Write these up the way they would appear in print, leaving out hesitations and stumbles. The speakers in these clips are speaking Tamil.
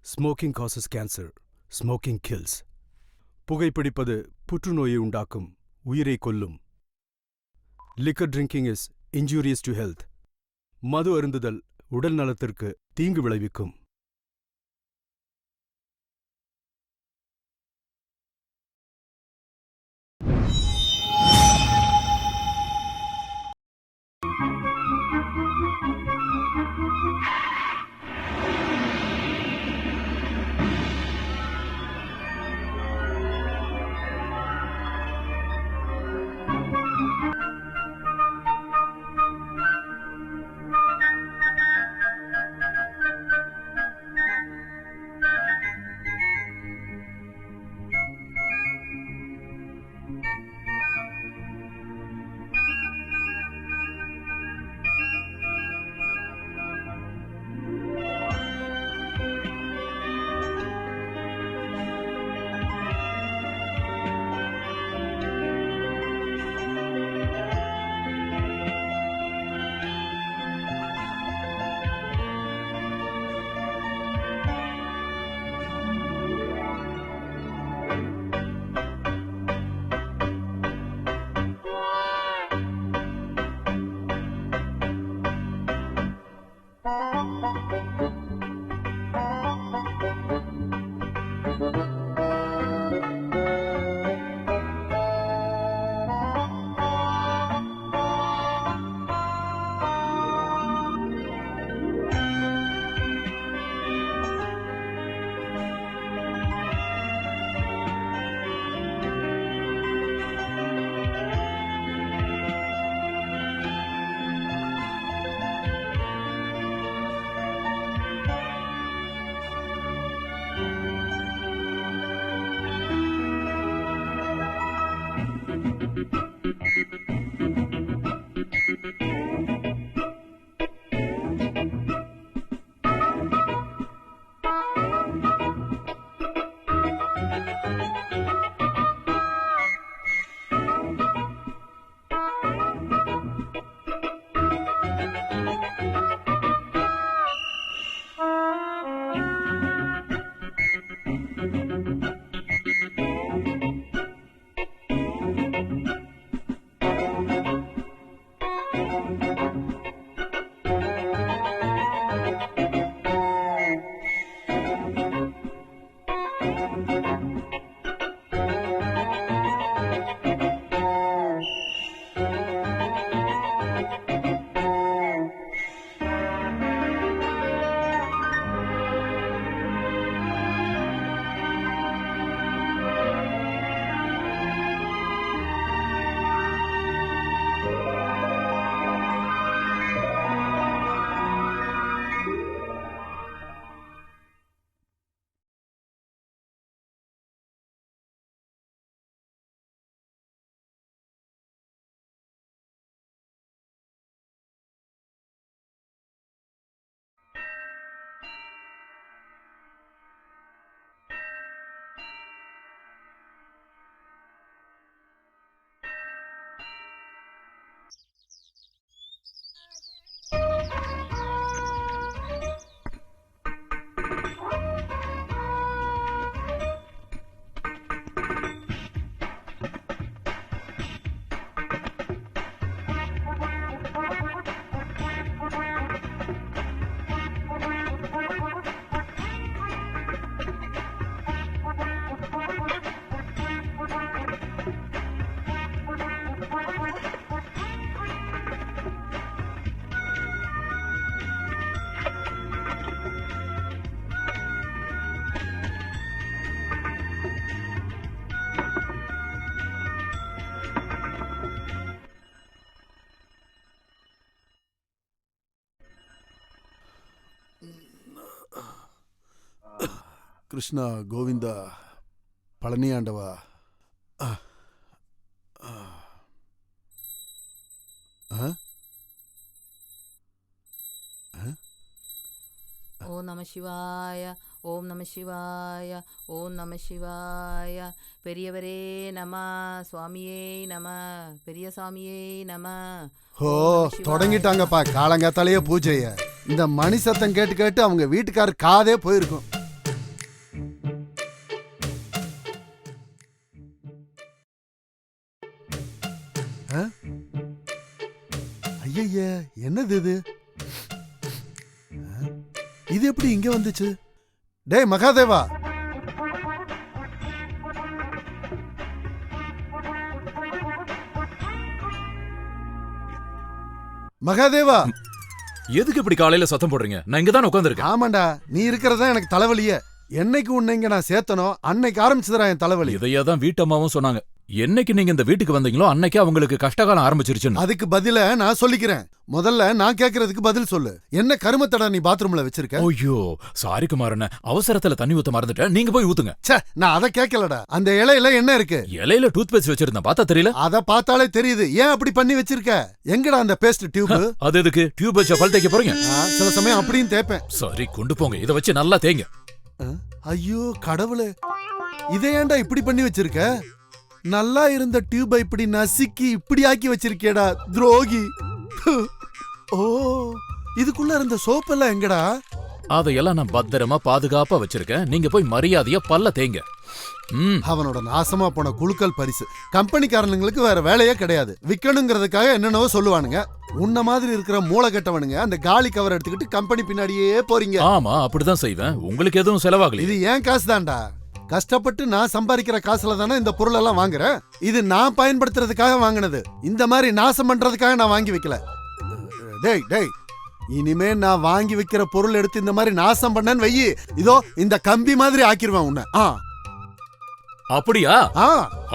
Smoking causes cancer. Smoking kills. புகைப்பிடிப்பது புற்றுநோயை உண்டாக்கும், உயிரை கொல்லும். Liquor drinking is injurious to health. மது அருந்துதல் உடல் நலத்திற்கு தீங்கு விளைவிக்கும். கிருஷ்ணா கோவிந்தா பழனியாண்டவா. ஓம் நம சிவாய, ஓம் நம சிவாய, ஓம் நம சிவாய. பெரியவரே நம, சுவாமியே நம, பெரிய சாமியே நம. ஓ தொடங்கிட்டாங்கப்பா காலங்காத்தாலேயே பூஜைய. இந்த மணி சத்தம் கேட்டு கேட்டு அவங்க வீட்டுக்காரர் காதே போயிருக்கும். என்னது இது? இது எப்படி இங்க வந்துச்சு? டேய் மகாதேவா, மகாதேவா. எதுக்கு இப்படி காலையில சத்தம் போடுறீங்க? நான் இங்க தான் உட்கார்ந்திருக்கேன். ஆமாண்டா, நீ இருக்கிறதா எனக்கு தலைவலியே. என்னைக்கு உன்னை இங்க நான் சேர்த்தனோ அன்னைக்கு ஆரம்பிச்சதுடா என் தலைவலி. இதையா தான் வீட்டம்மாவும் சொன்னாங்க. என்னைக்கு நீங்க இந்த வீட்டுக்கு வந்தீங்களோ அன்னைக்கு அவங்களுக்கு கஷ்டகாலம் ஆரம்பிச்சிருச்சுன்னு. அதுக்கு பதில நான் சொல்லிக்கிறேன். முதல்ல நான் கேக்குறதுக்கு பதில் சொல்லு. என்ன கருமத்தடா நீ பாத்ரூம்ல வச்சிருக்க? ஐயோ சாரி குமாரண்ண, அவசரத்துல தண்ணி ஊத்த மறந்துட்டேன். நீங்க போய் ஊத்துங்க. ச்சே, நான் அதை கேட்கலடா. அந்த இலையில என்ன இருக்கு? இலையில டூத் பேஸ்ட் வச்சிருந்தேன், பார்த்தா தெரியல? அத பார்த்தாலே தெரியுது. ஏன் அப்படி பண்ணி வச்சிருக்க? எங்கடா அந்த பேஸ்ட் டியூப்? அது எதுக்கு? டியூப் வச்சா பல் தேய்க்க போறீங்க? சில சமயம் அப்படியும் தேய்ப்பேன். சரி கொண்டு போங்க, இதை வச்சு நல்லா தேய்ங்க. ஐயோ கடவுளே, இதை ஏன்டா இப்படி பண்ணி வச்சிருக்க? நல்லா இருந்த டியூபை இப்படி நசுக்கி இப்படி ஆக்கி வச்சிருக்கேடா துரோகி. ஓ, இதுக்குள்ள இருந்த சோப்பெல்லாம் எங்கடா? அதையெல்லாம் நான் பத்திரமா பாதுகாப்பா வச்சிருக்கேன். நீங்க போய் மரியாதையா பல்ல தேய்ங்க. அவனோட நாசமா போன குலுக்கல் பரிசு. கம்பெனிக்காரனுங்களுக்கு வேற வேலையே கிடையாது. விக்கணுங்கிறதுக்காக என்னென்னவோ சொல்லுவானுங்க. உன்ன மாதிரி இருக்கிற மூளை கட்டவனுங்க அந்த காலி கவர் எடுத்துக்கிட்டு கம்பெனி பின்னாடியே போறீங்க. ஆமா, அப்படிதான் செய்வேன். உங்களுக்கு எதுவும் செலவாகல. இது ஏன் காசு தான்டா. கஷ்டப்பட்டு நான் சம்பாதிக்கிற காசுல தானே இந்த பொருள் எல்லாம் வாங்குறேன். இது நான் பயன்படுத்துறதுக்காக வாங்கினது. இந்த மாதிரி நாசம் பண்றதுக்காக நான் வாங்கி வைக்கல. டேய் டேய், இனிமே நான் வாங்கி வைக்கிற பொருள் எடுத்து இந்த மாதிரி நாசம் பண்ணேன்னு வையி, இதோ இந்த கம்பி மாதிரி ஆக்கிருவேன் உன்னை. அப்படியா?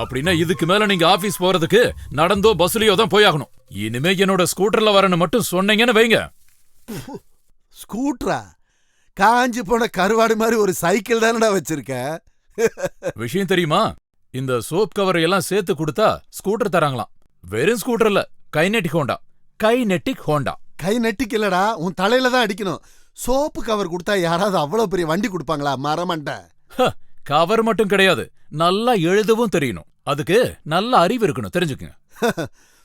அப்படின்னா இதுக்கு மேல நீங்க ஆபீஸ் போறதுக்கு நடந்தோ பஸ்லயோ தான் போயாகணும். இனிமே என்னோட ஸ்கூட்டர்ல வரணும் மட்டும் சொன்னீங்கன்னு வைங்க. ஸ்கூட்டரா? காஞ்சி போன கருவாடு மாதிரி ஒரு சைக்கிள் தானடா வச்சிருக்க. விஷயம் தெரியுமா? இந்த சோப் கவர் எல்லாம் சேர்த்து கொடுத்தா ஸ்கூட்டர் தராங்களாம். வெறும் ஸ்கூட்டர் இல்ல, கைநெட்டிக் ஹோண்டா. கைநெட்டிக் ஹோண்டா. கைநெட்டிக் இல்லடா, உன் தலையில தான் அடிக்கணும். சோப்பு கவர் கொடுத்தா யாராவது அவ்வளவு பெரிய வண்டி கொடுப்பாங்களா? மரமண்ட. கவர் மட்டும் கிடையாது, நல்லா எழுதவும் தெரியணும். அதுக்கு நல்ல அறிவு இருக்கணும், தெரிஞ்சுக்குங்க.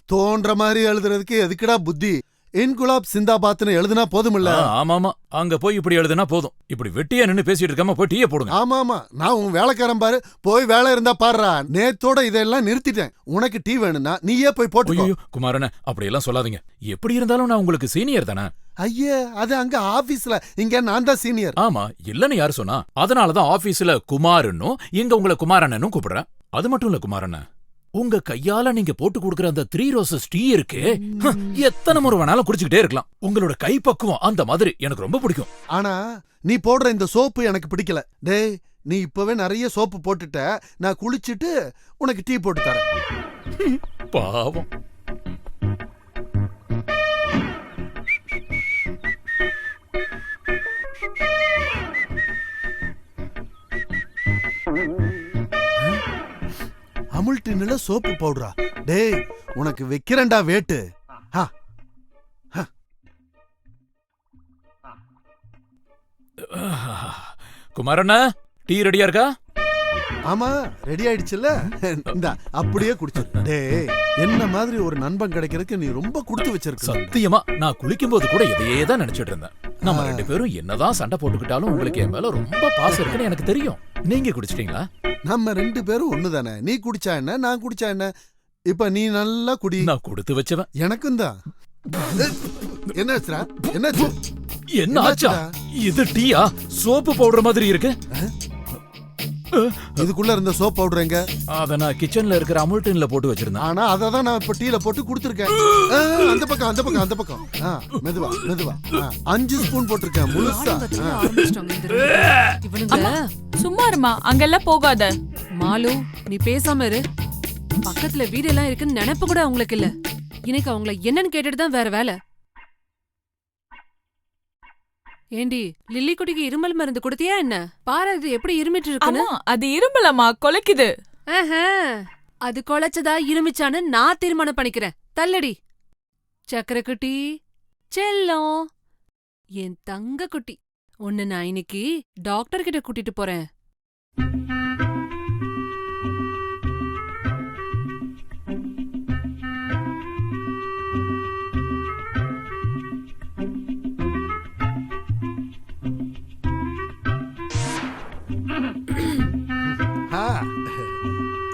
தோன்ற மாதிரி எழுதுறதுக்கு எதுக்குடா புத்தி? இன்குலாப் சிந்தாபாத்னு எழுதுனா போதுமில்ல? ஆமாமா, அங்க போய் இப்படி எழுதுனா போதும். இப்படி வெட்டியா நின்னு பேசிட்டு இருக்காம போய் டீயை போடுங்க. ஆமாமா, நான் உன் வேலைக்காரன் பாரு. போய் வேலை இருந்தா பாருடா. நேத்தோட இதெல்லாம் நிறுத்திட்டேன். உனக்கு டீ வேணும்னா நீயே போய் போட்டு. குமாரண்ண, அப்படியெல்லாம் சொல்லாதீங்க. எப்படி இருந்தாலும் நான் உங்களுக்கு சீனியர் தானே. ஐயே, அது அங்க ஆபீஸ்ல. இங்க நான் தான் சீனியர். ஆமா, இல்லன்னு யாரு சொன்னா? அதனாலதான் ஆபீஸ்ல குமாருன்னும் இங்க உங்களை குமாரண்ணனும் கூப்பிடுறேன். அது மட்டும் இல்ல குமாரண்ண, உங்க கையால நீங்க போட்டு கொடுக்கற அந்த 3 ரோசஸ் டீ இருக்கே, எத்தனை முறை வேணாலும் குடிச்சுக்கிட்டே இருக்கலாம். உங்களோட கைப்பக்குவம் அந்த மாதிரி எனக்கு ரொம்ப பிடிக்கும். ஆனா நீ போடுற இந்த சோப்பு எனக்கு பிடிக்கல. டேய், நீ இப்பவே நிறைய சோப்பு போட்டுட்ட. நான் குளிச்சுட்டு உனக்கு டீ போட்டு தரேன். பாவம். அமுல் டின்னுல சோப்பு பவுடரா? டேய், உனக்கு வைக்கிறேன்டா வேட்டு. குமாரண்ணா, டீ ரெடியா இருக்கா? ஆமா, ரெடி ஆயிடுச்சுல்ல. இந்தா அப்படியே குடிச்சு. டேய், என்ன மாதிரி ஒரு நண்பன் கிடைக்கிறதுக்கு நீ ரொம்ப கொடுத்து வச்சிருக்க. சத்தியமா நான் குளிக்கும் போது கூட இதையே தான் நினைச்சிட்டு இருந்தேன். நம்ம 2 பேரும் என்னதான் சண்டை போட்டுக்கிட்டாலும் உங்களுக்கு என் மேல ரொம்ப பாசம் இருக்குன்னு எனக்கு தெரியும். நீங்க குடிச்சிட்டீங்களா? நம்ம 2 பேரும் ஒண்ணுதானே. நீ குடிச்சா என்ன, நான் குடிச்சா என்ன? இப்ப நீ நல்லா குடி. நான் கொடுத்து வச்சவன். எனக்கும் தான். என்னாச்சுடா? என்னாச்சு? என்ன ஆச்சா? இது டீயா? சோப்பு பவுடர் மாதிரி இருக்கு. இதுக்குள்ள இருந்த சோப் பவுடர் எங்க? அத நான் கிச்சன்ல இருக்கிற அமுல் டின்ல போட்டு வச்சிருந்தேன். ஆனா அததான் நான் இப்ப டீல போட்டு கொடுத்திருக்கேன். அந்த பக்கம் அந்த பக்கம் அந்த பக்கம். மெதுவா மெதுவா. 5 ஸ்பூன் போட்டிருக்கேன் முழுசா. சும்மா இருமா, அங்கெல்லாம் போகாத. மாலு, நீ பேசாம இரு. பக்கத்துல வீடெல்லாம் இருக்குன்னு நினைப்பு கூட அவங்களுக்கு இல்ல. இன்னைக்கு அவங்கள என்னன்னு கேட்டுட்டு தான் வேற வேலை. ஏண்டி, லில்லி குட்டிக்கு இருமல் மருந்து கொடுத்தியா என்ன? பாரு அது எப்படி இருமிட்டு இருக்குன்னு. அது இருமலமா, கொலைக்குது. அது கொலைச்சதா இருமிச்சான்னு நான் தீர்மானம் பண்ணிக்கிறேன். தள்ளடி. சக்கரை குட்டி, செல்லம், என் தங்க குட்டி, உன்னை நான் இன்னைக்கு டாக்டர் கிட்ட கூட்டிட்டு போறேன்.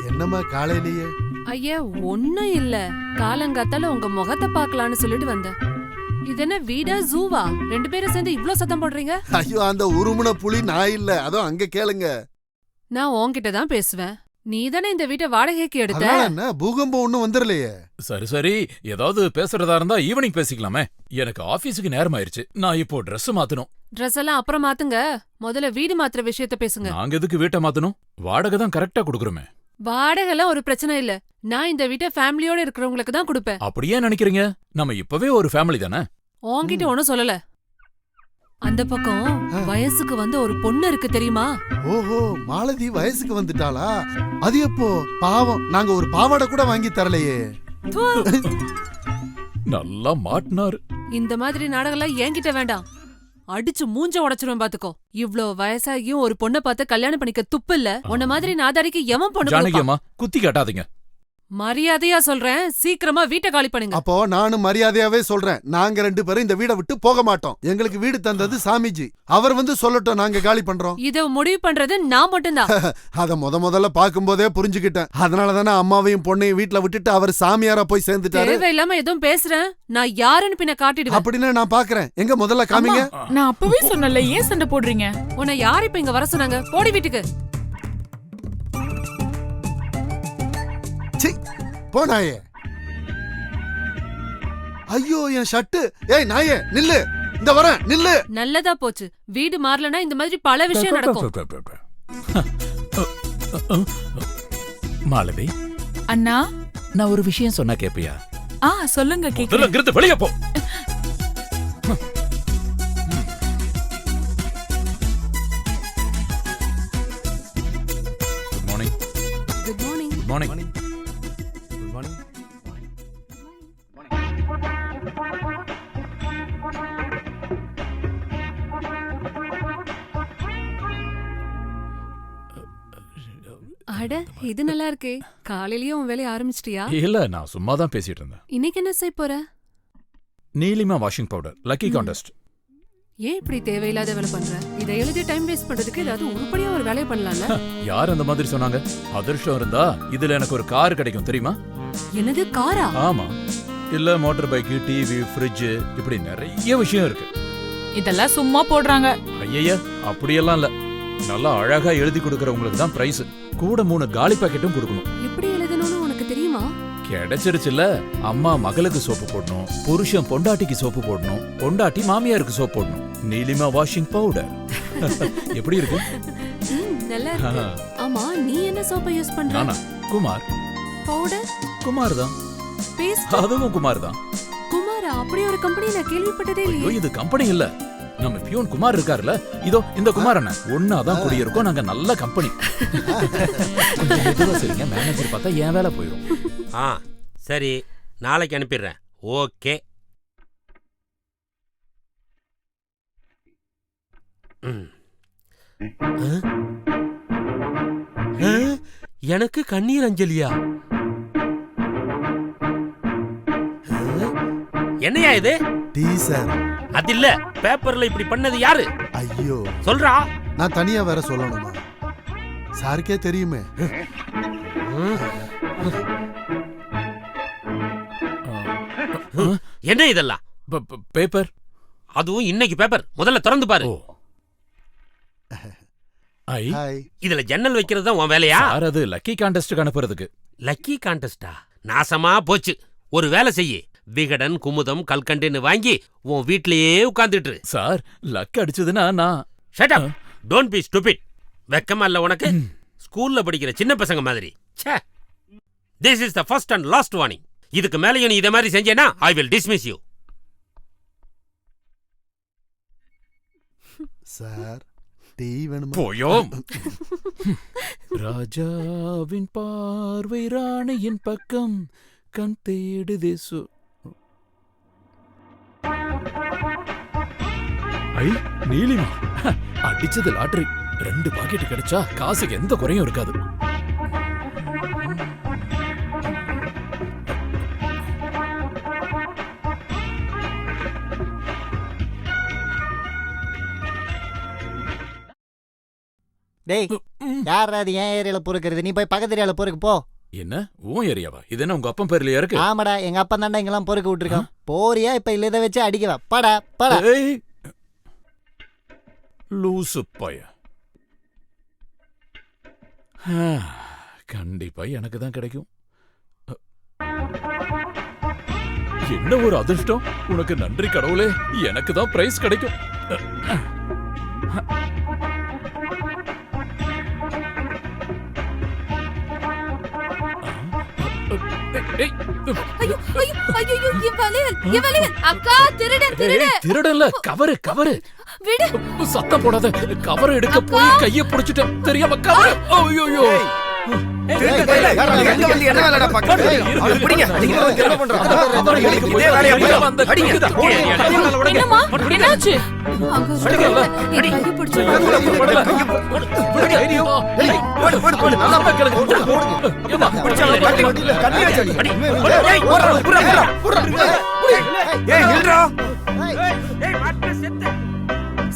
என்னம்மா காலையிலேயே? ஐயா, ஒன்னும் இல்ல. காலங்காத்தால உங்க முகத்தை பாக்கலான்னு சொல்லிட்டு வந்தேன். இது என்ன வீடா ஜூவா? 2 பேரும் சேர்ந்து இவ்ளோ சத்தம் போடுறீங்க? ஐயோ, அந்த உருமுன புலி நான் இல்ல, அதோ அங்க கேளுங்க. நான் உன்கிட்ட தான் பேசுவேன். நீ தானே இந்த வீட்டை வாடகைக்கு எடுத்த. அதனால என்ன, பூகம்பம் ஒண்ணும் வந்துடலையே. சரி சரி, ஏதாவது பேசுறதா இருந்தா ஈவினிங் பேசிக்கலாமே. எனக்கு ஆபீஸுக்கு நேரம் ஆயிருச்சு. நான் இப்போ Dress மாத்தணும். ட்ரெஸ் எல்லாம் அப்புறம் மாத்துங்க. முதல்ல வீடு மாத்துற விஷயத்த பேசுங்க. நாங்க எதுக்கு வீட்டை மாத்தணும்? வாடகை தான் கரெக்டா கொடுக்குறோமே. வாடகைலாம் ஒரு பிரச்சனை இல்ல. நான் இந்த வீட்டை ஃபேமிலியோட இருக்கிறவங்களுக்கு தான் கொடுப்பேன். அப்படியே நினைக்கிறீங்க? நம்ம இப்பவே ஒரு ஃபேமிலி தானே. உன்கிட்ட ஒன்னும் சொல்லல. அந்த பக்கம் வயசுக்கு வந்த ஒரு பொண்ணு இருக்கு தெரியுமா? ஓஹோ, மாலதி வயசுக்கு வந்துட்டாளா? அது எப்போ? பாவம், நாங்க ஒரு பாவாடை கூட வாங்கி தரலையே. து. நல்லா மாட்டினாரு. இந்த மாதிரி நாடகம்லாம் என்கிட்ட வேண்டாம். அடிச்சு மூஞ்ச உடைச்சிருவேன் பாத்துக்கோ. இவ்ளோ வயசாகியும் ஒரு பொண்ணை பார்த்து கல்யாணம் பண்ணிக்க துப்பு இல்ல. உன்ன மாதிரி நாதாரிக்கு எவன் பொண்ணு ஜானகி கொடுப்பான்? அம்மா, குத்தி காட்டாதீங்க. மரியாதையா சொல்றேன், சீக்கிரமா வீட்டை காலி பண்ணுங்க. அப்போ நானும் மரியாதையாவே சொல்றேன், நாங்க 2 பேரும் இந்த வீடை விட்டு போக மாட்டோம். எங்களுக்கு வீடு தந்தது சாமிஜி. அவர் வந்து சொல்லட்டும், நாங்க காலி பண்றோம். இத முடிவு பண்றது நான் மட்டும்தான். அத முதல்ல பாக்கும்போதே புரிஞ்சுக்கிட்டேன். அதனாலதானே அம்மாவையும் பொண்ணையும் வீட்டுல விட்டுட்டு அவர் சாமியாரா போய் சேர்ந்துட்டாரு. தேவையில்லாம எதுவும் பேசுறேன், நான் யாருன்னு பின்ன காட்டிடுவேன். அப்படின்னா நான் பாக்குறேன். எங்க முதல்ல காமிங்க. நான் அப்பவே சொன்னல, ஏன் சண்டை போடுறீங்க? உன்னை யார் இப்ப இங்க வர சொன்னாங்க? போடி வீட்டுக்கு. சி, போனாயே. ஐயோ, என் ஷர்ட். ஏய் நாயே, நில்லு. இந்த வரேன், நில்லு. நல்லதா போச்சு. வீடு மாறலனா இந்த மாதிரி பல விஷயம் நடக்கும். மாலதி, அண்ணா, நான் ஒரு விஷயம் சொன்னா கேப்பியா? சொல்லுங்க கேக்குறேன். இங்கிருந்து வெளியே போ. Good morning. Good morning. Good morning. Good morning. அட, இது நல்லா இருக்கே. காலையிலயே உன் வேலைய ஆரம்பிச்சிட்டியா? இல்ல, நான் சும்மா தான் பேசிட்டு இருந்தேன். இன்னைக்கு என்ன செய்ய போற? Neelima washing powder, lucky contest. ஏன் இப்படி தேவையில்லாத வேலை பண்ற? இதை எழுதி டைம் வேஸ்ட் பண்றதுக்கு ஏதாவது உருப்படியா ஒரு வேலையை பண்ணலாம்ல? யார் அந்த மாதிரி சொன்னாங்க? அதிர்ஷ்டம் இருந்தா இதுல எனக்கு ஒரு கார் கிடைக்கும் தெரியுமா? என்னது, காரா? ஆமா. இல்ல மோட்டார் பைக், டிவி, ஃப்ரிட்ஜ், இப்படி நிறைய விஷயம் இருக்கு. இதெல்லாம் சும்மா போடுறாங்க. ஐயய்ய, அப்படியெல்லாம் இல்ல. நல்லா அழகா எழுதி கொடுக்கறவங்களுக்கு தான் பிரைஸ். கூட 3 காலி பாக்கெட்டும் கொடுக்கணும். எப்படி எழுதணும்னு உனக்கு தெரியுமா? கிடைச்சிருச்சுல்ல. அம்மா மகளுக்கு சோப்பு போடணும், புருஷன் பொண்டாட்டிக்கு சோப்பு போடணும், பொண்டாட்டி மாமியாருக்கு சோப்பு போடணும். Neelima washing powder. எப்படி இருக்கு? நல்லா இருக்கு. ஆமா, நீ என்ன சோப்பை யூஸ் பண்ற? நானா? குமார். பவுடர்? குமார் தான். பேஸ்ட்? அதுவும் குமார் தான். குமாரா? அப்படி ஒரு கம்பெனி நான் கேள்விப்பட்டதே ஐயோ, இல்லையே. இது கம்பெனி இல்ல. நம்ம பியூன் குமார் இருக்காருல்ல, இதோ இந்த குமார் அண்ணன் ஒன்னாதான் குடியிருக்கோம். நாங்க நல்ல கம்பெனி. சரிங்க, மேனேஜர் பார்த்தா என் வேலை போயிடும். சரி, நாளைக்கு அனுப்பிடுறேன். ஓகே. எனக்கு கண்ணீர் அஞ்சலியா? என்னையா இது? டீசர். அது இல்ல, பேப்பர்ல இப்படி பண்ணது யாரு? ஐயோ, சொல்றா. நான் தனியா வேற சொல்லணுமா? சாருக்கே தெரியுமே. என்ன இதெல்லாம்? பேப்பர். அதுவும் இன்னைக்கு பேப்பர். முதல்ல திறந்து பாரு. ஹாய். இதுல ஜன்னல் வைக்கிறது தான் உன் வேலையா? சார், அது லக்கி கான்டெஸ்ட்க்கு அனுப்புறதுக்கு. லக்கி கான்டெஸ்டா? நாசமா போச்சு. ஒரு வேலை செய்யி, விகடன், குமுதம், கல்கண்டுன்னு வாங்கி உன் வீட்லயே உட்கார்ந்துட்டு. சார், லக் அடிச்சதுன்னா நான். Shut up. Don't be stupid. வெக்கமா இல்ல உனக்கு? ஸ்கூல்ல படிக்கிற சின்ன பசங்க மாதிரி. ச்சே. This is the first and last warning. இதுக்கு மேலயும் நீ இத மாதிரி செஞ்சேனா I will dismiss you. Sir, tea வேணுமா? போயோ. ராஜாவின் பார்வை ராணியின் பக்கம் கண் தேடுதே. ஐ, நீலிமா அடிச்சது லாட்டரி. 2 பாக்கெட் கிடைச்சா காசுக்கு எந்த குறையும் இருக்காது. டேய், யார் அது என் ஏரியால பொறுக்கிறது? நீ போய் பக்கத்து ஏரியால பொறுக்கு போ. என்ன உன் ஏரியாவா? இது என்ன உங்க அப்பன் பேர்லயா இருக்கு? ஆமாடா, எங்க அப்பா தாண்டா இங்கெல்லாம் பொறுக்க விட்டுருக்கான். போறியா இப்ப இல்ல இதை வச்சு அடிக்கவா? படா படா. ஏய், லூசு பைய. கண்டிப்பா எனக்கு தான் கிடைக்கும். என்ன ஒரு அதிர்ஷ்டம்! உனக்கு நன்றி கடவுளே, எனக்கு தான் பிரைஸ் கிடைக்கும். ஏய், ஐயோ ஐயோ ஐயோ என் வளையல் அக்கா, திருடன் திருடன். ஏய், திருடன்ல கவரு கவரு. விடு. சத்தம் போடாத. கவரை எடுக்க போய் கைய புடிச்சிட்டேன். தெரியாம கவரு. ஐயோ என்னம்மா என்னாச்சு?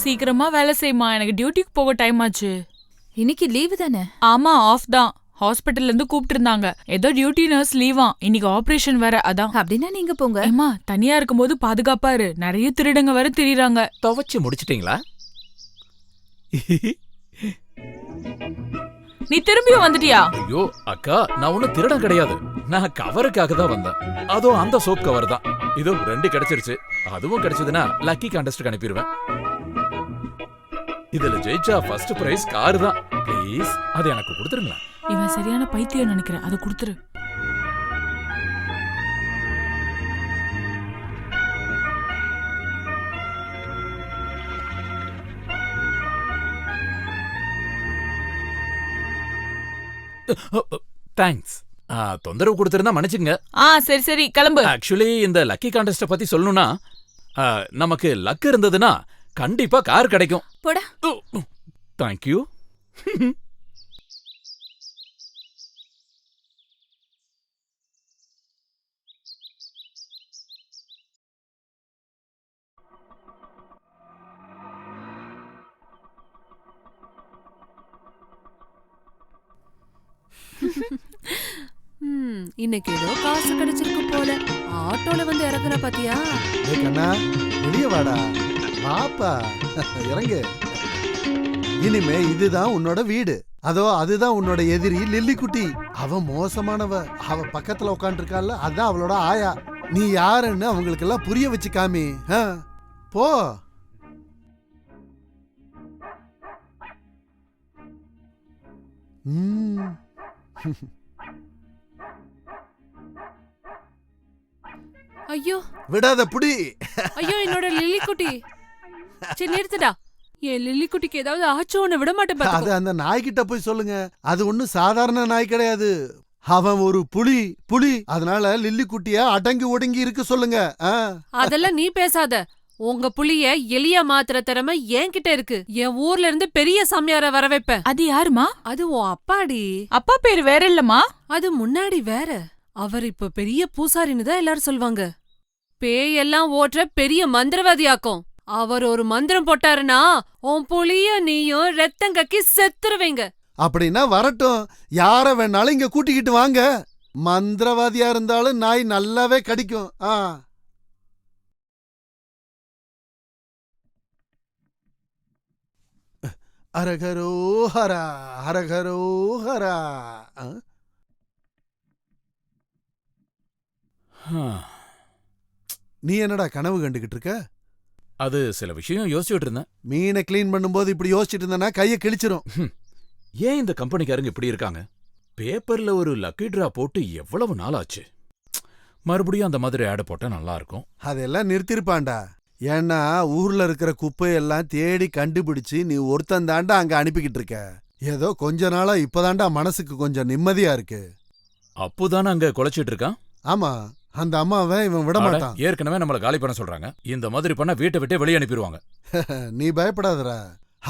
சீக்கிரமா வேலை செய்யுமா, எனக்கு டியூட்டிக்கு போக டைம் ஆச்சு. இன்னைக்கு லீவு தானே? ஆமா, ஆஃப் தான். ஹாஸ்பிட்டல்ல இருந்து கூப்பிட்டு இருந்தாங்க. ஏதோ டியூட்டி நர்ஸ் லீவா, இன்னைக்கு ஆபரேஷன் வேற, அதான். அப்படின்னா நீங்க போங்க. ஏமா, தனியா இருக்கும்போது பாதுகாப்பா இரு. நிறைய திருடங்க வேற திரியறாங்க. துவைச்சு முடிச்சிட்டீங்களா? நீ திரும்பியும் வந்துட்டியா? ஐயோ அக்கா, நான் ஒன்னும் திருடன் கிடையாது. நான் கவருக்காக தான் வந்தேன். அதோ அந்த சோப் கவர் தான். இதோ 2 கிடைச்சிருச்சு. அதுவும் கிடைச்சதுன்னா லக்கி கான்டெஸ்ட்க்கு அனுப்பிடுவேன். இதுல ஜெயிச்சா ஃபர்ஸ்ட் பிரைஸ் கார் தான். ப்ளீஸ் அது எனக்கு கொடுத்துருங்களா? இவன் சரியான பைத்தியம் நினைக்கிறேன். அதை கொடுத்துரு. தேங்க்ஸ். தொந்தரவு கொடுத்திருந்தா மன்னிச்சுங்க. சரி சரி, கிளம்பு. ஆக்சுவலி இந்த லக்கி கான்டெஸ்ட பத்தி சொல்லணும்னா, நமக்கு லக் இருந்ததுன்னா கண்டிப்பா கார் கிடைக்கும். போடா. தேங்க்யூ. இன்னைக்கு ஏதோ காசு கிடைச்சிருக்கு போல. ஆட்டோல வந்து இறங்குற பாத்தியா? ஏய் கண்ணா, வெளிய வாடா. வாப்பா, இறங்கு. இனிமே இதுதான் உன்னோட வீடு. அதோ அதுதான் உன்னோட எதிரி லில்லி குட்டி. அவ மோசமானவ. அவ பக்கத்துல உட்காந்து இருக்கால, அதான் அவளோட ஆயா. நீ யாருன்னு அவங்களுக்கு எல்லாம் புரிய வச்சு காமி. போ. ஐயோ விடாத புடி. ஐயோ, என்னோட லில்லி குட்டி. சரி நிறுத்துடா. என் லில்லி குட்டிக்கு ஏதாவது ஆச்சோ, உன்னை விட மாட்டேன் அது பாத்துக்கோ. அந்த நாய்கிட்ட போய் சொல்லுங்க. அது ஒண்ணும் சாதாரண நாய் கிடையாது. அவன் ஒரு புலி புலி. அதனால லில்லி குட்டிய அடங்கி ஒடுங்கி இருக்க சொல்லுங்க. அதெல்லாம் நீ பேசாத. உங்க புலிய எலிய மாத்துற திறமை என்கிட்ட இருக்கு. என் ஊர்ல இருந்து பெரிய சாமியார வர வைப்பேன். அது யாருமா? அது உன் அப்பாடி. அப்பா பேரு வேற இல்லம்மா? அது முன்னாடி வேற. அவர் இப்ப பெரிய பூசாரின்னு தான் எல்லாரும் சொல்வாங்க. பேயெல்லாம் ஓட்டுற பெரிய மந்திரவாதியாக்கும். அவர் ஒரு மந்திரம் போட்டாருன்னா உன் புலிய நீயும் ரத்தம் கக்கி செத்துருவீங்க. அப்படின்னா வரட்டும். யார வேணாலும் இங்க கூட்டிக்கிட்டு வாங்க. மந்திரவாதியா இருந்தாலும் நாய் நல்லாவே கடிக்கும். அரகரோஹரா அரகரோஹரா. நீ என்னடா கனவு கண்டுகிட்டு இருக்க? அது சில விஷயம் யோசிச்சுட்டு இருந்தேன். மீனை கிளீன் பண்ணும்போது இப்படி யோசிச்சுட்டு இருந்தனா கைய கிழிச்சிரும். ஏன் இந்த கம்பெனிக்காரங்க இப்படி இருக்காங்க? பேப்பர்ல ஒரு லக்கி டிரா போட்டு எவ்வளவு நாள் ஆச்சு. மறுபடியும் அந்த மாதிரி ஆட் போட்டா நல்லா இருக்கும். அதெல்லாம் நிறுத்திருப்பான்டா. ஏன்னா ஊர்ல இருக்கிற குப்பையெல்லாம் தேடி கண்டுபிடிச்சு நீ ஒருத்தன் தாண்டா அங்க அனுப்பிக்கிட்டு இருக்க. ஏதோ கொஞ்ச நாளா இப்பதாண்டா மனசுக்கு கொஞ்சம் நிம்மதியா இருக்கு. அப்போதானே அங்க குலைச்சிட்டு இருக்கான். ஆமா, அந்த அம்மாவை இவன் விட மாட்டான். ஏற்கனவே நம்மள காலி பண்ண சொல்றாங்க. இந்த மாதிரி பண்ணா வீட்டை விட்டே வெளியே அனுப்பிடுவாங்க. நீ பயப்படாதடா.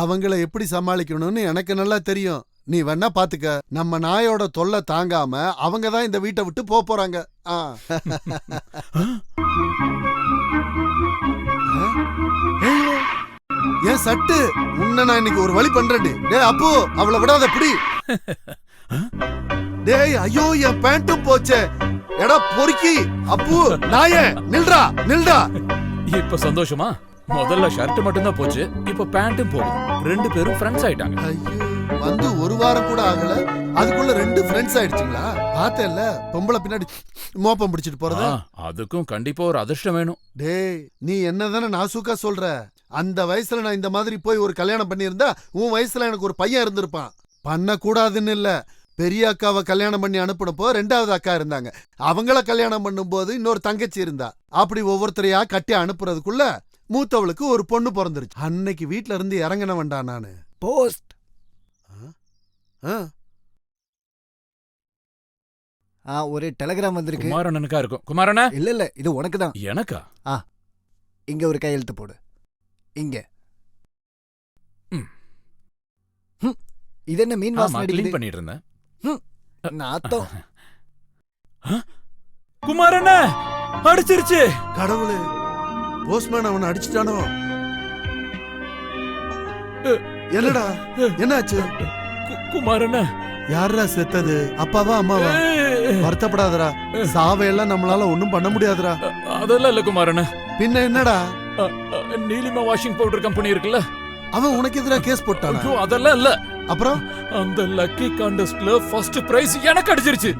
அவங்கள எப்படி சமாளிக்கணும்னு எனக்கு நல்லா தெரியும். நீ வேணா பாத்துக்க. நம்ம நாயோட தொல்லை தாங்காம அவங்க தான் இந்த வீட்டை விட்டு போறாங்க. ஏன் சட்டு உன்ன நான் இன்னைக்கு ஒரு வழி பண்றேன். டே அப்போ அவளை விடாத புடி. டேய் ஐயோ என் பேண்ட்டும் போச்சே. எடா பொறுக்கி அப்பு நாயே நில்றா நில்றா. இப்ப சந்தோஷமா? முதல்ல ஷர்ட் மட்டும் தான் போச்சு, இப்ப பேண்ட்டும் போகும். 2 பேரும் ஃப்ரெண்ட்ஸ் ஆயிட்டாங்க. ஐயோ வந்து ஒரு வாரம் கூட ஆகல, அதுக்குள்ள 2 ஃப்ரெண்ட்ஸ் ஆயிடுச்சுங்களா? பார்த்தேல்ல பொம்பளை பின்னாடி மோப்பம் பிடிச்சிட்டு போறத. அதுக்கும் கண்டிப்பா ஒரு அதிர்ஷ்டம் வேணும். டேய் நீ என்னதானே நாசூக்கா சொல்ற? அந்த வயசுல நான் இந்த மாதிரி போய் ஒரு கல்யாணம் பண்ணியிருந்தா உன் வயசுல எனக்கு ஒரு பையன் இருந்திருப்பான். பண்ண கூடாதுன்னு இல்ல, பெரிய அக்காவை கல்யாணம் பண்ணி அனுப்பினப்போ 2வது அக்கா இருந்தாங்க. அவங்கள கல்யாணம் பண்ணும்போது இன்னொரு தங்கச்சி இருந்தா. அப்படி ஒவ்வொருத்தரையா கட்டி அனுப்புறதுக்குள்ள மூத்தவளுக்கு ஒரு பொண்ணு பிறந்துருச்சு. அன்னைக்கு வீட்ல இருந்து இறங்கினவன்டா நானு. போஸ்ட். ஒரு டெலிகிராம் வந்திருக்கு. குமாரண்ணனுக்கா இருக்கும். குமாரண்ணா? இல்ல இது உனக்கு தான். எனக்கா? இங்க ஒரு கையெழுத்து போடு. இங்க. இது என்ன மீன் வாசனை க்ளீன் பண்ணிட்டு இருந்தேன். நாத்தம். குமாரண்ணா அடிச்சிருச்சு. கடவுளே, போஸ்ட்மேன் அவனை அடிச்சிட்டானோ? என்னடா என்னாச்சு? குமாரண்ணா. யாரா செத்தது? அப்பாவா அம்மாவா? வருத்தப்படாதடா, சாவையெல்லாம் நம்மளால ஒண்ணும் பண்ண முடியாதுடா. அதெல்லாம் இல்ல குமாரண்ணா. பின்ன என்னடா? நீலிமா வாஷிங் பவுடர் கம்பெனி இருக்குல்ல, அவன் உனக்கு எதிராக கேஸ் போட்டானா? அதெல்லாம் இல்ல. அப்புறம் அந்த லக்கி கான்டெஸ்ட்ல ஃபர்ஸ்ட் பிரைஸ் எனக்கு அடிச்சிருச்சு.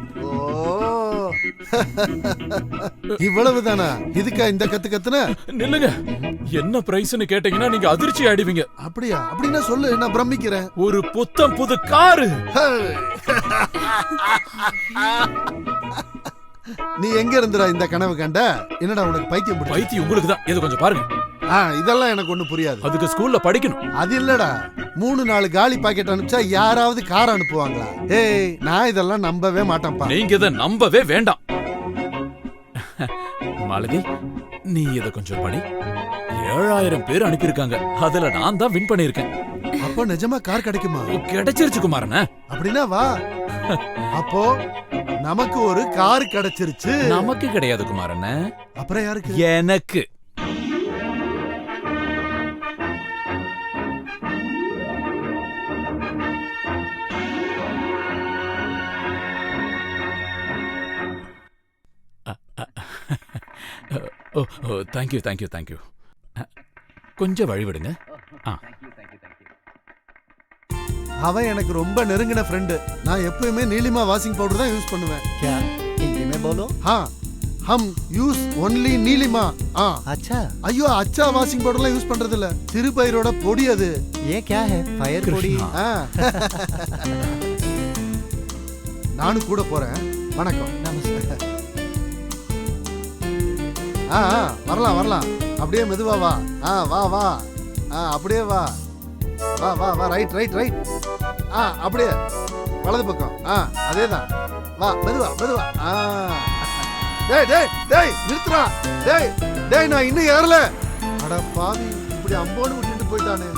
இவ்வளவுதானா? இதுக்கா இந்த கத்துன? நில்லுங்க, என்ன பிரைஸ்னு கேட்டீங்கன்னா நீங்க அதிர்ச்சி ஆயிடுவீங்க. அப்படியா? அப்படின்னா சொல்லு, நான் பிரமிக்கிறேன். ஒரு புத்தம் புது காரு. நீ எங்க இருந்துடா இந்த கனவு கண்ட? என்னடா உனக்கு பைத்தியம் பிடிச்சா? பைத்தியம் உங்களுக்கு தான். இது கொஞ்சம் பாருங்க. இதெல்லாம் எனக்கு ஒண்ணு புரியாது. அதுக்கு ஸ்கூல்ல படிக்கணும். அது இல்லடா, 3-4 காலி பாக்கெட் அனுப்பிச்சா யாராவது கார் அனுப்புவாங்களா? ஏய், நான் இதெல்லாம் நம்பவே மாட்டேன்ப்பா. நீங்க இதை நம்பவே வேண்டாம். மாலதி, நீ இத கொஞ்சம் படி. 7000 பேர் அனுப்பியிருக்காங்க, அதுல நான் தான் வின் பண்ணிருக்கேன். அப்போ நிஜமா கார் கிடைக்குமா? கிடைச்சிருச்சு குமாரண்ணா. அப்படின்னா வா. அப்போ நமக்கு ஒரு கார் கிடைச்சிருச்சு. நமக்கு கிடையாது குமாரண்ணா. அப்புறம் யாருக்கு? எனக்கு. தேங்க்யூ. கொஞ்சம் வழி விடுங்க. அவன் எனக்கு ரொம்ப நெருங்கின ஃப்ரெண்டு. நான் எப்பவுமே நீலிமா வாஷிங் பவுடர் தான் யூஸ் பண்ணுவேன். क्या हिंदी में बोलो? हाँ, हम यूज only நீலிமா. अच्छा, ஐயோ, அச்சா வாஷிங் பவுடர்லாம் யூஸ் பண்றது இல்ல, திருப்பயிரோட பொடி அது. ये क्या है? फायर பொடி. நானும் கூட போறேன். வணக்கம். நமஸ்காரம். வரலாம். அப்படியே மெதுவா வா. வா. அப்படியே வா. வா. ரைட். அப்படியே வலது பக்கம். அதேதான். வா, மெதுவா. டேய் நிறுத்துறா. டேய் நான் இன்னும் ஏறல. அட பாவி, இப்படி அம்போன்னு விட்டுட்டு போயிட்டானே.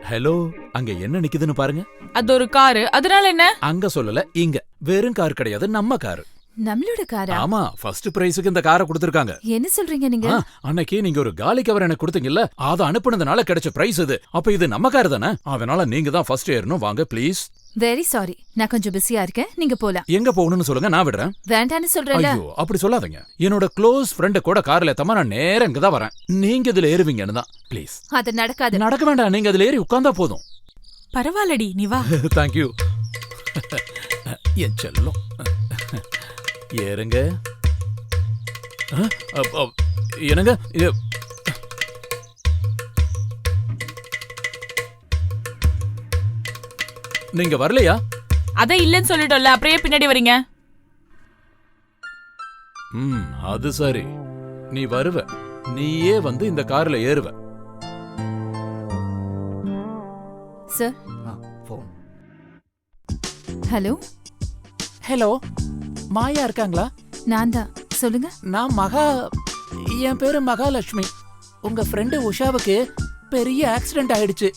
ஹலோ, அங்க என்ன நிக்குதுன்னு பாருங்க. அது ஒரு காரு, அதனால என்ன? அங்க சொல்லல, இங்க. வெறும் கார் கிடையாது, நம்ம காரு. நம்மளோட காரா? ஆமா, ஃபர்ஸ்ட் பிரைஸுக்கு இந்த காரை கொடுத்திருக்காங்க. என்ன சொல்றீங்க நீங்க? அன்னைக்கு நீங்க ஒரு காலி கவர் எனக்கு கொடுத்தீங்கல்ல, அத அனுப்புனதுனால கிடைச்ச பிரைஸ் இது. அப்ப இது நம்ம கார் தானே, அதனால நீங்க தான் ஃபர்ஸ்ட் ஏறணும். வாங்க ப்ளீஸ். வெரி சாரி, நான் கொஞ்சம் பிஸியா இருக்கேன், நீங்க போலாம். எங்க போகணும்னு சொல்லுங்க, நான் விடுறேன். வேண்டான்னு சொல்றேன்ல. ஐயோ, அப்படி சொல்லாதீங்க. என்னோட க்ளோஸ் ஃப்ரெண்ட் கூட கார்ல ஏத்தாம நான் நேரா இங்க தான் வரேன். நீங்க இதுல ஏறுவீங்கன்னு தான். ப்ளீஸ். அது நடக்காது. நடக்க வேண்டாம், நீங்க அதுல ஏறி உட்கார்ந்தா போதும். பரவாயில்லடி, நீ வா. தேங்க்யூ. என் செல்லம். ஏறுங்க. என்னங்க? நீங்க வரலையா? அத இல்லன்னு சொல்லிட்டோம்ல, அப்புறம் ஏன் பின்னாடி வரீங்க? அது சரி, நீ வருவ. நீயே வந்து இந்த கார்ல ஏறுவ. சார். போன். ஹலோ, மாயா இருக்காங்களா? நான் தான். சொல்லுங்க. நான் என் பேரு மகாலட்சுமி. உங்க ஃப்ரெண்டு உஷாவுக்கு பெரிய ஆக்சிடென்ட் ஆயிடுச்சு.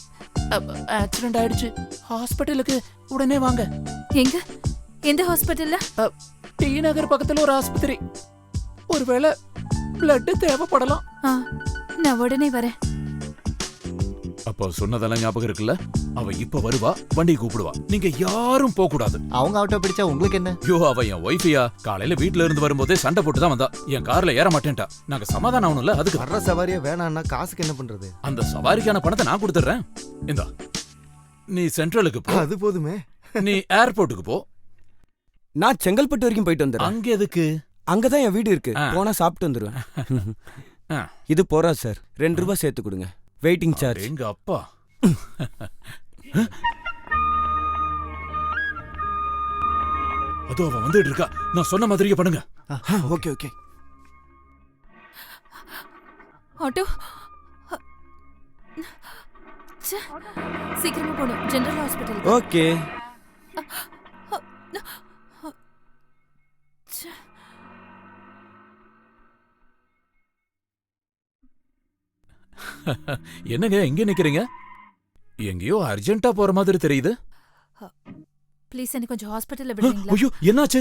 ஹாஸ்பிட்டலுக்கு உடனே வாங்க. எங்க? எந்த ஹாஸ்பிட்டல்ல? டி நகர் பக்கத்துல ஒரு ஆஸ்பத்திரி. ஒருவேளை பிளட் தேவைப்படலாம். ஆ, நான் உடனே வரேன். அப்போ சொன்னதெல்லாம் ஞாபகம் இருக்குல்ல? அவ இப்ப வருவா, வண்டி கூப்பிடுவா. நீங்க யாரும் போக கூடாது. அவங்க ஆட்டோ பிடிச்சா உங்களுக்கு என்ன? ஐயோ, அவ என் ஒய்ஃபியா. காலையில வீட்ல இருந்து வரும்போதே சண்டை போட்டு தான் வந்தா. என் கார்ல ஏற மாட்டேன்ட்டா. நாங்க சமாதானம் ஆகணும்ல, அதுக்கு. வர்ற சவாரியே வேணான்னா காசுக்கு என்ன பண்றது? அந்த சவாரிக்கான பணத்தை நான் கொடுத்துறேன். இந்தா, நீ சென்ட்ரலுக்கு போ. அது போதுமே. நீ ஏர்போர்ட்டுக்கு போ. நான் செங்கல்பட்டு வரைக்கும் போயிட்டு வந்துடுறேன். அங்க எதுக்கு? அங்கதான் என் வீடு இருக்கு. ஆ. போனா சாப்பிட்டு வந்துருவேன். ஆ. இது போறா சார், 2 ரூபாய் சேர்த்து கொடுங்க. Waiting charge. எங்க அப்பா. அதோ அவன் வந்துட்டு இருக்கா. நான் சொன்ன மாதிரியே பண்ணுங்க. Okay okay. ஆட்டோ. ச்சே, சீக்கிரமா போகணும். General hospital. ஓகே. என்னங்க எங்க நிக்கிறீங்க? எங்கேயோ அர்ஜென்ட்டா போற மாதிரி தெரியுது. ப்ளீஸ் எனக்கு கொஞ்சம் ஹாஸ்பிட்டல்ல விடுறீங்களா? ஐயோ, என்னாச்சு?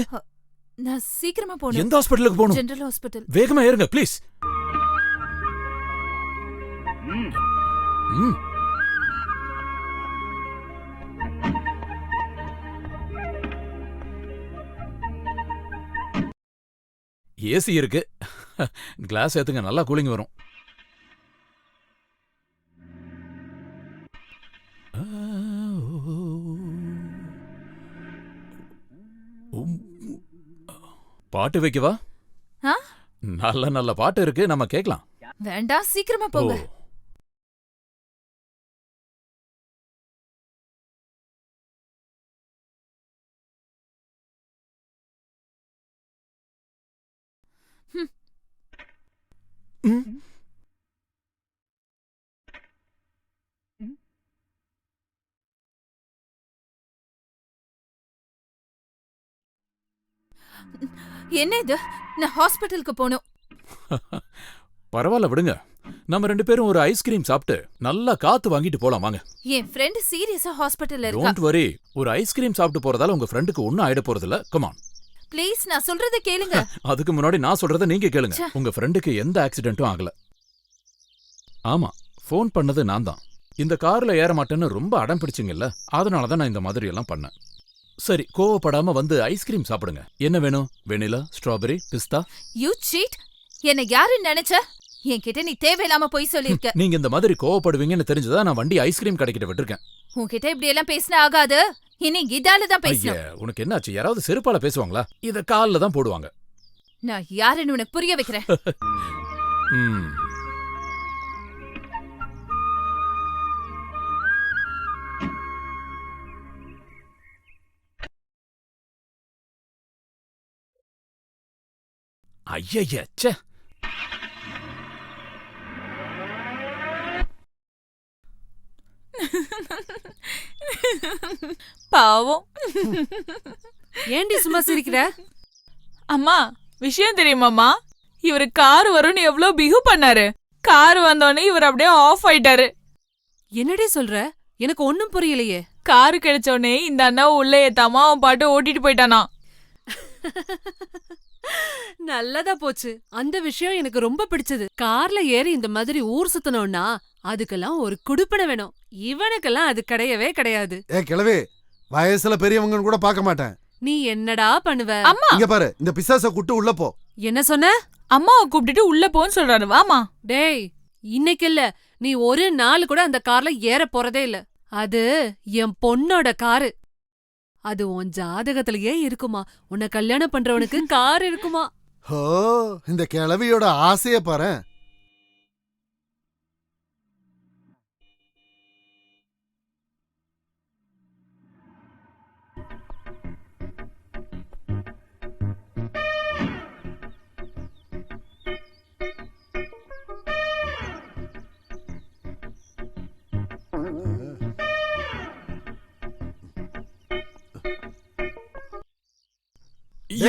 நான் சீக்கிரமா போகணும். எந்த ஹாஸ்பிடலுக்கு போகணும்? General hospital. வேகமா ஏறுங்க ப்ளீஸ். ஏசி இருக்கு. கிளாஸ் ஏத்துங்க, நல்லா கூலிங் வரும். பாட்டு வைக்கவா? ஆ? நல்ல நல்ல பாட்டு இருக்கு, நம்ம கேக்கலாம். வேண்டாம், சீக்கிரமா போங்க. என்ன இது? நான் ஹாஸ்பிட்டலுக்கு போகணும். பரவாயில்ல விடுங்க. நம்ம 2 பேரும் ஒரு ஐஸ்கிரீம் சாப்பிட்டு நல்லா காத்து வாங்கிட்டு போலாம் வாங்க. என் ஃப்ரெண்ட் சீரியஸா ஹாஸ்பிட்டல்ல இருக்கா. Don't worry. ஒரு ஐஸ்கிரீம் சாப்பிட்டு போறதால உங்க ஃப்ரெண்டுக்கு ஒண்ணும் ஆயிட போறது இல்ல. Come on. ப்ளீஸ், நான் சொல்றத கேளுங்க. அதுக்கு முன்னாடி நான் சொல்றத நீங்க கேளுங்க. உங்க ஃப்ரெண்டுக்கு எந்த ஆக்சிடென்ட்டும் ஆகல. ஆமா, ஃபோன் பண்ணது நான் தான். இந்த கார்ல ஏற மாட்டேன்னு ரொம்ப அடம் பிடிச்சிங்கல்ல, அதனால தான் நான் இந்த மாதிரி எல்லாம் பண்ணேன். சரி, கோவப்படாம வந்து ஐஸ்கிரீம் சாப்பிடுங்க. என்ன வேணும்? வெனிலா, ஸ்ட்ராபெரி, பிஸ்தா? You cheat. என்ன யாருன்னு நினைச்ச? என்கிட்ட நீ தேவையில்லாம போய் சொல்லிருக்க. நீங்க இந்த மாதிரி கோவப்படுவீங்கன்னு தெரிஞ்சதா நான் வண்டி ஐஸ்கிரீம் கடைக்கிட்ட விட்டுருக்கேன். உன்கிட்ட இப்படி எல்லாம் பேசினா ஆகாது. இனி இதால தான் ஐயா, பேசணும். உனக்கு என்னாச்சு? யாராவது செருப்பால பேசுவாங்களா? இத கால்ல தான் போடுவாங்க. நான் யாருன்னு உனக்கு புரிய வைக்கிறேன். ம். ஐயய்ய, ச்சே. பாவம். ஏண்டி சும்மா சிரிக்கிற? அம்மா, விஷயம் தெரியுமாம்மா? இவரு கார் வரும்னு எவ்வளவு பிகு பண்ணாரு. கார் வந்தோடனே இவர் அப்படியே ஆஃப் ஆயிட்டாரு. என்னடி சொல்ற? எனக்கு ஒண்ணும் புரியலையே. காரு கிடைச்சோடனே இந்த அண்ணா உள்ள ஏத்தாம அவன் பாட்டு ஓட்டிட்டு போயிட்டானா. நல்லதா போச்சு. அந்த விஷயம் எனக்கு ரொம்ப பிடிச்சது. கார்ல ஏறி இந்த மாதிரி ஊர் சுத்தணும்னா அதுக்கெல்லாம் ஒரு குடுப்பனை வேணும். இவனுக்கெல்லாம் அது கிடையவே கிடையாது. கிழவி, வயசுல பெரியவங்கன்னு கூட பார்க்க மாட்டேன். நீ என்னடா பண்ணுவ? அம்மா, இங்க பாரு, இந்த பிசாச கூட்டு உள்ள போ. என்ன சொன்ன? அம்மாவை கூப்பிட்டுட்டு உள்ள போன்னு சொல்றாரு. வாமா. டேய், இன்னைக்கு இல்ல, நீ ஒரு நாள் கூட அந்த கார்ல ஏற போறதே இல்ல. அது என் பொண்ணோட காரு. அது உன் ஜாதகத்திலேயே இருக்குமா? உன்னை கல்யாணம் பண்றவனுக்கு கார் இருக்குமா? ஹோ, இந்த கிழவியோட ஆசைய பாரு.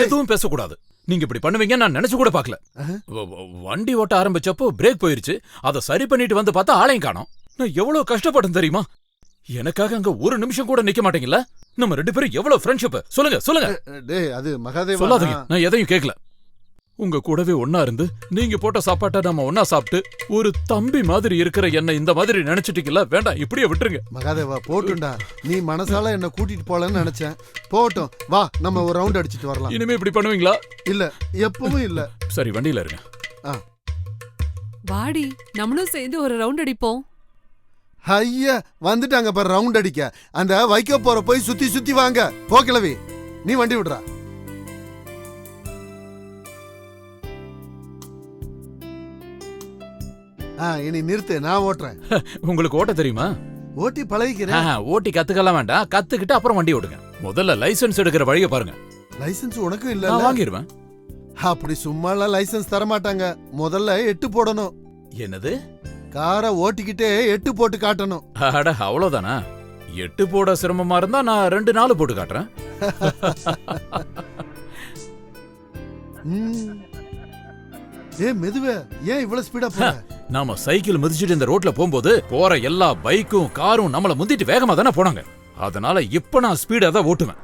எதுவும் பேசக்கூடாது. நீங்க இப்படி பண்ணுவீங்க நான் நினைச்சு கூட பார்க்கல. வண்டி ஓட்ட ஆரம்பிச்சப்போ பிரேக் போயிருச்சு. அதை சரி பண்ணிட்டு வந்து பார்த்தா ஆளையும் காணோம். நான் எவ்வளவு கஷ்டப்பட்டேன் தெரியுமா? எனக்காக அங்க ஒரு நிமிஷம் கூட நிக்க மாட்டீங்கல்ல? நம்ம 2 பேரும் எவ்வளவு ஃப்ரெண்ட்ஷிப் சொல்லுங்க சொல்லுங்க. டேய் அது மகாதேவா. சொல்லாதீங்க, நான் எதையும் கேட்கல. உங்க கூடவே ஒன்னா இருந்து நீங்க போட்ட சாப்பாட்டை நம்ம ஒன்னா சாப்பிட்டு ஒரு தம்பி மாதிரி இருக்கிற என்ன இந்த மாதிரி நினைச்சிட்டீங்கல்ல, வேண்டாம் இப்படியே விட்டுருங்க. மகாதேவா போட்டுண்டா, நீ மனசால என்ன கூட்டிட்டு போலன்னு நினைச்சேன். போட்டும், வா நம்ம ஒரு ரவுண்ட் அடிச்சிட்டு வரலாம். இனிமே இப்படி பண்ணுவீங்களா? இல்ல, எப்பவும் இல்ல. சரி, வண்டியில இருங்க. வாடி, நம்மளும் சேர்ந்து ஒரு ரவுண்ட் அடிப்போம். ஐயா வந்துட்டாங்க பாரு ரவுண்ட் அடிக்க. அந்த வைக்க போற போய் சுத்தி சுத்தி வாங்க. போக்கலவி, நீ வண்டி விடுறா. இனி நிறுத்து, நான் ஓட்டுறேன். உங்களுக்கு ஓட்ட தெரியுமா? ஓட்டி பழகிக்கிறேன். ஓட்டி கத்துக்கலாம் வேண்டாம், கத்துக்கிட்டு அப்புறம் வண்டி ஓடுங்க. முதல்ல லைசென்ஸ் எடுக்கிற வழியை பாருங்க. லைசென்ஸ் உனக்கும் இல்ல? நான் வாங்கிடுவேன். அப்படி சும்மாலாம் லைசென்ஸ் தர மாட்டாங்க. முதல்ல 8 போடணும். என்னது? காரை ஓட்டிக்கிட்டே 8 போட்டு காட்டணும். அட அவ்வளவுதானா? 8 போட சிரமமா இருந்தா நான் 2 4 போட்டு காட்டுறேன். மெதுவே, ஏன் இவ்வளவு ஸ்பீடா போற? நாம சைக்கிள் மிதிச்சிட்டு இந்த ரோட்ல போகும்போது போற எல்லா பைக்கும் காரும் நம்மள முந்திட்டு வேகமா தானே போனாங்க. அதனால இப்ப நான் ஸ்பீடா தான் ஓட்டுவேன்.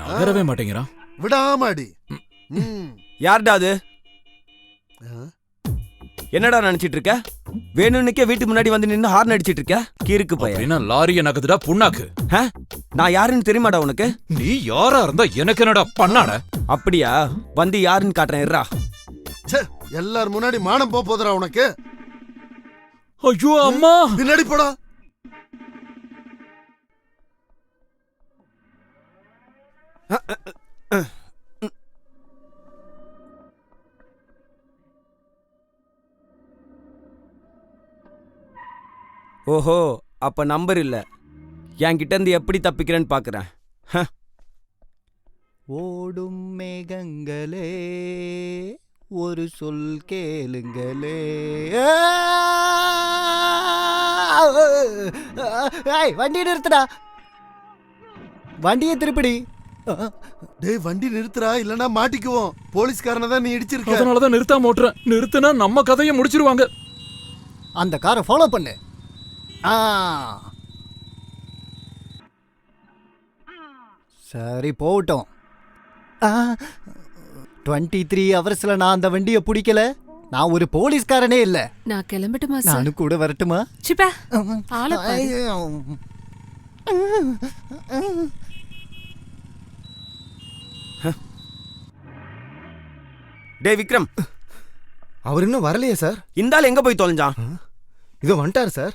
நகரவே மாட்டேங்கிறான். விடாமாடி. யார்டா அது? என்னடா நினைச்சிட்டு இருக்க? வேணும்னுக்கே வீட்டு முன்னாடி வந்து நின்னு ஹார்ன் அடிச்சிட்டு இருக்க கீருக்கு பையன். லாரிய நகதுடா புண்ணாக்கு. நான் யாருன்னு தெரியுமாடா உனக்கு? நீ யாரா இருந்தா எனக்கு என்னடா பண்ணாட? அப்படியா? வந்து யாருன்னு காட்டுறேன் இருடா. எல்லாரும் முன்னாடி மானம் போதா உனக்கு? ஐயோ அம்மா, பின்னாடி போடா. ஓஹோ, அப்ப நம்பர் இல்ல. என்கிட்ட இருந்து எப்படி தப்பிக்கிறேன்னு பாக்குறேன். ஓடும் மேகங்களே ஒரு சொல் கேளுங்களே. வண்டி நிறுத்துடா, வண்டியை திருப்பிடி. டேய் வண்டி நிறுத்துறா, இல்லனா மாட்டிக்குவோம். போலீஸ்காரனை தான் நீ இடிச்சிருக்க. அதனாலதான் நிறுத்தாம ஓட்டுறேன். நிறுத்தினா நம்ம கதையை முடிச்சிருவாங்க. அந்த காரை ஃபாலோ பண்ணு. சரி போகட்டும். 23 ஹவர்ஸ்ல நான் அந்த வண்டியை பிடிக்கல. நான் ஒரு போலீஸ்காரனே இல்ல. நான் கிளம்பட்டுமா சார்? நானும் கூட வரட்டுமா? சிப்பா, ஆளை பாரு. டேய் விக்ரம், அவர் இன்னும் வரலையே சார். இந்த ஆள் எங்க போய் தொலைஞ்சான்? இதோ வந்துட்டார் சார்.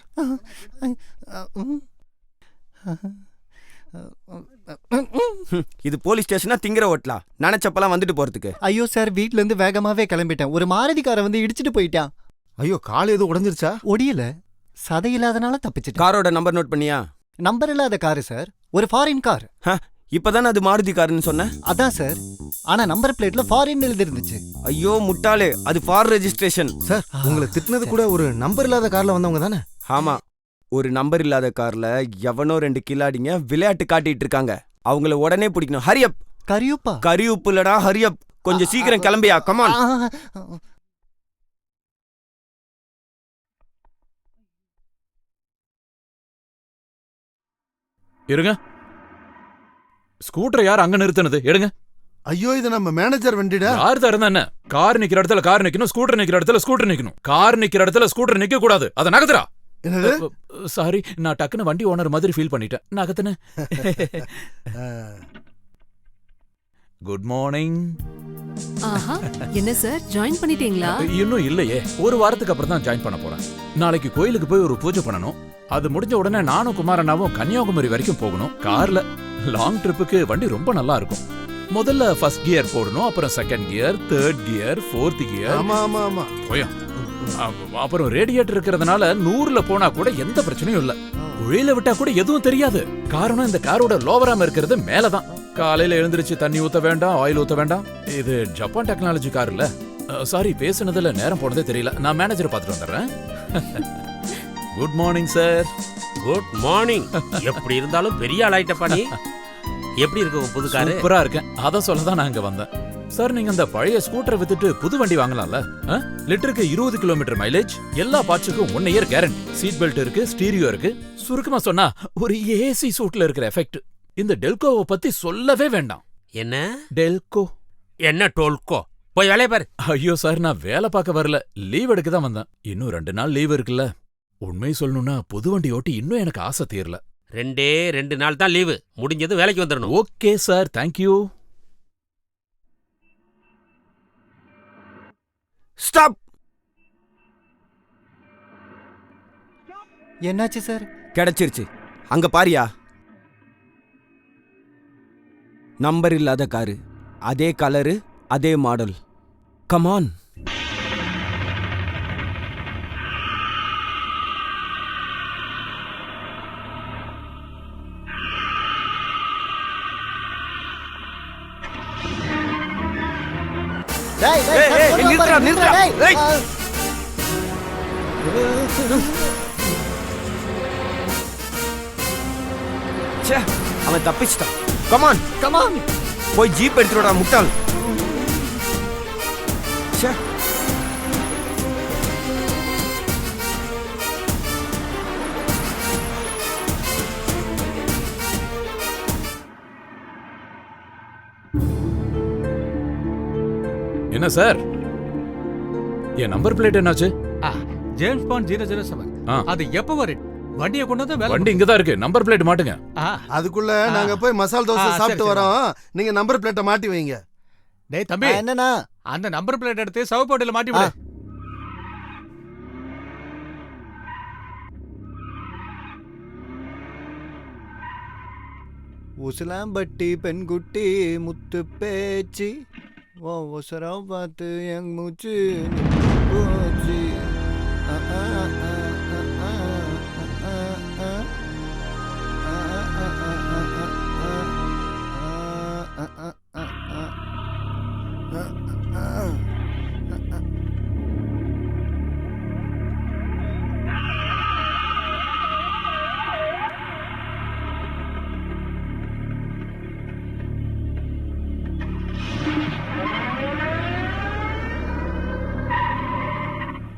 இது போலீஸ் ஸ்டேஷனா திங்கிற ஓட்டலா? நினைச்சப்பெல்லாம் வந்துட்டு போறதுக்கு. ஐயோ சார், வீட்ல இருந்து வேகமாவே கிளம்பிட்டேன். ஒரு மாருதி காரை வந்து இடிச்சிட்டு போயிட்டான். ஐயோ, கால் எதுவும் உடைஞ்சிருச்சா? ஒடியல, சதை இல்லாதனால தப்பிச்சிட்டு. காரோட நம்பர் நோட் பண்ணியா? நம்பர் இல்லாத காரு சார், ஒரு ஃபாரின் கார். இப்பதானே அது மாருதி காருன்னு சொன்ன? அதான் சார், ஆனா நம்பர் பிளேட்ல ஃபாரின் எழுதி இருந்துச்சு. ஐயோ முட்டாளே, அது ஃபார் ரெஜிஸ்ட்ரேஷன். சார், உங்களை திட்டினது கூட ஒரு நம்பர் இல்லாத கார்ல வந்தவங்க தானே? ஆமா, ஒரு நம்பர் இல்லாத கார்ல எவனோ 2 கில்லாடிங்க விளையாட்டு காட்டிட்டு இருக்காங்க. அவங்கள உடனே பிடிக்கணும். ஹரியப். கரியுப்பா? கரியுப்பு இல்லடா, ஹரியப். கொஞ்சம் சீக்கிரம் கிளம்பியா. கமான். இருங்க. ஸ்கூட்டர் யார் அங்க நிறுத்தினது? எடுங்க. ஐயோ, இது நம்ம மேனேஜர் வண்டிடா. யார் தான் இருந்தா என்ன? கார் நிக்கிற இடத்துல கார் நிக்கணும், ஸ்கூட்டர் நிக்கிற இடத்துல ஸ்கூட்டர் நிக்கணும். கார் நிக்கிற இடத்துல ஸ்கூட்டர் நிக்க கூடாது. அத நகதுடா. என்னது? சாரி, நான் டக்குன்னு வண்டி ஓனர் மாதிரி ஃபீல் பண்ணிட்டேன். நகத்துன. Good morning. ஆஹா, என்ன சார் ஜாயின் பண்ணிட்டீங்களா? இன்னும் இல்லையே, ஒரு வாரத்துக்கு அப்புறம் தான் ஜாயின் பண்ண போறேன். நாளைக்கு கோயிலுக்கு போய் ஒரு பூஜை பண்ணணும். அது முடிஞ்ச உடனே நானும் குமாரண்ணாவும் கன்னியாகுமரி வரைக்கும் போகணும் கார்ல. லாங் ட்ரிப்புக்கு வண்டி ரொம்ப நல்லா இருக்கும். முதல்ல ஃபர்ஸ்ட் கியர் போடணும், அப்புறம் second gear, third gear, fourth gear. ஆமா ஆமா ஆமா. போயா. அப்புறம் ரேடியேட்டர் இருக்கிறதுனால 100ல போனா கூட எந்த பிரச்சனையும் இல்ல. குழியில விட்டா கூட எதுவும் தெரியாது. காரணம் இந்த காரோட லோவராம இருக்கிறது மேலதான். காலையில எழுந்திருச்சு தண்ணி ஊத்த வேண்டாம், ஆயில் ஊத்த வேண்டாம். இது ஜப்பான் டெக்னாலஜி கார் இல்ல. சாரி, பேசுனதுல நேரம் போனதே தெரியல. நான் மேனேஜரை பார்த்துட்டு வந்துடுறேன். Good morning sir. Good morning. எப்படி இருந்தாலும் பெரிய ஆள் ஆயிட்டப்பா நீ. எப்படி இருக்கு உன் புது காரு? சூப்பரா இருக்கேன். அத சொல்லதான் நான் இங்க வந்தேன். சார் நீங்க அந்த பழைய ஸ்கூட்டரை வித்துட்டு புது வண்டி வாங்கலாம்ல? லிட்டருக்கு 20 கிலோமீட்டர் மைலேஜ், எல்லா பார்ட்ஸுக்கும் 1 இயர் கேரண்டி, சீட் பெல்ட் இருக்கு, ஸ்டீரியோ இருக்கு. சுருக்கமா சொன்னா ஒரு ஏசி சூட்ல இருக்கிற எஃபெக்ட். இந்த டெல்கோவை பத்தி சொல்லவே வேண்டாம். என்ன டெல்கோ? என்ன டோல்கோ? போய் வேலைய பாரு. ஐயோ சார், நான் வேலை பார்க்க வரல, லீவ் எடுக்க தான் வந்தேன். இன்னும் 2 நாள் லீவ் இருக்குல்ல. உண்மை சொல்லணும்னா புது வண்டி ஓட்டி இன்னும் எனக்கு ஆசை தீரல. 2 நாள் தான் லீவு, முடிஞ்சது வேலைக்கு வந்துடணும். Okay sir, thank you. ஸ்டாப். என்னாச்சு சார்? கிடைச்சிருச்சு. அங்க பாரியா, நம்பர் இல்லாத காரு, அதே கலரு, அதே மாடல். கமான். டேய் டேய் ஏய், ஏய், நிறுத்துடா, நிறுத்துடா. ஏய். ச்சே, அவன் தப்பிச்சிட்டான். Come on come on. போய் ஜீப் எடுத்துடா முட்டாள். ச்சே. என்ன சார், என் நம்பர் பிளேட் என்னாச்சு? James Bond 007. அது எப்ப வரும்? வண்டியை கொண்டு வந்து வேலை. வண்டி இங்கதான் இருக்கு, நம்பர் பிளேட் மாட்டுங்க. அதுக்குள்ள நாங்க போய் மசால் தோசை சாப்பிட்டு வரோம். நீங்க நம்பர் பிளேட்டை மாட்டி வைங்க. டேய் தம்பி, என்னன்னா அந்த நம்பர் பிளேட் எடுத்து சவப்போட்டில மாட்டி விடு. உசலாம்பட்டி பெண்குட்டி முத்து பேச்சு ஒசரம் பார்த்து எங் மூச்சு போச்சு.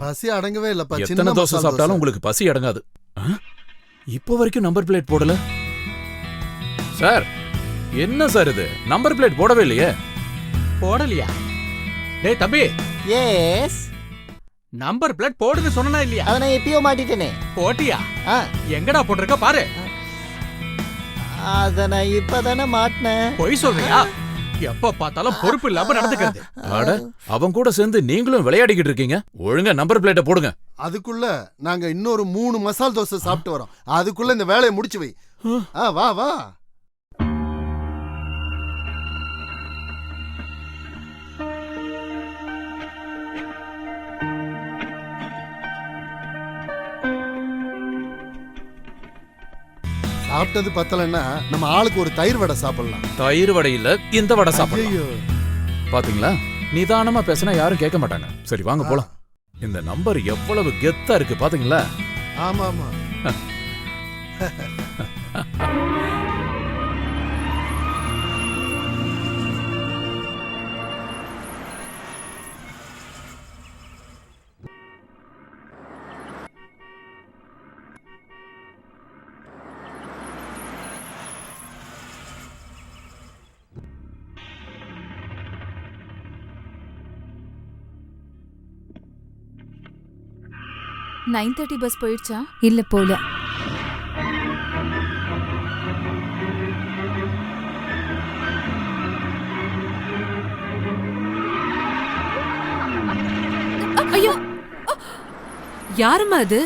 பசி அடங்கவே இல்லப்பா. எத்தனை தோசை சாப்பிட்டாலும் உங்களுக்கு பசி அடங்காது. இப்போ வரைக்கும் நம்பர் பிளேட் போடல சார். என்ன சார் இது, நம்பர் பிளேட் போடவே இல்லையே? போடலையா? டேய் தம்பி, எஸ், நம்பர் பிளேட் போடுன்னு சொன்னா இல்லையா? அத நான் எப்பயோ மாட்டிட்டேனே. போட்டியா? எங்கடா போட்டிருக்க பாரு. அத நான் இப்பதானே மாட்டினேன். பொய் சொல்றியா? எப்ப பார்த்தாலும் பொறுப்பு இல்லாம நடந்துக்கிறது. அட, அவன் கூட சேர்ந்து நீங்களும் விளையாடிக்கிட்டு இருக்கீங்க. ஒழுங்கா நம்பர் பிளேட்டை போடுங்க. அதுக்குள்ள நாங்க இன்னொரு 3 மசால் தோசை சாப்பிட்டு வரோம். அதுக்குள்ள இந்த வேலையை முடிச்சு வை. வா வா. சாப்பிட்டது பத்தலன்னா நம்ம ஆளுக்கு ஒரு தயிர் வடை சாப்பிடலாம். தயிர் வடை இல்ல, இந்த வடை சாப்பிடலாம். பாத்தீங்களா, நிதானமா பேசினா யாரும் கேட்க மாட்டாங்க. சரி வாங்க போலாம். இந்த நம்பர் எவ்வளவு கெத்தா இருக்கு பாத்தீங்களா? ஆமா ஆமா. (9:30) பஸ் போயிடுச்சா? இல்ல போல. ஐயோ, யாரும்மா அது?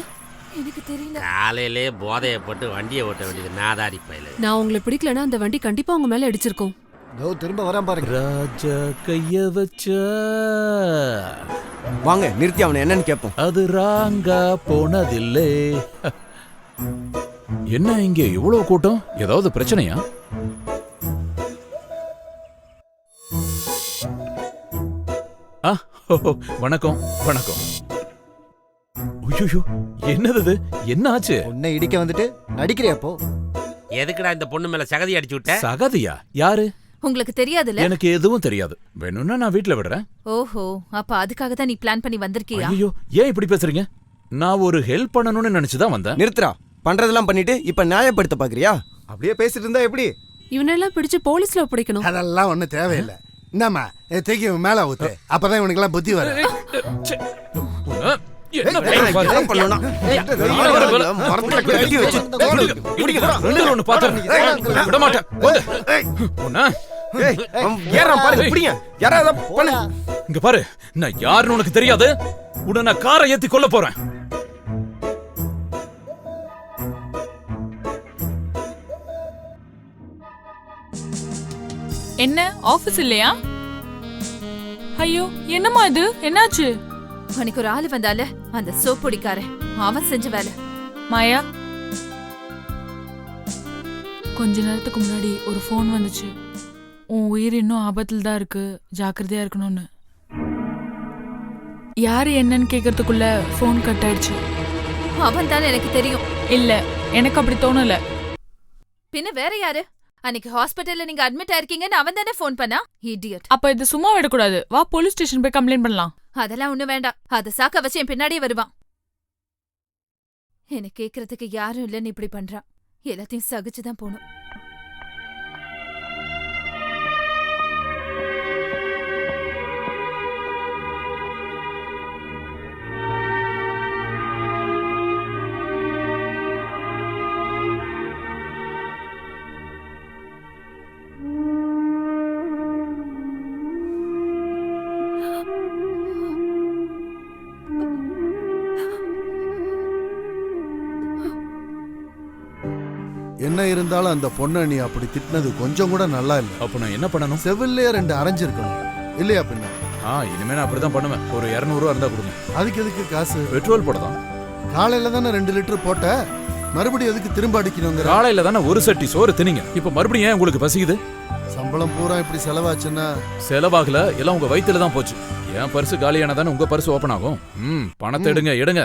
எனக்கு தெரியல. காலையிலே போதையை போட்டு வண்டியை ஓட்ட வேண்டியது நாதாரி பையல. நான் உங்களை பிடிக்கலனா அந்த வண்டி கண்டிப்பா உங்க மேல அடிச்சிருக்கும். தோ திரும்ப வரான் பாருங்க. ராஜா கைய வச்சா. வாங்க நிறுத்தி அவனை என்னன்னு கேட்போம். அது ராங்கா போனதில்லை. என்ன இங்க இவ்வளவு கூட்டம்? ஏதாவது பிரச்சனையா? வணக்கம் வணக்கம். ஐயோ, என்னது இது? என்ன ஆச்சு? உன்னை இடிக்க வந்துட்டு நடிக்கிறியாப்போ? எதுக்குடா இந்த பொண்ணு மேல சகதி அடிச்சு விட்ட? சகதியா? யாரு? உங்களுக்கு தெரியாதுல்ல? எனக்கு எதுவும் தெரியாது. வேணும்னா நான் வீட்ல விடுறேன். ஓஹோ, அப்ப அதுக்காக தான் நீ பிளான் பண்ணி வந்திருக்கியா? ஐயோ, ஏன் இப்படி பேசுறீங்க? நான் ஒரு ஹெல்ப் பண்ணணும்னு நினைச்சுதான் வந்தேன். நிறுத்துறா. பண்றதெல்லாம் பண்ணிட்டு இப்ப நியாயப்படுத்த பாக்குறியா? அப்படியே பேசிட்டு இருந்தா எப்படி? இவனெல்லாம் பிடிச்சு போலீஸ்ல ஒப்படைக்கணும். அதெல்லாம் ஒண்ணும் தேவையில்லை. என்னம்மா தூக்கி மேல ஊத்து, அப்பதான் இவனுக்கு எல்லாம் புத்தி வரும். என்ன பண்ணணும்? விட மாட்டேன். இங்க பாரு, நான் யாருன்னு உனக்கு தெரியாது. உடனே காரை ஏத்தி கொல்ல போறேன். என்ன ஆபீஸ் இல்லையா? ஐயோ, என்னம்மா இது? என்னாச்சு? அன்னைக்கு ஒரு ஆளு வந்தால, அந்த சோப்பொடிக்காரன், அவன் செஞ்ச வேலை. மாயா, கொஞ்ச நேரத்துக்கு முன்னாடி ஒரு ஃபோன் வந்துச்சு. உன் உயிர் இன்னும் ஆபத்தில் தான் இருக்கு, ஜாக்கிரதையா இருக்கணும்னு. யாரு என்னன்னு கேக்குறதுக்குள்ள ஃபோன் கட் ஆயிடுச்சு. அவன் தானே எனக்கு தெரியும். இல்ல, எனக்கு அப்படி தோணல. பின்ன வேற யாரு? அன்னைக்கு ஹாஸ்பிட்டல்ல நீங்க அட்மிட் ஆயிருக்கீங்கன்னு அவன் தானே ஃபோன் பண்ணா? இடியட். அப்ப இது சும்மா விடக்கூடாது. வா, போலீஸ் ஸ்டேஷன் போய் கம்ப்ளைண்ட் பண்ணலாம். அதெல்லாம் ஒண்ணு வேண்டாம். அத சாக்க வச்சு என் பின்னாடியே வருவான். என்ன கேக்குறதுக்கு யாரும் இல்லன்னு இப்படி பண்றான். எல்லாத்தையும் சகிச்சுதான் போகணும். என்ன இருந்தாலும் அந்த பொண்ணை நீ அப்படி திட்டினது கொஞ்சம் கூட நல்லா இல்ல. அப்ப நான் என்ன பண்ணணும்? செவிலியே 2 அரைஞ்சிருக்கணும் இல்லையா? பின்ன இனிமே நான் அப்படிதான் பண்ணுவேன். ஒரு 200 ரூபா இருந்தா கொடுங்க. அதுக்கு எதுக்கு காசு? பெட்ரோல் போடதான். காலையில தானே 2 லிட்டர் போட்ட, மறுபடியும் எதுக்கு திரும்ப அடிக்கணுங்கிற? காலையில தானே ஒரு சட்டி சோறு தின்னீங்க. இப்ப மறுபடியும் ஏன் உங்களுக்கு பசிக்குது? சம்பளம் பூரா இப்படி செலவாச்சுன்னா? செலவாகல, எல்லாம் உங்க வயித்துல தான் போச்சு. என் பர்ஸ் காலியானதானே உங்க பர்ஸ் ஓபன் ஆகும். பணத்தை எடுங்க, எடுங்க.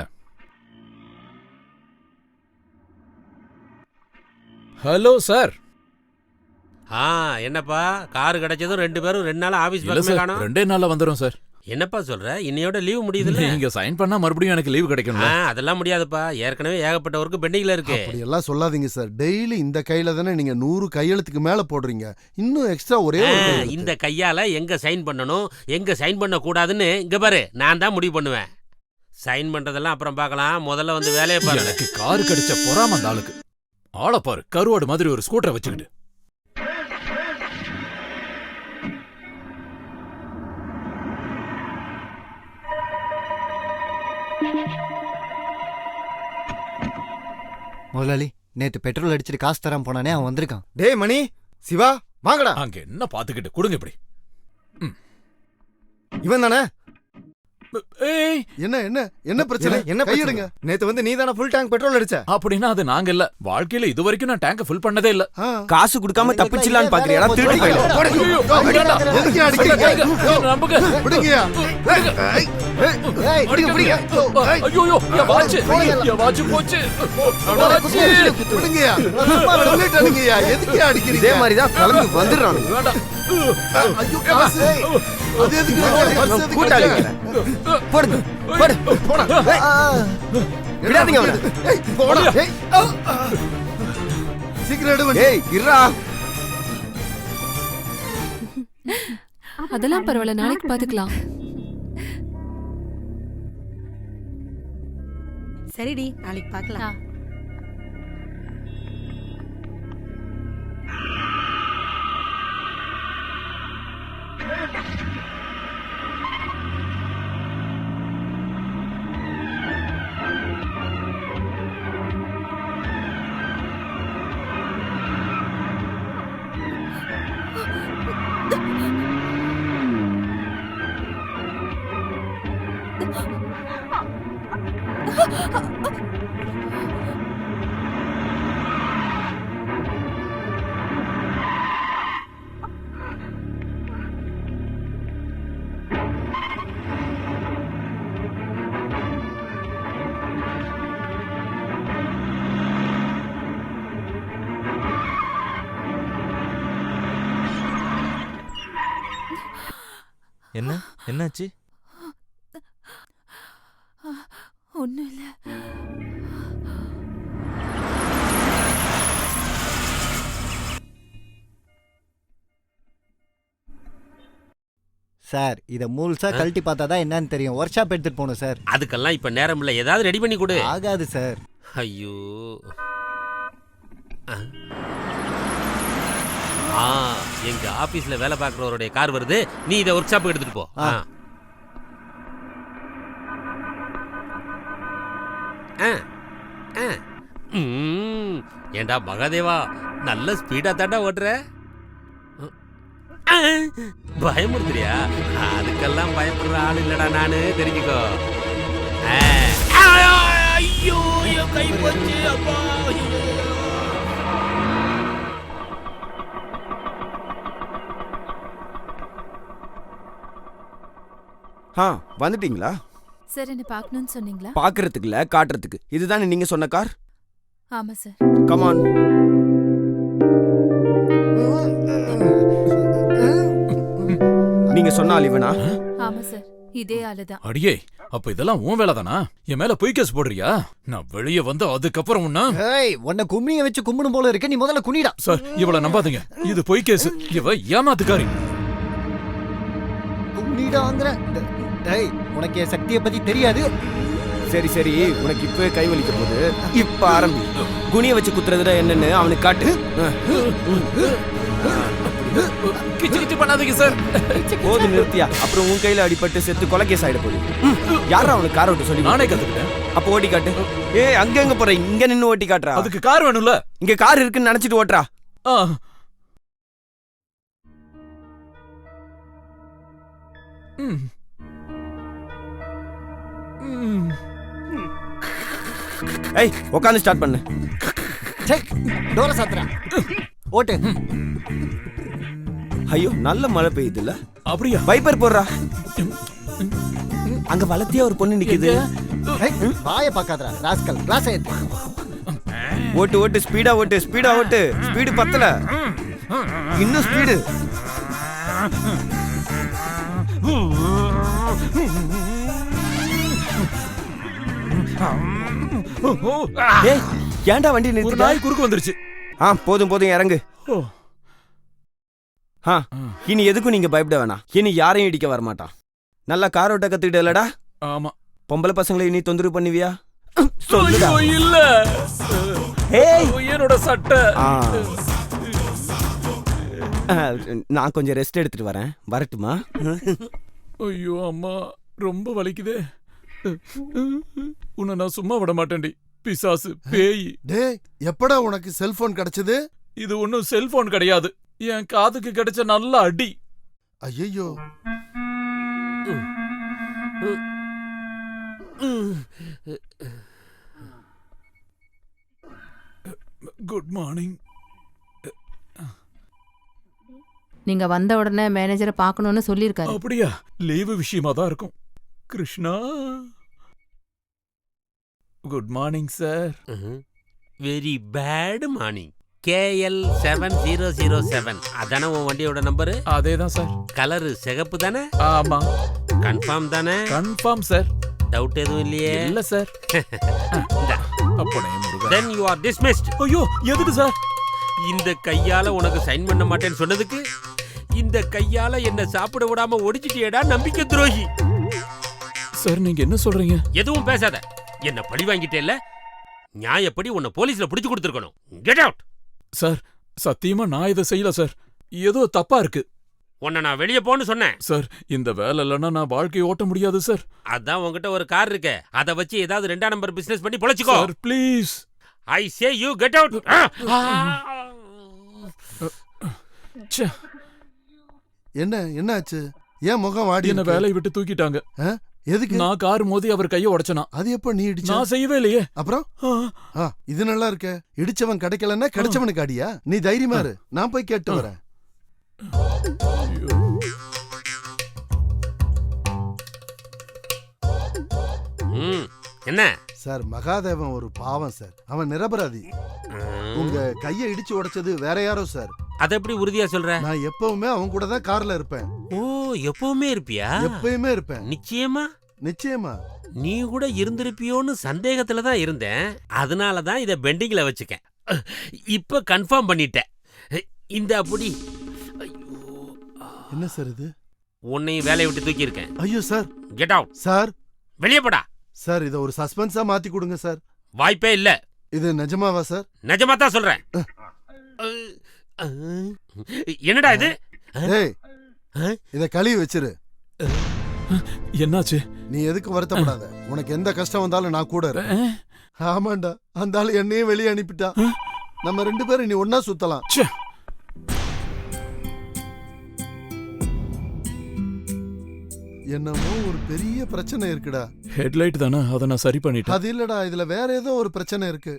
Hello sir. என்னப்பா, கார் கிடைச்சதும் 2 பேரும் 2 நாள் ஆபீஸ் இல்ல பக்கமே சார், காணோம். 2 நாள்ல வந்துரும் சார். என்னப்பா சொல்ற? இன்னையோட லீவ் முடியுதுல்ல? நீங்க சைன் பண்ணா மறுபடியும் எனக்கு லீவ் கிடைக்கும். அதெல்லாம் முடியாதுப்பா. ஏற்கனவே ஏகப்பட்ட ஒர்க் பெண்டிங்ல இருக்கு. அப்படி எல்லாம் சொல்லாதீங்க சார். டெய்லி இந்த கையில தானே நீங்க 100 கையெழுத்துக்கு மேல போடுறீங்க. இன்னும் எக்ஸ்ட்ரா ஒரே ஒரு கையெழுத்து. இந்த கையால எங்க சைன் பண்ணணும், எங்க சைன் பண்ண கூடாதுன்னு இங்க பாரு, நான் தான் முடிவு பண்ணுவேன். சைன் பண்றதெல்லாம் அப்புறம் பார்க்கலாம். முதல்ல வந்து வேலையை பாரு. எனக்கு கார் கிடைச்ச பொறாம அந்த ஆளுக்கு. ஆளை பாரு, கருவாடு மாதிரி ஒரு ஸ்கூட்டரை வச்சுக்கிட்டு. முதலாளி, நேத்து பெட்ரோல் அடிச்சிட்டு காசு தராம போனானே, அவன் வந்திருக்கான். டேய் மணி, சிவா வாங்கடா. அங்க என்ன பாத்துக்கிட்டு கொடுங்க இப்படி. இவன் தானே? ஏய், என்ன என்ன என்ன பிரச்சனை? என்ன கையிடுங்க. நேத்து வந்து நீ தானே ஃபுல் டேங்க் பெட்ரோல் அடிச்ச? அப்படின்னா அது நாங்க இல்ல. வாழ்க்கையில இது வரைக்கும் நான் டேங்க ஃபில் பண்ணதே இல்ல. காசு கொடுக்காம தப்பிச்சிடலான்னு பாக்குறியாடா? திருடி போயிடு. எதுக்கு அடிக்கிறீங்க? நம்புங்க. விடுங்கயா. ஐயோ, என் வாட்ச் போச்சு. விடுங்கயா. சொல்லிட்டேனுங்கயா. எதுக்கு அடிக்கிறீங்க? இதே மாதிரி தான் கலந்து வந்துடுறானு. வேண்டாம். ஐயோ, காசு. அது எதுக்கு? பர்ஸ் எதுக்கு? கூட்டாளிங்க. போடுங்க. போடு. போடா. விடாதீங்க அவனை. போடா. சீக்கிரம் எடு வண்டி. ஏய், இருடா. அதெல்லாம் பரவாயில்ல, நாளைக்கு பாத்துக்கலாம். சரிடி, நாளைக்கு பார்க்கலாம். என்ன என்னாச்சு? ஒண்ணும் இல்ல. சார் இத முழுசா கழட்டி பார்த்தா தான் என்னன்னு தெரியும். ஒர்க் ஷாப் எடுத்துட்டு போகணும் சார். அதுக்கெல்லாம் இப்ப நேரம் இல்ல, ஏதாவது ரெடி பண்ணி கொடு. ஆகாது சார். ஐயோ. எங்க ஆபீஸ்ல வேலை பார்க்கறவருடைய கார் வருது, நீ இதை ஒர்க் ஷாப்புக்கு எடுத்துட்டு போ. ஏண்டா மகாதேவா, நல்ல ஸ்பீடா தாண்டா ஓட்டுற. பயமுறுத்துறியா? அதுக்கெல்லாம் பயப்படுற ஆள் இல்லடா நானு, தெரிஞ்சுக்கோ. ஐயோ கை போச்சு அப்பா. வந்துட்டீங்களா? சார் என்ன பார்க்கணும்னு சொன்னீங்களா? பாக்குறதுக்கு இல்ல, காட்டுறதுக்கு. இதுதானே நீங்க சொன்ன கார்? ஆமா சார். Come on. நீங்க சொன்ன ஆள் இவனா? ஆமா சார், இதே ஆளுதான். அடியே, அப்ப இதெல்லாம் உன் வேலை தானா? என் மேல பொய் கேஸ் போடுறியா? நான் வெளியே வந்து அதுக்கப்புறம் உன்னை கும்மிய வச்சு கும்பிடும் போல இருக்க, நீ முதல்ல குனிடா. சார் இவளை நம்பாதீங்க, இது பொய் கேஸ். இவ ஏமாத்துக்காரி. குனிடாங்கற. டேய், உனக்கு என் சக்தியை பத்தி தெரியாது. சரி சரி, உனக்கு இப்பவே கை வலிக்க போகுது. இப்ப ஆரம்பி. குனிய வச்சு குத்துறதுல என்னன்னு அவனுக்கு காட்டு. கிச்சு கிச்சு பண்ணாதீங்க சார். போது நிறுத்தியா, அப்புறம் உன் கையில அடிபட்டு செத்து கொலை கேஸ் ஆயிட போகுது. யாரா அவனுக்கு கார் ஓட்ட சொல்லி? நானே கத்துக்கிட்டேன். அப்ப ஓட்டி காட்டு. அங்க எங்க போற? இங்க நின்னு ஓட்டி காட்டுறா. அதுக்கு கார் வேணும்ல. இங்க கார் இருக்குன்னு நினைச்சிட்டு ஓட்டுறா. ஏய், உட்காந்து ஸ்டார்ட் பண்ணு. டோர சாத்துறா. ஓட்டு. ஐயோ, நல்ல மழை பெய்யுதுல்ல. அப்படியா? வைப்பர் போடுறா. அங்க வளர்த்தியா ஒரு பொண்ணு நிக்குது. வாய பாக்காதடா ராஸ்கல். கிளாஸ் ஏத்து. ஓட்டு ஓட்டு, ஸ்பீடா ஓட்டு, ஸ்பீடா ஓட்டு. ஸ்பீடு பத்தல, இன்னும் ஸ்பீடு. ஏன்டா வண்டி நிறுத்தி? நாய் குறுக்கு வந்துருச்சு. போதும் போதும், இறங்கு. இனி எதுக்கும் நீங்க பயப்பட வேணாம். இனி யாரையும் இடிக்க வரமாட்டான். நல்லா கார் ஓட்ட கத்துக்கிட்டலடா? ஆமா. பொம்பளை பசங்களை இனி தொந்தரவு பண்ணுவியா? சொல்லுடா. இல்ல. என்னோட சட்டை. நான் கொஞ்சம் ரெஸ்ட் எடுத்துட்டு வரேன். வரட்டுமா? ஐயோ அம்மா, ரொம்ப வலிக்குதே. உன்னை நான் சும்மா விட மாட்டேன்டி, பிசாசு பேய். டேய், எப்படா உனக்கு செல்போன் கிடைச்சது? இது ஒன்னும் செல்போன் கிடையாது, என் காதுக்கு கிடைச்ச நல்ல அடி. ஐயோ. Good morning. நீங்க வந்த உடனே மேனேஜரை பார்க்கணும்னு சொல்லிருக்காரு. அப்படியா? லீவு விஷயமா தான் இருக்கும். Krishna. Good morning sir. Very bad morning. KL 7007 அதானே உன் வண்டியோட நம்பரு? அதேதான் சார். கலரு சிகப்பு தானே? ஆமா. கன்ஃபார்ம் தானே? Confirm sir. டவுட் எதுவும் இல்லையே? இல்ல சார். அப்பனே முருகா. Then you are dismissed. ஐயோ, எதுக்கு சார்? இந்த கையால உனக்கு சைன் பண்ண மாட்டேன்னு சொன்னதுக்கு இந்த கையால என்ன சாப்பிட விடாம ஒடிச்சிட்டியேடா நம்பிக்கை துரோகி. சார் நீங்க என்ன சொல்றீங்க? எதுவும் பேசாத. என்ன பழி வாங்கிட்டேல்ல, நியாயப்படி உன்னை போலீஸ்ல பிடிச்சு கொடுத்துருக்கணும். Get out. சார் சத்தியமா நான் இதை செய்யல சார், ஏதோ தப்பா இருக்கு. உன்னை நான் வெளியே போன்னு சொன்னேன் சார். இந்த வேலை இல்லைன்னா நான் வாழ்க்கையை ஓட்ட முடியாது சார். அதான் உங்ககிட்ட ஒரு கார் இருக்கு, அதை வச்சு ஏதாவது 2ஆம் நம்பர் பிசினஸ் பண்ணி பொழைச்சுக்கோ. Sir please. I say you get out. என்னாச்சு? ஏன் முகம் வாடி? என்ன வேலையை விட்டு தூக்கிட்டாங்க. எதுக்கு? நான் கார் மோதி அவர் கையை உடைச்சனா. அது எப்ப நீ இடிச்ச? நான் செய்யவே இல்லையே. அப்புறம் இது நல்லா இருக்க. இடிச்சவன் கிடைக்கலன்னா கிடைச்சவனுக்கு அடியா? நீ தைரியமா இரு, நான் போய் கேட்டு வரேன். என்ன சார், மகாதேவன் ஒரு பாவம் சார். அவன் நிரபராதி. உங்க கையை இடிச்சு உடைச்சது வேற யாரோ சார். அத எப்படி உறுதியா சொல்ற? நான் எப்பவுமே அவன் கூட தான் கார்ல இருப்பேன். ஓ, எப்பவுமே இருப்பியா? எப்பயுமே இருப்பேன். நிச்சயமா? நிச்சயமா. நீ கூட இருந்திருப்பியோன்னு சந்தேகத்துல தான் இருந்தேன். அதனால தான் இத பெண்டிங்ல வச்சுக்கேன். இப்ப கன்ஃபார்ம் பண்ணிட்டேன். இந்த அப்படி என்ன சார் இது? உன்னையும் வேலையை விட்டு தூக்கி இருக்கேன். ஐயோ சார். Get out. சார் வெளியே போடா. சார் இத ஒரு சஸ்பென்ஸா மாத்தி கொடுங்க சார். வாய்ப்பே இல்ல. இது நிஜமாவா சார்? நிஜமா தான் சொல்றேன். என்னடா இது? டேய் இத கழுவி வச்சிரு. என்னாச்சு? நீ எதுக்கு வருத்தப்படாத. உனக்கு எந்த கஷ்டம் வந்தாலும் நான் கூட இருக்கேன். ஆமாண்டா, அந்த ஆளு என்னையும் வெளியே அனுப்பிட்டா. நம்ம 2 பேரும் நீ ஒன்னா சுத்தலாம். என்னமோ ஒரு பெரிய பிரச்சனை இருக்குடா. ஹெட்லைட் தானே, அதை நான் சரி பண்ணிட்டேன். அது இல்லடா, இதுல வேற ஏதோ ஒரு பிரச்சனை இருக்கு.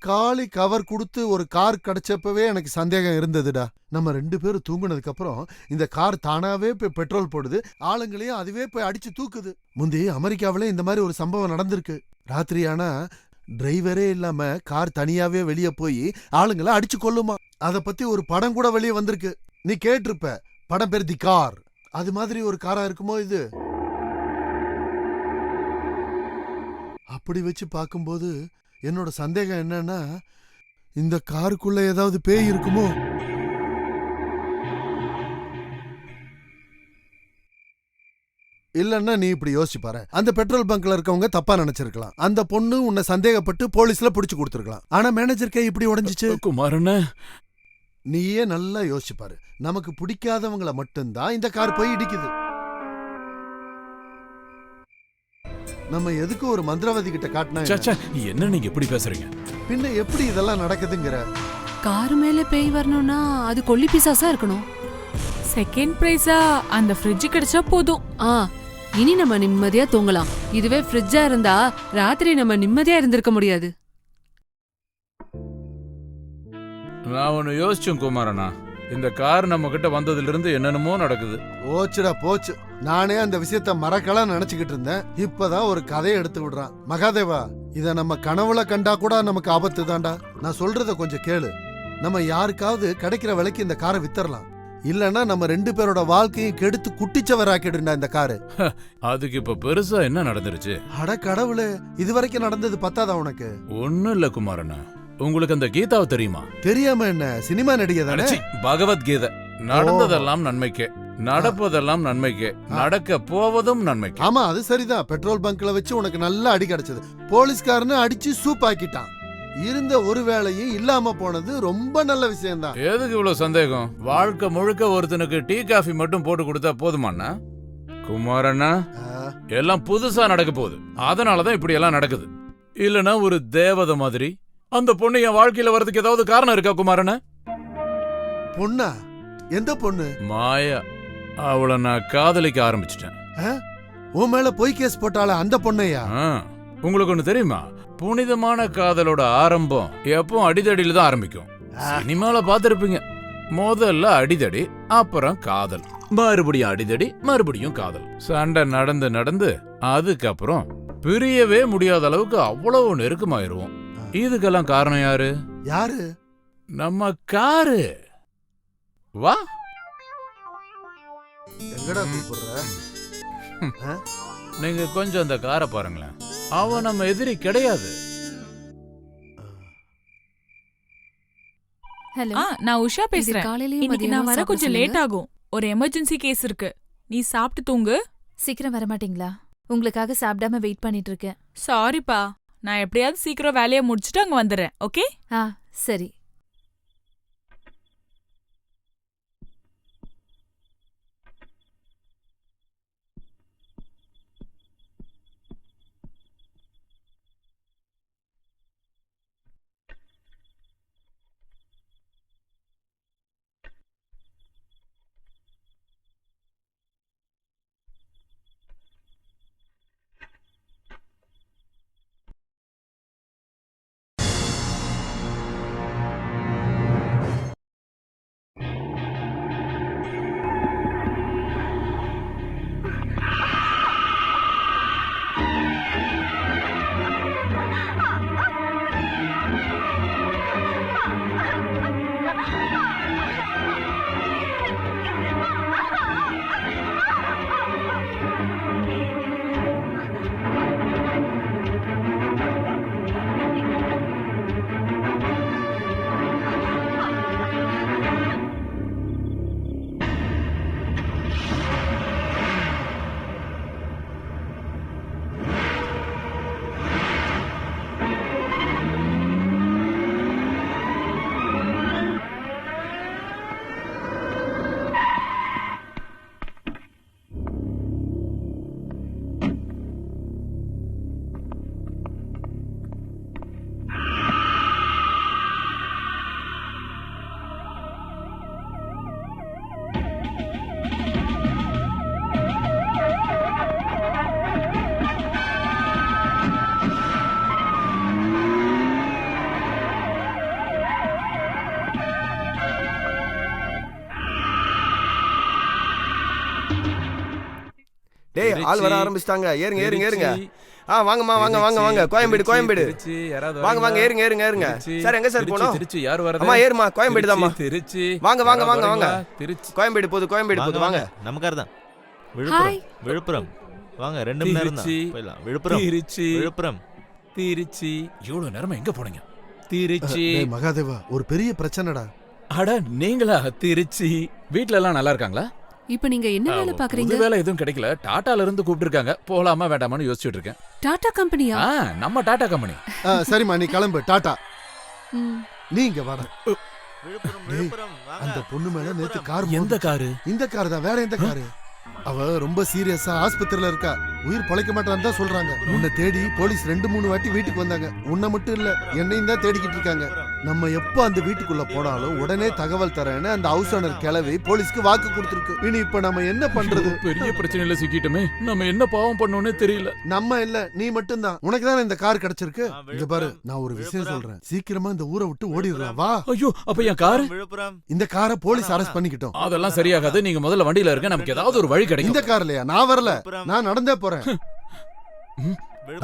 காலி கவர் கொடுத்து ஒரு கார் கிடைச்சப்பவே எனக்கு சந்தேகம் இருந்ததுடா. நம்ம 2 பேரும் தூங்குனதுக்கு அப்புறம் இந்த கார் தானாவே போய் பெட்ரோல் போடுது, ஆளுங்களையும் அதுவே போய் அடிச்சு தூக்குது. முந்தி அமெரிக்காவில இந்த மாதிரி ஒரு சம்பவம் நடந்திருக்கு. ராத்திரி ஆனா டிரைவரே இல்லாம கார் தனியாவே வெளியே போய் ஆளுங்களை அடிச்சு கொல்லுமா. அத பத்தி ஒரு படம் கூட வெளியே வந்திருக்கு. நீ கேட்டிருப்ப. படம் பேர் தி கார். அது மாதிரி ஒரு காரா இருக்குமோ இது? அப்படி வச்சு பார்க்கும்போது என்னோட சந்தேகம் என்னன்னா, இந்த காருக்குள்ள ஏதாவது பேய் இருக்குமோ? இல்லன்னா நீ இப்படி யோசிச்சு பாரு. அந்த பெட்ரோல் பங்க்ல இருக்கவங்க தப்பா நினைச்சிருக்கலாம். அந்த பொண்ணு உன்னை சந்தேகப்பட்டு போலீஸ்ல புடிச்சு கொடுத்திருக்கலாம். ஆனா மேனேஜர் கை இப்படி உடைஞ்சிச்சு. குமாரண்ண, நீயே நல்லா யோசிச்சு பாரு. நமக்கு பிடிக்காதவங்கள மட்டும்தான் இந்த கார் போய் இடிக்குது. நம்ம எதுக்கு ஒரு மந்திரவாதி கிட்ட காட்டினா என்ன நீங்க எப்படி பேசுறீங்க? பின்ன எப்படி இதெல்லாம் நடக்குதுங்கிற? கார் மேல பேய் வரணும்னா அது கொல்லி பிசாசா இருக்கணும். செகண்ட் பிரைஸா அந்த ஃப்ரிட்ஜ் கிடைச்சா போதும். இனி நம்ம நிம்மதியா தூங்கலாம். இதுவே ஃப்ரிட்ஜா இருந்தா ராத்திரி நம்ம நிம்மதியா இருந்திருக்க முடியாது. நான் ஒன்னு யோசிச்சேன் குமாரண்ணா. இந்த கார் நம்ம கிட்ட வந்ததுல இருந்து என்னென்னமோ நடக்குது. போச்சுடா போச்சு. நானே அந்த விஷயத்த மறக்கலாம் நினைச்சுக்கிட்டு இருந்தேன். இப்பதான் ஒரு கதையை எடுத்து விடுறான். மகாதேவா, இத நம்ம கனவுல கண்டா கூட நமக்கு ஆபத்து தான்டா. நான் சொல்றத கொஞ்சம் கேளு. நம்ம யாருக்காவது கிடைக்கிற விலைக்கு இந்த காரை வித்தரலாம். இல்லன்னா நம்ம 2 பேரோட வாழ்க்கையும் கெடுத்து குட்டிச்சவராக்கிடுண்டா இந்த காரு. அதுக்கு இப்ப பெருசா என்ன நடந்துருச்சு? அட கடவுளே, இதுவரைக்கும் நடந்தது பத்தாதா உனக்கு? ஒண்ணும் இல்ல குமாரண்ணா. உங்களுக்கு அந்த கீதாவை தெரியுமா? தெரியாம என்ன, சினிமா நடிகை தானே? பகவத்கீதை. நடந்ததெல்லாம் நன்மைக்கே, நடப்பதெல்லாம் நன்மைக்கே, நடக்க போவதும் நன்மைக்கு. ஆமா, அது சரிதான். பெட்ரோல் பங்க்ல வச்சு உனக்கு நல்ல அடி கிடைச்சது. போலீஸ்காரன்னு அடிச்சு சூப்பாக்கிட்டான். இருந்த ஒரு வேலையும் இல்லாம போனது ரொம்ப நல்ல விஷயம் தான். எதுக்கு இவ்வளவு சந்தேகம்? வாழ்க்கை முழுக்க ஒருத்தனுக்கு டீ காஃபி மட்டும் போட்டு கொடுத்தா போதுமாண்ணா? குமாரண்ணா, எல்லாம் புதுசா நடக்க போகுது. அதனாலதான் இப்படி எல்லாம் நடக்குது. இல்லனா ஒரு தேவதை மாதிரி அந்த பொண்ணு என் வாழ்க்கையில வரதுக்கு ஏதாவது காரணம் இருக்கா குமாரண்ணா? பொண்ணா? எந்த பொண்ணு? மாயா. அவளை நான் காதலிக்க ஆரம்பிச்சிட்டேன். உன் மேல பொய் கேஸ் போட்டால அந்த பொண்ணையா? உங்களுக்கு ஒண்ணு தெரியுமா? புனிதமான காதலோட ஆரம்பம் எப்போ அடிதடியில தான் ஆரம்பிக்கும். சினிமால பாத்திருப்பீங்க. முதல்ல அடிதடி, அப்புறம் காதல், மறுபடியும் அடிதடி, மறுபடியும் காதல். சண்டை நடந்து நடந்து அதுக்கப்புறம் பிரியவே முடியாத அளவுக்கு அவ்வளவு நெருக்கமாயிருவோம். இதுக்கெல்லாம் காரணம் யாரு? யாரு? நம்ம காரு. வா. எங்கடா கூப்பிடுற? நீங்க கொஞ்சம் அந்த காரை பாருங்களேன். அவன் நம்ம எதிரி கிடையாது. ஹலோ, நான் உஷா பேசுறேன். இன்னைக்கு நான் வர கொஞ்சம் லேட் ஆகும். ஒரு எமர்ஜென்சி கேஸ் இருக்கு. நீ சாப்பிட்டு தூங்கு. சீக்கிரம் வர மாட்டீங்களா? உங்களுக்காக சாப்பிடாம வெயிட் பண்ணிட்டு இருக்கேன். சாரிப்பா, நான் எப்படியாவது சீக்கிரம் வேலையை முடிச்சுட்டு அங்க வந்துடுறேன். ஓகே? சரி. டேய் ஆள் வர ஆரம்பிச்சிட்டாங்க. ஏறுங்க ஏறுங்க ஏறுங்க. வாங்கம்மா வாங்க வாங்க வாங்க. கோயம்பேடு. வாங்க வாங்க ஏறுங்க ஏறுங்க ஏறுங்க. சார் எங்க சார் போறோம்? திருச்சி யார் வரது? அம்மா ஏறுமா, கோயம்பேடு தான்மா. திருச்சி. வாங்க வாங்க வாங்க வாங்க. திருச்சி. கோயம்பேடு போகுது வாங்க. நமக்கார தான். ஹாய். விழுப்புரம். வாங்க 2 மணி நேரம் தான். போய்லாம். விழுப்புரம். திருச்சி. இவ்வளவு நேரமா எங்க போனீங்க? திருச்சி. டேய் மகாதேவா, ஒரு பெரிய பிரச்சனைடா. அட நீங்களா? திருச்சி. வீட்ல எல்லாம் நல்லா இருக்காங்களா? இப்ப நீங்க என்ன வேலை பாக்குறீங்க? புது வேலை எதுவும் கிடைக்கல. டாடால இருந்து கூப்பிட்டுருக்காங்க. போலாமா வேண்டாமான்னு யோசிச்சுட்டு இருக்கேன். டாடா கம்பெனியா? நம்ம டாடா கம்பெனி. சரிம்மா, நீ கிளம்பு. டாடா. நீ இங்க வாடா. விழுப்புரம். அந்த பொண்ணு மேல நேத்து கார். எந்த காரு? இந்த கார் தான். வேற எந்த காரு? அவ ரொம்ப சீரியஸா ஆஸ்பத்திரியில இருக்கா. உயிர் பொழைக்க மாட்டான்னு தான் சொல்றாங்க. உன்னை தேடி போலீஸ் 2-3 வாட்டி வீட்டுக்கு வந்தாங்க. உன்னை மட்டும் இல்ல, என்னையும் தான் தேடிக்கிட்டு இருக்காங்க. நம்ம எப்ப அந்த வீட்டுக்குள்ள போனாலும் உடனே தகவல் தரேன்னு அந்த ஹவுஸ் ஓனர் கிளவி போலீஸ்க்கு வாக்கு கொடுத்துருக்கு. இனி இப்ப நம்ம என்ன பண்றது? பெரிய பிரச்சனையில சிக்கிட்டுமே. நம்ம என்ன பாவம் பண்ணோம்னே தெரியல. நம்ம இல்ல, நீ மட்டும் தான். உனக்கு தானே இந்த கார் கிடைச்சிருக்கு. இங்க பாரு, நான் ஒரு விஷயம் சொல்றேன். சீக்கிரமா இந்த ஊரை விட்டு ஓடிடலாம். வா. ஐயோ, அப்ப என் காரு? இந்த காரை போலீஸ் அரெஸ்ட் பண்ணிக்கிட்டோம். அதெல்லாம் சரியாகாது. நீங்க முதல்ல வண்டியில இருக்க, நமக்கு ஏதாவது ஒரு வழி கிடைக்கும். இந்த கார்லயா? நான் வரல, நான் நடந்தே போறேன்.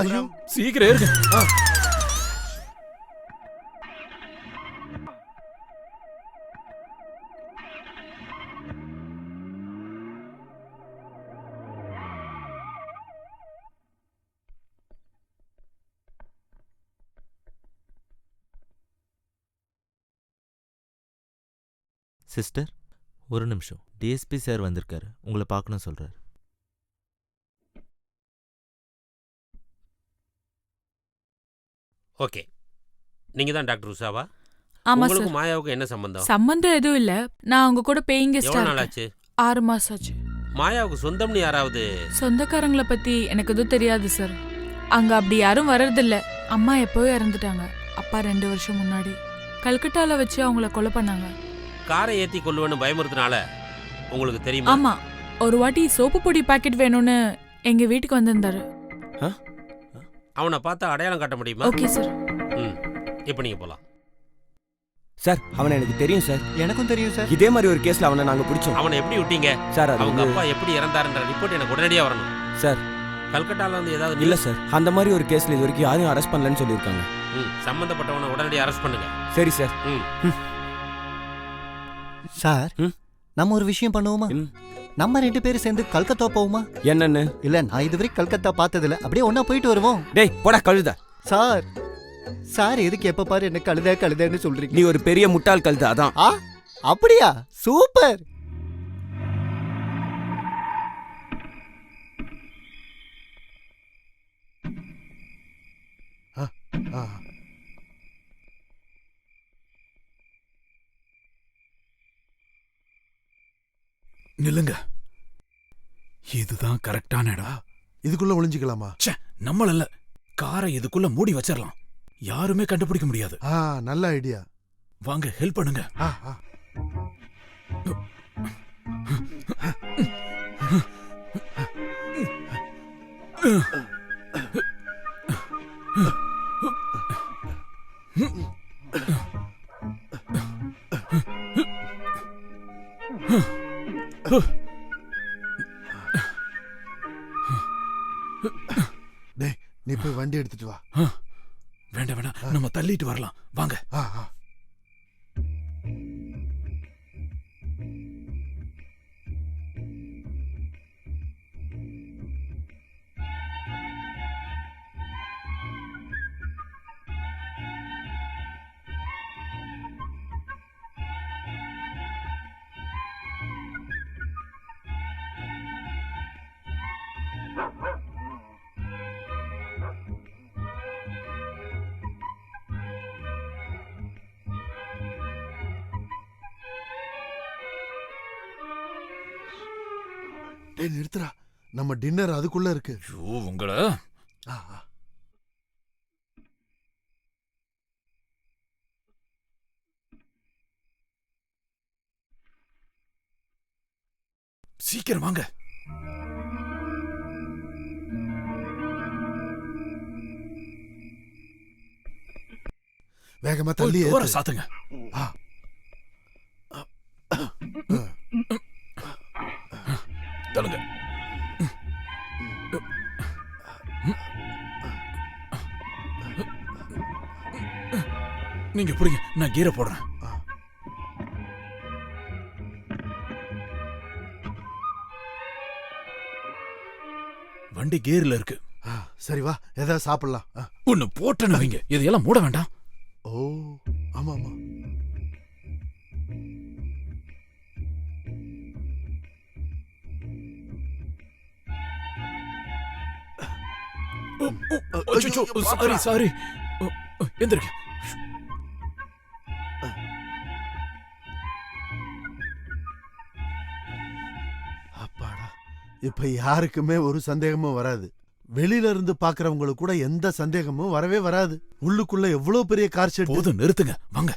ஐயோ, சீக்கிரம் இருங்க. சிஸ்டர், ஒரு நிமிஷம். டிஎஸ்பி சார் வந்திருக்காரு, உங்களை பார்க்கணும் சொல்றாரு. ஓகே, நீங்க தான் டாக்டர் உஷாவா? ஆமா உங்களுக்கு சார். மாயாவுக்கு என்ன சம்பந்தம்? சம்பந்தம் எதுவும் இல்ல. நான் அவங்க கூட பேயிங் கெஸ்டா எவ்வளவு நாள் இருக்கேன். ஆச்சு? 6 மாசம் ஆச்சு. மாயாவுக்கு சொந்தம்னு யாராவது? சொந்தக்காரங்களை பத்தி எனக்கு எதுவும் தெரியாது சார். அங்க அப்படி யாரும் வர்றதில்ல. அம்மா எப்பவோ இறந்துட்டாங்க. அப்பா 2 வருஷம் முன்னாடி கல்கட்டால வச்சு அவங்கள கொலை பண்ணாங்க. காரை ஏத்தி கொல்லுவேன்னு பயமுறுத்தினால உங்களுக்கு தெரியுமா? ஆமா, ஒரு வாட்டி சோப்பு பொடி பாக்கெட் வேணும்னு எங்க வீட்டுக்கு வந்திருந்தாரு. அவனை பார்த்தா அடையாளம் காட்ட முடியுமா? Okay sir. இப்போ நீங்க போலாம். சார், அவனை எனக்கு தெரியும் சார். எனக்கும் தெரியும் சார். இதே மாதிரி ஒரு கேஸ்ல அவனை நாங்க பிடிச்சோம். அவனை எப்படி விட்டீங்க சார்? அது அவங்க அப்பா எப்படி இறந்தாருன்ற ரிப்போர்ட் எனக்கு உடனடியா வரணும் சார். கல்கட்டால இருந்து ஏதாவது? இல்ல சார், அந்த மாதிரி ஒரு கேஸ்ல இது வரைக்கும் யாரையும் அரெஸ்ட் பண்ணலன்னு சொல்லியிருக்காங்க. சம்பந்தப்பட்டவனை உடனடியாக அரெஸ்ட் பண்ணுங்க. சரி சார். சார், நம்ம ஒரு விஷயம் பண்ணுவோமா? நம்ம 2 பேரும் சேர்ந்து கல்கத்தா போவோமா? என்னன்னு? இல்ல, நான் இதுவரை கல்கத்தா பார்த்ததில்ல. அப்படியே ஒன்னா போயிட்டு வருவோம். டேய் போடா கழுத. சார், சார் எதுக்கு எப்ப பாரு என்ன கழுதன்னு சொல்றீங்க? நீ ஒரு பெரிய முட்டாள் கழுத. அதான். அப்படியா? சூப்பர். நில்லுங்க. இதுதான் கரெக்டான இடம். இதுக்குள்ள ஒளிஞ்சிக்கலாமா? நம்மள காரை இதுக்குள்ள மூடி வச்சிடலாம். யாருமே கண்டுபிடிக்க முடியாது. நல்ல ஐடியா. வாங்க, ஹெல்ப் பண்ணுங்க. டேய், நீ போய் வண்டி எடுத்துட்டு வா. வேண்டாம் வேண்டாம், நம்ம தள்ளிட்டு வரலாம். வாங்க. டேய் நிறுத்துறா, நம்ம டின்னர் அதுக்குள்ள இருக்கு. ஐயோ உங்கள. சீக்கிரம் வாங்க. வேகமா தள்ளி சாத்துங்க. தள்ளுங்க. நீங்க புரியுங்க, நான் கீரை போடுறேன். வண்டி கேர்ல இருக்கு. சரி வா, ஏதாவது சாப்பிடலாம். ஒன்னு போட்டேன்னு வைங்க, இதையெல்லாம் மூட வேண்டாம். ஓ ஆமா ஆமா. சாரி சாரி, எந்திரிக்க. அப்பாடா, இப்ப யாருக்குமே ஒரு சந்தேகமும் வராது. வெளியில இருந்து பாக்குறவங்களுக்கு கூட எந்த சந்தேகமும் வரவே வராது. உள்ளுக்குள்ள எவ்வளவு பெரிய கார் ஷெட். போதும், நிறுத்துங்க, வாங்க.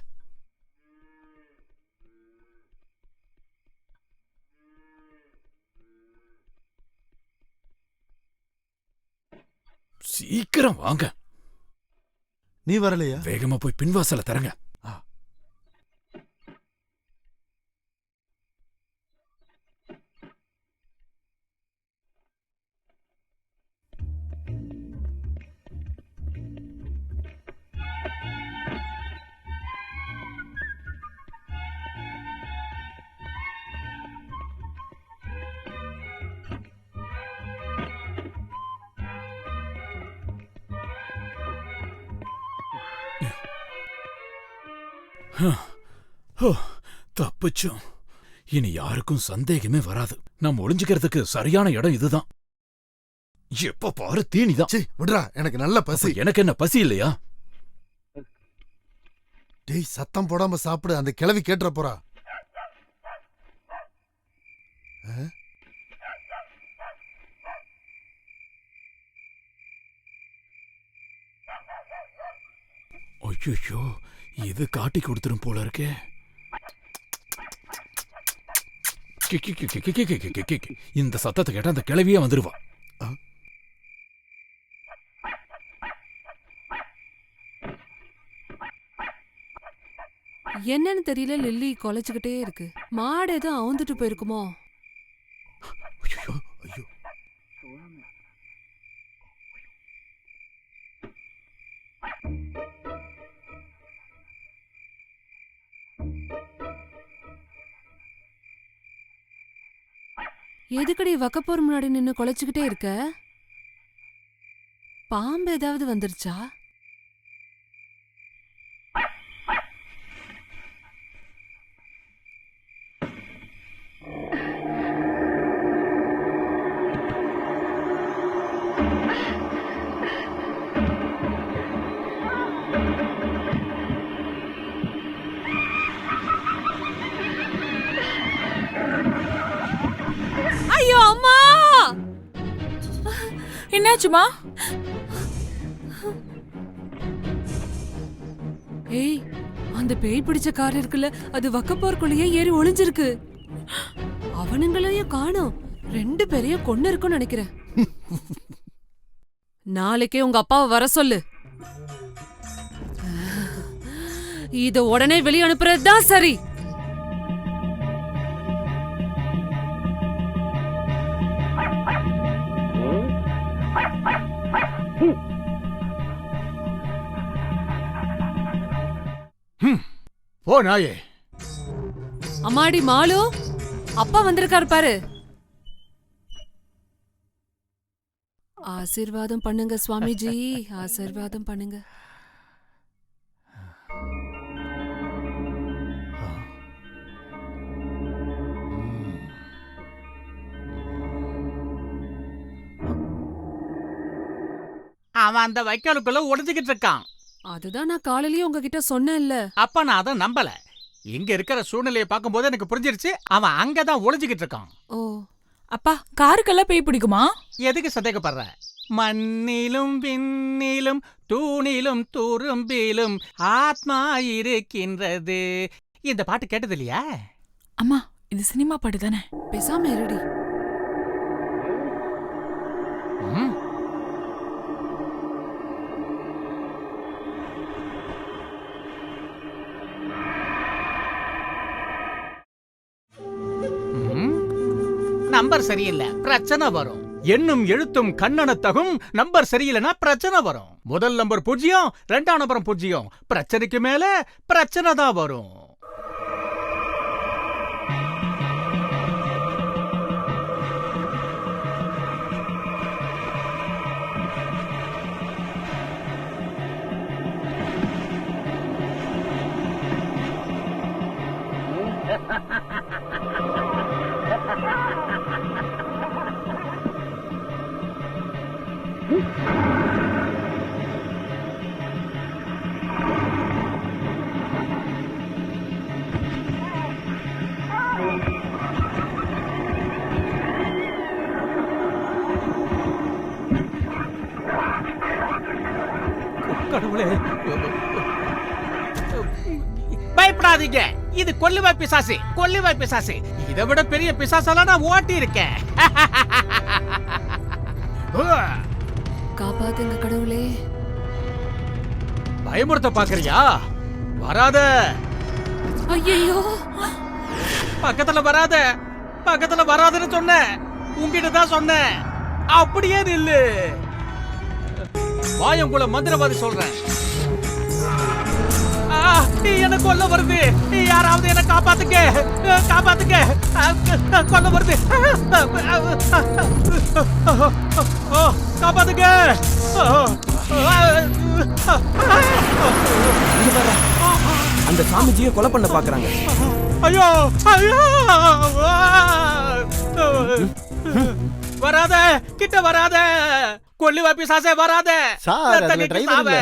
சீக்கிரம் வாங்க. நீ வரலையா? வேகமா போய் பின்வாசல தரங்க. தப்பிச்சோம். இனி யாருக்கும் சந்தேகமே வராது. நம்ம ஒளிஞ்சுக்கிறதுக்கு சரியான இடம் இதுதான். எப்ப பாரு தீனிதான். விடுறா, எனக்கு நல்ல பசி. எனக்கு என்ன பசி இல்லையா? டேய், சத்தம் போடாம சாப்பிடு, அந்த கிழவி கேட்டுற போறா. ஐயோ, இது காட்டி கொடுத்துரும் போல இருக்கே. இந்த சத்தத்தை கேட்டா அந்த கிளவியே வந்துருவா. என்னன்னு தெரியல, லில்லி கொலைச்சுக்கிட்டே இருக்கு. மாடு எதுவும் அவுந்துட்டு போயிருக்குமோ? ஐயோ, எதுக்கடி வக்கப்போர் முன்னாடி நின்னு கொலைச்சுக்கிட்டே இருக்க? பாம்பு ஏதாவது வந்துருச்சா? ஐயோ அம்மா! என்னாச்சுமா? ஏய், அந்த பேய் பிடிச்ச கார் இருக்குல்ல, அது வக்கப்போர்க்குள்ளேயே ஏறி ஒளிஞ்சிருக்கு. அவனுங்களையும் காணோம். 2 பேரையும் கொன்னு இருக்குன்னு நினைக்கிறேன். நாளைக்கே உங்க அப்பாவை வர சொல்லு. இத உடனே வெளியே அனுப்புறதுதான் சரி. ஓ நாயே. அம்மாடி மாலு, அப்பா வந்திருக்காரு பாரு. ஆசீர்வாதம் பண்ணுங்க சுவாமிஜி, ஆசீர்வாதம் பண்ணுங்க. அவன் அந்த வைக்கலுக்குள்ள ஒளிஞ்சுக்கிட்டு இருக்கான். அதுதான் நான் காலையிலேயே உங்ககிட்ட சொன்னேன்ல. அப்ப நான் அதை நம்பல. இங்க இருக்கிற சூழ்நிலையை பார்க்கும்போது எனக்கு புரிஞ்சிருச்சு, அவன் அங்கதான் ஒளிஞ்சுக்கிட்டு இருக்கான். ஓ, அப்பா, காருக்கெல்லாம் பேய் பிடிக்குமா? எதுக்கு சந்தேகப்படுற? மண்ணிலும் விண்ணிலும் தூணிலும் துரும்பிலும் ஆத்மா இருக்கின்றது. இந்த பாட்டு கேட்டது இல்லையா? அம்மா, இது சினிமா பாட்டு தானே? பேசாம இருடி. நம்பர் சரியில்லை, பிரச்சனை வரும். எண்ணும் எழுத்தும் கண்ணனத்தகும். நம்பர் சரியில்லைன்னா பிரச்சனை வரும். முதல் நம்பர் 0, 2ஆம் நம்பர் 0. பிரச்சனைக்கு மேல பிரச்சனை தான் வரும். கடவுளே, பயப்படாதீங்க. இது கொல்லுவாய் பிசாசு, கொல்லுவாய் பிசாசு. இதை விட பெரிய பிசாசெல்லாம் நான் ஓட்டி இருக்கேன். காப்பாத்துங்க கடவுளே. பயமுறுத்த பாக்குறியா? வராத. ஐயோ, பக்கத்துல வராத, பக்கத்துல வராதுன்னு சொன்னேன். உங்ககிட்ட தான் சொன்னேன். அப்படியே நில்லு. வாயங்குள மந்திரவாதி சொல்றேன். என்ன கொல்ல வருது. யாராவது என்ன காப்பாத்துங்க, காப்பாத்துங்க. கொல்ல வருது. காப்பாத்துங்க. அந்த சாமிஜியை கொலை பண்ண பாக்குறாங்க. ஐயோ ஐயோ, வராத, கிட்ட வராத. கொல்லுவா பிசாசே, வராத. சார், அதுல டிரைவர் இல்ல.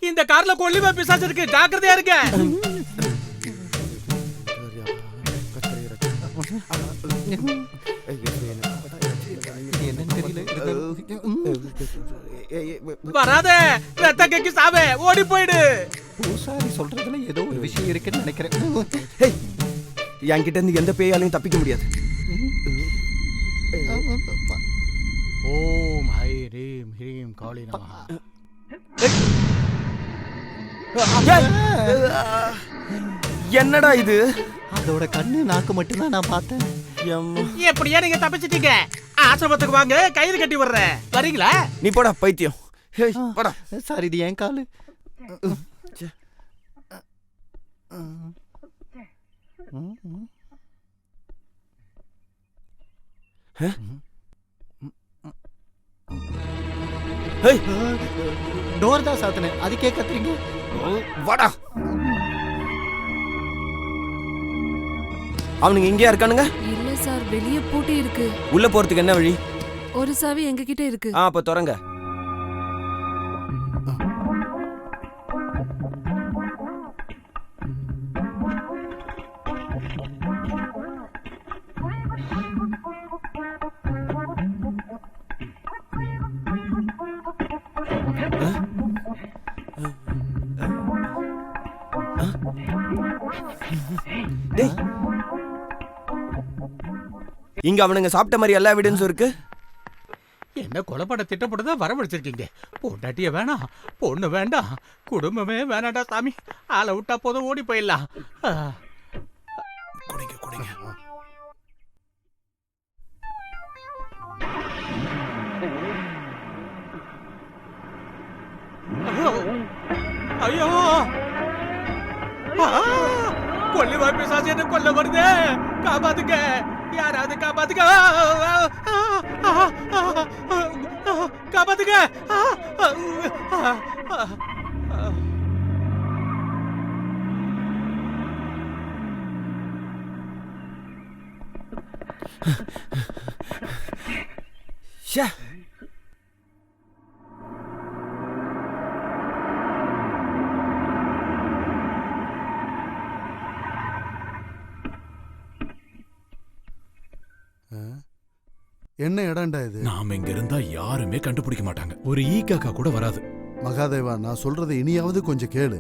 இந்த கார்ல கொல்லுவா பிசாசு இருக்கு, ஜாக்கிரதையா இருங்க. வராத, ரத்த கேக்கி சாவே, ஓடி போயிடு. பூசாரி சொல்றதுல ஏதோ ஒரு விஷயம் இருக்குன்னு நினைக்கிறேன். என்கிட்ட இருந்து எந்த பேயாலையும் தப்பிக்க முடியாது. ஓம் ஹை ரீம் ஹ்ரீம் காளி நமஹ. என்னடா இது? அதோட கண்ணு நாக்கு மட்டும் தான் நான் பார்த்தேன். எப்படியா நீங்க தப்பிச்சிட்டீங்க? ஆசிரமத்துக்கு வாங்க, கயிறு கட்டி வர்றேன். வரீங்களா? நீ போடா பைத்தியம். போடா. சார், இது என் காலு. டோர் தான் சாத்தினேன், அதுக்கே கத்துறீங்க. வாடா. அவனுங்க இங்கேயா இருக்கானுங்க? இல்ல சார், வெளியே பூட்டி இருக்கு. உள்ள போறதுக்கு என்ன வழி? ஒரு சாவி எங்க கிட்ட இருக்கு. அப்ப தொடங்க. இங்க அவனுங்க சாப்பிட்ட மாதிரி எல்லா எவிடன்ஸும் இருக்கு. என்ன கொலை பண்ண திட்டப்பட்டுதான் வரவழைச்சிருக்கீங்க. பொண்டாட்டிய வேணாம், பொண்ணு வேண்டாம், குடும்பமே வேணாண்டா சாமி. ஆளை விட்டா போதும், ஓடி போயிடலாம். குடிங்க குடிங்க. ஐயோ, கொல்லுவா பிசாசு, என்ன கொல்ல வருது. காப்பாத்துங்க, யாராவது காப்பாத்துங்க, காப்பாத்துங்க. என்ன இடம்டா இது? நாம இங்க இருந்தா யாருமே கண்டுபிடிக்க மாட்டாங்க. ஒரு ஈக்காக்கா கூட வராது. மகாதேவா, நான் சொல்றதை இனியாவது கொஞ்சம் கேளு.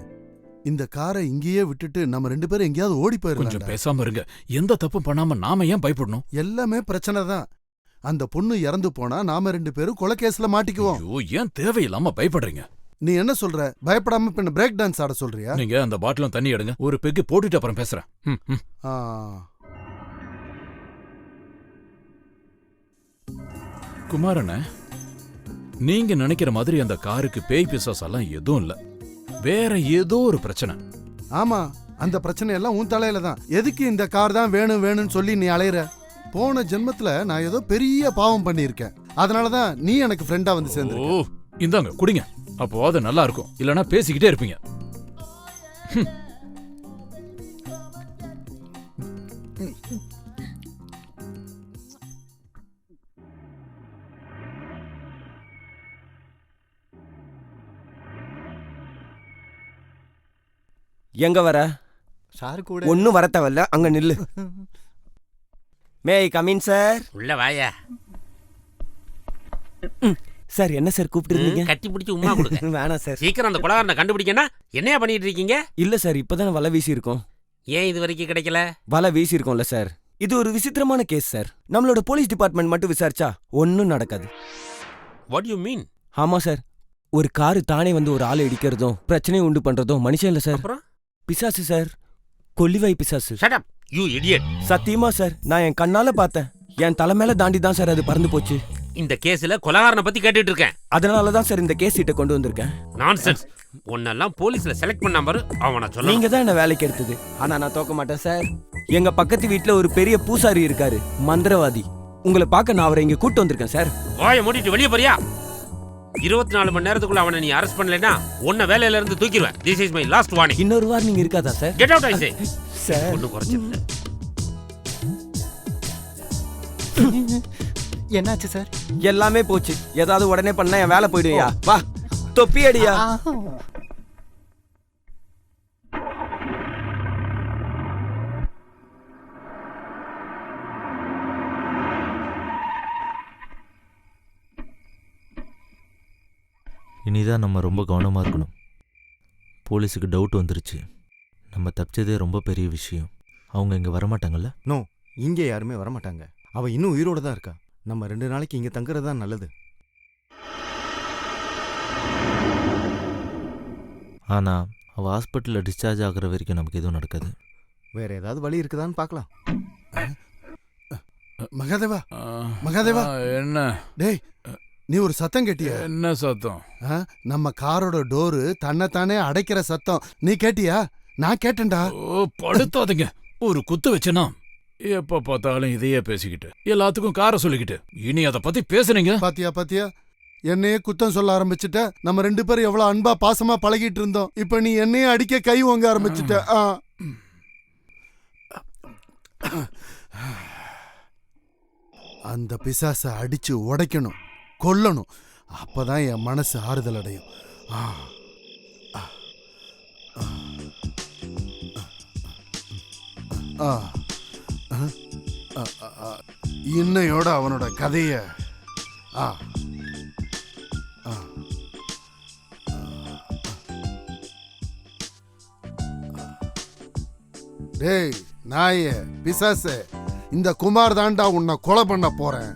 இந்த காரை இங்கேயே விட்டுட்டு நம்ம 2 பேரும் எங்கேயாவது ஓடி கொஞ்சம் போயிடலாம். பேசாம இருங்க. எந்த தப்பும் பண்ணாம நாம ஏன் பயப்படணும்? எல்லாமே பிரச்சனை தான். அந்த பொண்ணு இறந்து போனா நாம 2 பேரும் கொலை கேஸ்ல மாட்டிக்குவோம். ஐயோ, ஏன் தேவையில்லாம பயப்படுறீங்க? நீ என்ன சொல்ற? பயப்படாம இப்ப பிரேக் டான்ஸ் ஆட சொல்றியா? நீங்க அந்த பாட்டிலும் தண்ணி எடுங்க, ஒரு பெக்கு போட்டுட்டு அப்புறம் பேசுறேன். ஆ. குமாரண்ண, நீங்க நினைக்கிற மாதிரி அந்த காருக்கு பேய் பிசாசெல்லாம் எதுவும் இல்ல. வேற ஏதோ ஒரு பிரச்சனை. ஆமா, அந்த பிரச்சனை எல்லாம் உன் தலையில தான். எதுக்கு இந்த கார் தான் வேணும் வேணும்னு சொல்லி நீ அலையிற? போன ஜென்மத்துல நான் ஏதோ பெரிய பாவம் பண்ணியிருக்கேன். அதனாலதான் நீ எனக்கு ஃப்ரெண்டா வந்து சேர்ந்து. ஓ, இந்தாங்க குடிங்க, அப்போ அது நல்லா இருக்கும். இல்லனா பேசிக்கிட்டே இருப்பீங்க. எங்க வர? சார் கூட ஒன்னும் வர தேவையில்ல, அங்க நில்லு. மே ஐ கம் இன் சார்? உள்ள வாயா. சார் என்ன சார் கூப்பிட்டுருந்தீங்க? கட்டி பிடிச்சி உமா கொடுங்க. வேணாம் சார். சீக்கிரம் அந்த கொலகாரனை கண்டுபிடிக்கனா என்னையா பண்ணிட்டு இருக்கீங்க? இல்ல சார், இப்பதான் வலை வீசி இருக்கோம். ஏன் இது வரைக்கும் கிடைக்கல? வலை வீசி இருக்கோம்ல சார். இது ஒரு விசித்திரமான கேஸ் சார். நம்மளோட போலீஸ் டிபார்ட்மெண்ட் மட்டும் விசாரிச்சா ஒன்னும் நடக்காது. What you mean? ஆமா சார், ஒரு காரு தானே வந்து ஒரு ஆளை இடிக்கிறதும் பிரச்சனையை உண்டு பண்றதும் மனுஷன் இல்ல சார், பிசாசு சார். கொல்லிவாய் பிசாசு. Shut up you idiot. சத்தியமா சார், நான் என் கண்ணால பார்த்தேன். என் தலை மேல தாண்டி தான் சார் அது பறந்து போச்சு. இந்த கேஸ்ல கொலகாரனை பத்தி கேட்டுட்டு இருக்கேன். அதனாலதான் சார் இந்த கேஸ் சீட்டை கொண்டு வந்திருக்கேன். நான்சென்ஸ். உன்னெல்லாம் போலீஸ்ல செலக்ட் பண்ண பாரு, அவனை சொல்ல. நீங்க தான் என்ன வேலைக்கு எடுத்தது. ஆனா நான் தோக்க மாட்டேன் சார். எங்க பக்கத்து வீட்டுல ஒரு பெரிய பூசாரி இருக்காரு, மந்திரவாதி. உங்களை பார்க்க நான் அவரை இங்க கூட்டு வந்திருக்கேன் சார். வாயை மூடிட்டு வெளியே போறியா? 24 மணி நேரத்துக்குள்ள அவனை நீ அரெஸ்ட் பண்ணலைன்னா உன்னை வேலையில இருந்து தூக்கிடுவேன். This is my last warning. இன்னொரு வார்னிங் இருக்காதா sir? Get out I say. Sir ஒண்ணு குறைச்சிருந்த. என்னாச்சு சார்? எல்லாமே போச்சு. ஏதாவது உடனே பண்ணா என் வேலை போயிடுயா. வா தொப்பி அடியா. இனிதான் நம்ம ரொம்ப கவனமாக இருக்கணும். போலீஸுக்கு டவுட் வந்துருச்சு. நம்ம தப்பிச்சதே ரொம்ப பெரிய விஷயம். அவங்க இங்கே வரமாட்டாங்கல்ல? நோ, இங்கே யாருமே வரமாட்டாங்க. அவ இன்னும் உயிரோட தான் இருக்கா. நம்ம 2 நாளைக்கு இங்க தங்குறது தான் நல்லது. ஆனால் அவள் ஹாஸ்பிட்டலில் டிஸ்சார்ஜ் ஆகிற வரைக்கும் நமக்கு எதுவும் நடக்காது. வேற ஏதாவது வழி இருக்குதான்னு பார்க்கலாம். மகாதேவா, மகாதேவா, என்ன? டேய், நீ ஒரு சத்தம் கேட்டியா? என்ன சத்தம்? நம்ம காரோட டோரு தன்னைத்தானே அடைக்கிற சத்தம். நீ கேட்டியா? நான் கேட்டேன்டா. ஓ, படுத்தாதீங்க. ஒரு குத்து வச்சனா எப்ப பார்த்தாலும் இதையே பேசிக்கிட்டு எல்லாத்துக்கும் கார சொல்லிக்கிட்டு இனி அதை பத்தி பேசுறீங்க. பாத்தியா பாத்தியா, என்னையே குத்தம் சொல்ல ஆரம்பிச்சுட்ட. நம்ம 2 பேரும் எவ்வளவு அன்பா பாசமா பழகிட்டு இருந்தோம். இப்ப நீ என்னையே அடிக்க கை வாங்க ஆரம்பிச்சுட்ட. அந்த பிசாச அடிச்சு உடைக்கணும், கொல்லணும். அப்பதான் என் மனசு ஆறுதல் அடையும். இன்னையோட அவனோட கதைய டேய் நாயே பிசாசே, இந்த குமார் தாண்டா உன்னை கொலை பண்ண போறேன்.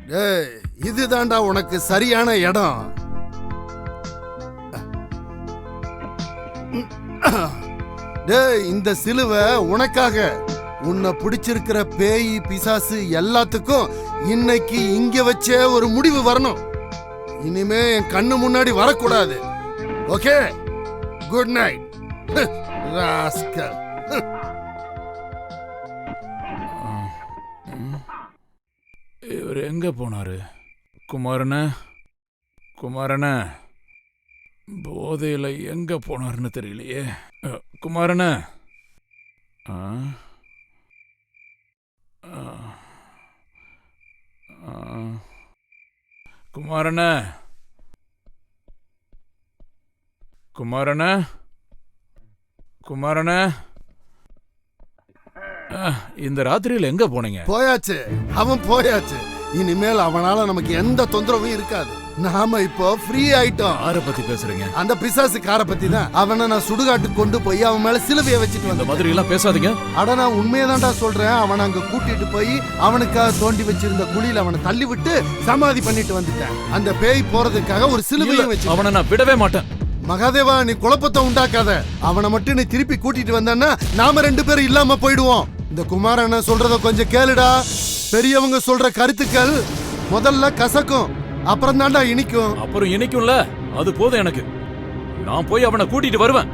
டேய், இதுதான்டா உனக்கு சரியான இடம். டேய், இந்த சிலுவை உனக்காக. உன்னை பிடிச்சிருக்கிற பேய் பிசாசு எல்லாத்துக்கும் இன்னைக்கு இங்க வச்சே ஒரு முடிவு வரணும். இனிமே என் கண்ணு முன்னாடி வரக்கூடாது. Okay, good night rascal. இவர் எங்க போனாரு? குமாரன, குமாரன போதையில எங்க போனாருன்னு தெரியலையே. குமாரன, குமாரன, குமாரன, குமாரன, இந்த ராத்திரியில எங்க போனீங்க? போயாச்சு, அவன் போயாச்சு. இனிமேல் அவனால நமக்கு எந்த தொந்தரவும் இருக்காது. நாம இப்போ ஃப்ரீ ஆயிட்டோம். யார பத்தி பேசுறீங்க? அந்த பிசாசு கார பத்தி தான். அவனை நான் சுடுகாட்டுக்கு கொண்டு போய் அவன் மேல சிலுவையை வச்சுட்டு அந்த மாதிரி எல்லாம் பேசாதீங்க. அட நான் உண்மையதான்டா சொல்றேன். அவனை அங்க கூட்டிட்டு போய் அவனுக்காக தோண்டி வச்சிருந்த குழியில அவனை தள்ளி விட்டு சமாதி பண்ணிட்டு வந்துட்டேன். அந்த பேய் போறதுக்காக ஒரு சிலுவையை வச்சு அவனை நான் விடவே மாட்டேன். மகாதேவா, நீ குழப்பத்தை உண்டாக்காத. அவனை மட்டும் நீ திருப்பி கூட்டிட்டு வந்தான்னா நாம 2 பேரும் இல்லாம போயிடுவோம். இந்த குமாரண்ண சொல்றத கொஞ்சம் கேளுடா. பெரியவங்க சொல்ற கருத்துக்கள் முதல்ல கசக்கும், அப்புறம் தாண்டா இனிக்கும். அப்புறம் இனிக்கும்ல, அது போதும் எனக்கு. நான் போய் அவனை கூட்டிட்டு வருவேன்.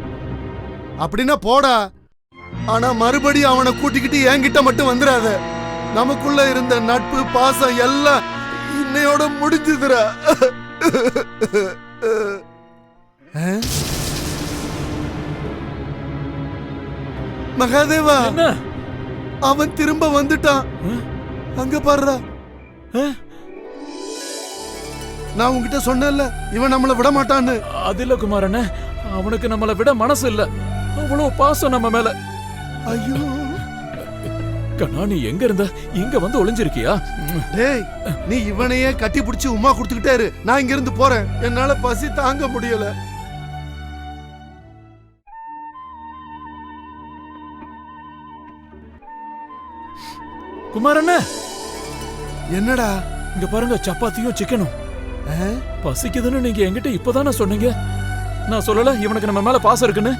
அப்படின்னா போடா. ஆனா மறுபடியும் அவனை கூட்டிக்கிட்டு என்கிட்ட மட்டும் வந்துடாத. நமக்குள்ள இருந்த நட்பு பாசம் எல்லாம் இன்னையோட முடிஞ்சுதுடா. மகாதேவா, அவன் திரும்ப வந்துட்டான். அங்க பாருடா. நான் உன்கிட்ட சொன்னேன்ல, இவன் நம்மள விட மாட்டான்னு. அது இல்ல குமாரண்ண, அவனுக்கு நம்மள விட மனசு இல்ல. அவ்வளவு பாசம் நம்ம மேல. ஐயோ கண்ணா, நீ எங்க இருந்த? இங்க வந்து ஒளிஞ்சிருக்கியா? டேய், நீ இவனையே கட்டி பிடிச்சி உமா கொடுத்துக்கிட்டே இரு. நான் இங்க இருந்து போறேன். என்னால பசி தாங்க முடியல. குமாரண்ண, என்னடா? இங்க பாருங்க, சப்பாத்தியும் சிக்கனும். பசிக்குதுன்னு நீங்க என்கிட்ட இப்பதானே சொன்னீங்க. நான் சொல்லல இவனுக்கு நம்ம மேல பாசம் இருக்குன்னு.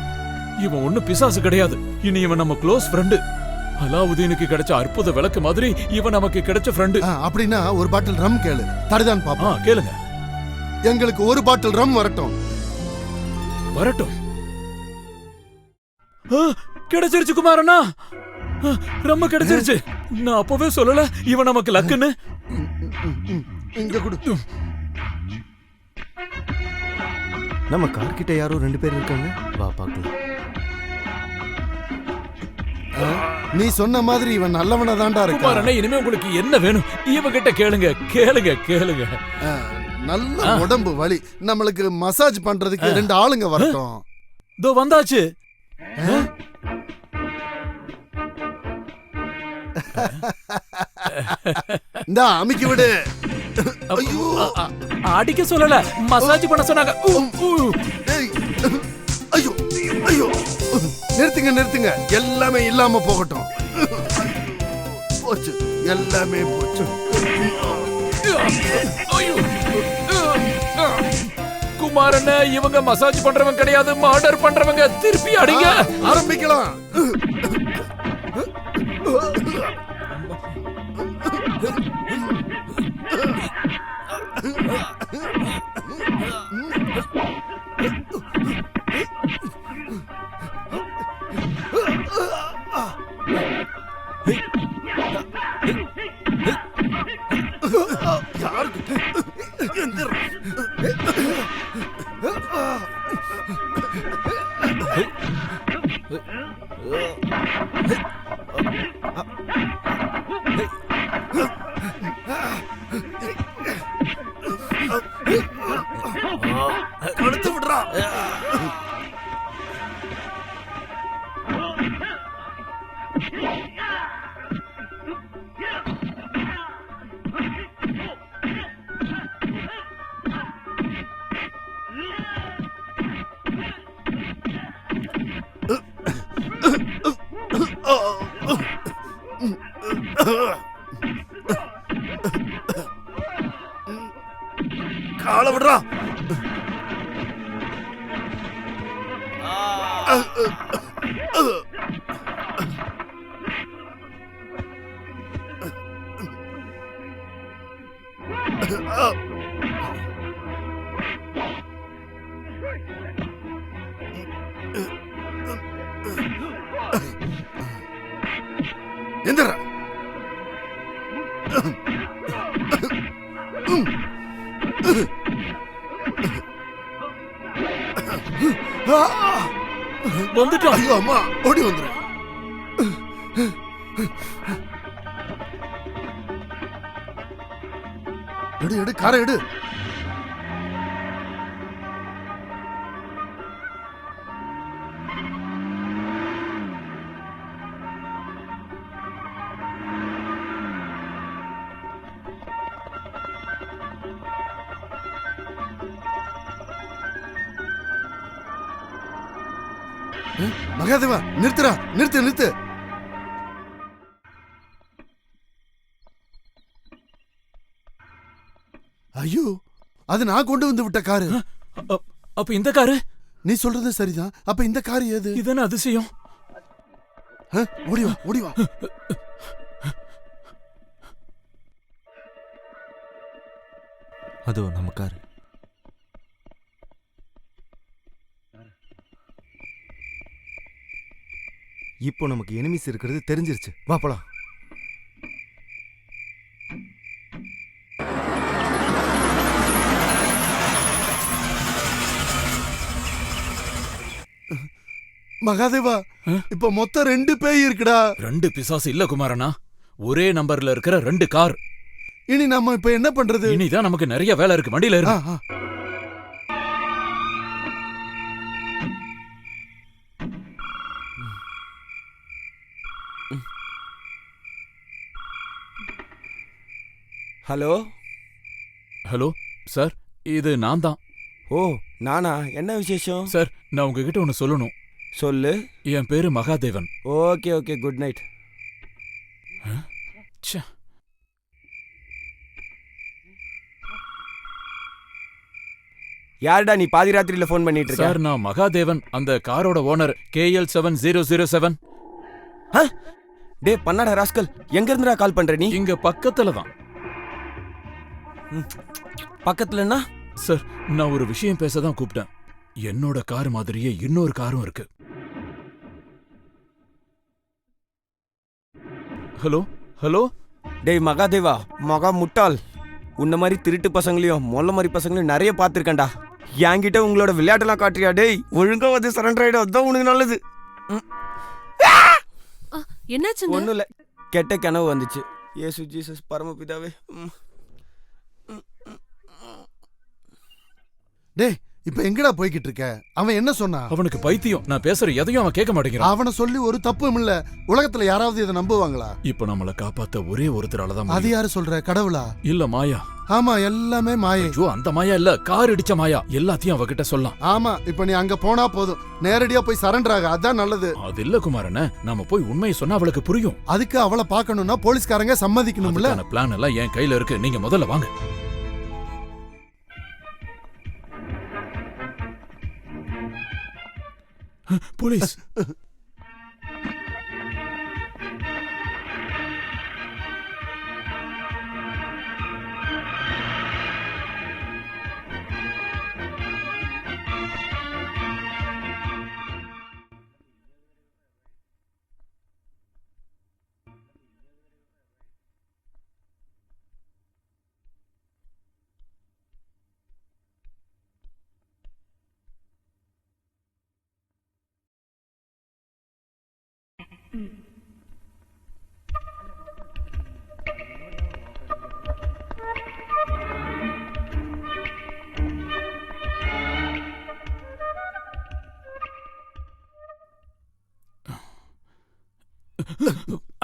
இவன் ஒண்ணு பிசாசு கிடையாது. இனி இவன் நம்ம க்ளோஸ் ஃப்ரெண்டு. அலாவுதீனுக்கு கிடைச்ச அற்புத விளக்கு மாதிரி இவன் நமக்கு கிடைச்ச ஃப்ரெண்டு. அப்படின்னா ஒரு பாட்டில் ரம் கேளு. தடுதான் பாப்பா. கேளுங்க. எங்களுக்கு ஒரு பாட்டில் ரம் வரட்டும். வரட்டும். கிடைச்சிருச்சு குமாரண்ணா, ரொம்ப கிடைச்சிருச்சு. நான் அப்பவே சொல்லல இவன் நமக்கு லக்குன்னு. இங்க குடு. நம்ம கார் கிட்ட யாரோ 2 பேர் இருக்காங்க. வா பார்க்கலாம். நீ சொன்ன மாதிரி இவன் நல்லவனா தான்டா இருக்கான். குமாரண்ணா, இனிமே உங்களுக்கு என்ன வேணும் இவகிட்ட கேளுங்க. கேளுங்க கேளுங்க. நல்ல உடம்பு வலி, நம்மளுக்கு மசாஜ் பண்றதுக்கு 2 ஆளுங்க வரட்டும். தோ வந்தாச்சு. இந்தா அமிக்கி விடு. அடிக்க சொல்லல, மசாஜ் பண்ண சொன்னாங்க. ஐயோ ஐயோ, நிறுத்துங்க நிறுத்துங்க. எல்லாமே இல்லாம போகட்டும். போச்சு, எல்லாமே போச்சு. குமாரண்ண, இவங்க மசாஜ் பண்றவங்க கிடையாது, மர்டர் பண்றவங்க. திருப்பி அடிங்க. ஆரம்பிக்கலாம். கொடுத்து விடுறா. கால விடுறா. எந்திரா. வந்துட்டான். ஐயோ அம்மா, ஓடி வந்துரு. எடு எடு, காரை எடு. மகாதேவா நிறுத்துறா, நிறுத்து. ஐயோ, அது நான் கொண்டு வந்து விட்ட காரு. அப்ப இந்த காரு? நீ சொல்றது சரிதான். அப்ப இந்த காரு ஏது? இதென்ன அதிசயம்? ஓடி வா. அதோ நம்ம காரு. இப்போ நமக்கு எனிமிஸ் இருக்கிறது தெரிஞ்சிருச்சு. வா போலாம். மகாதேவா, இப்ப மொத்தம் 2 பேய் இருக்குடா. 2 பிசாசு இல்ல குமாரண்ணா, ஒரே நம்பர்ல இருக்கிற 2 கார். இனி நம்ம இப்ப என்ன பண்றது? இனிதான் நமக்கு நிறைய வேலை இருக்கு. வண்டியில இரு. ஹலோ சார், இது நான் தான். ஓ, நானா? என்ன விசேஷம்? சார், நான் உங்ககிட்ட ஒன்னு சொல்லணும். சொல்லு. என் பேரு மகாதேவன். Okay, good night. யாருடா நீ பாதி ராத்திரியில ஃபோன் பண்ணிட்டு இருக்க? சார், நான் மகாதேவன், அந்த காரோட ஓனர். KL7007. டேய் பண்ணாடா ராஸ்கல், எங்க இருந்துடா கால் பண்ற நீ? இங்க பக்கத்துல தான். பக்கத்துலன்னா? சார், நான் ஒரு விஷயம் பேச தான் கூப்பிட்டேன். என்னோட கார் மாதிரியே இன்னொரு காரும் இருக்கு. ஹலோ. டேய் மகாதேவா, மகா முட்டாள், உன்ன மாதிரி திருட்டு பசங்களையும் மொல்ல மாதிரி பசங்களையும் நிறைய பார்த்துருக்கேன்டா. என்கிட்ட உங்களோட விளையாட்டெல்லாம் காட்டுறியா? டேய் ஒழுங்கா வந்து சரண்டர் ஆயிடும், அதான் உனக்கு நல்லது. என்னாச்சுங்க? ஒன்றும் இல்லை, கெட்ட கனவு வந்துச்சு. ஏசு ஜீசஸ் பரமபிதாவே. டேய், இப்ப எங்கடா போய்கிட்டு இருக்க? அவன் என்ன சொன்னா? அவனுக்கு பைத்தியம். நான் பேசுற எதையும் அவன் கேட்க மாட்டேங்கிறான். அவனை சொல்லி ஒரு தப்பும் இல்ல. உலகத்துல யாராவது இதை நம்புவாங்களா? இப்ப நம்மளை காப்பாத்த ஒரே ஒருத்தரால தான். அது யாரு சொல்ற? கடவுளா? இல்ல, மாயா. ஆமா, எல்லாமே மாயை. ஐயோ, அந்த மாயா இல்ல, கார் இடிச்ச மாயா. எல்லாத்தையும் அவகிட்ட சொல்லலாம். ஆமா, இப்ப நீ அங்க போனா போதும், நேரடியா போய் சரண்டர் ஆக, அதான் நல்லது. அது இல்ல குமாரண்ண, நாம போய் உண்மையை சொன்னா அவளுக்கு புரியும். அதுக்கு அவளை பார்க்கணும்னா போலீஸ்காரங்க சம்மதிக்கணும்ல. பிளான் எல்லாம் என் கையில இருக்கு. நீங்க முதல்ல வாங்க. போலீஸ்.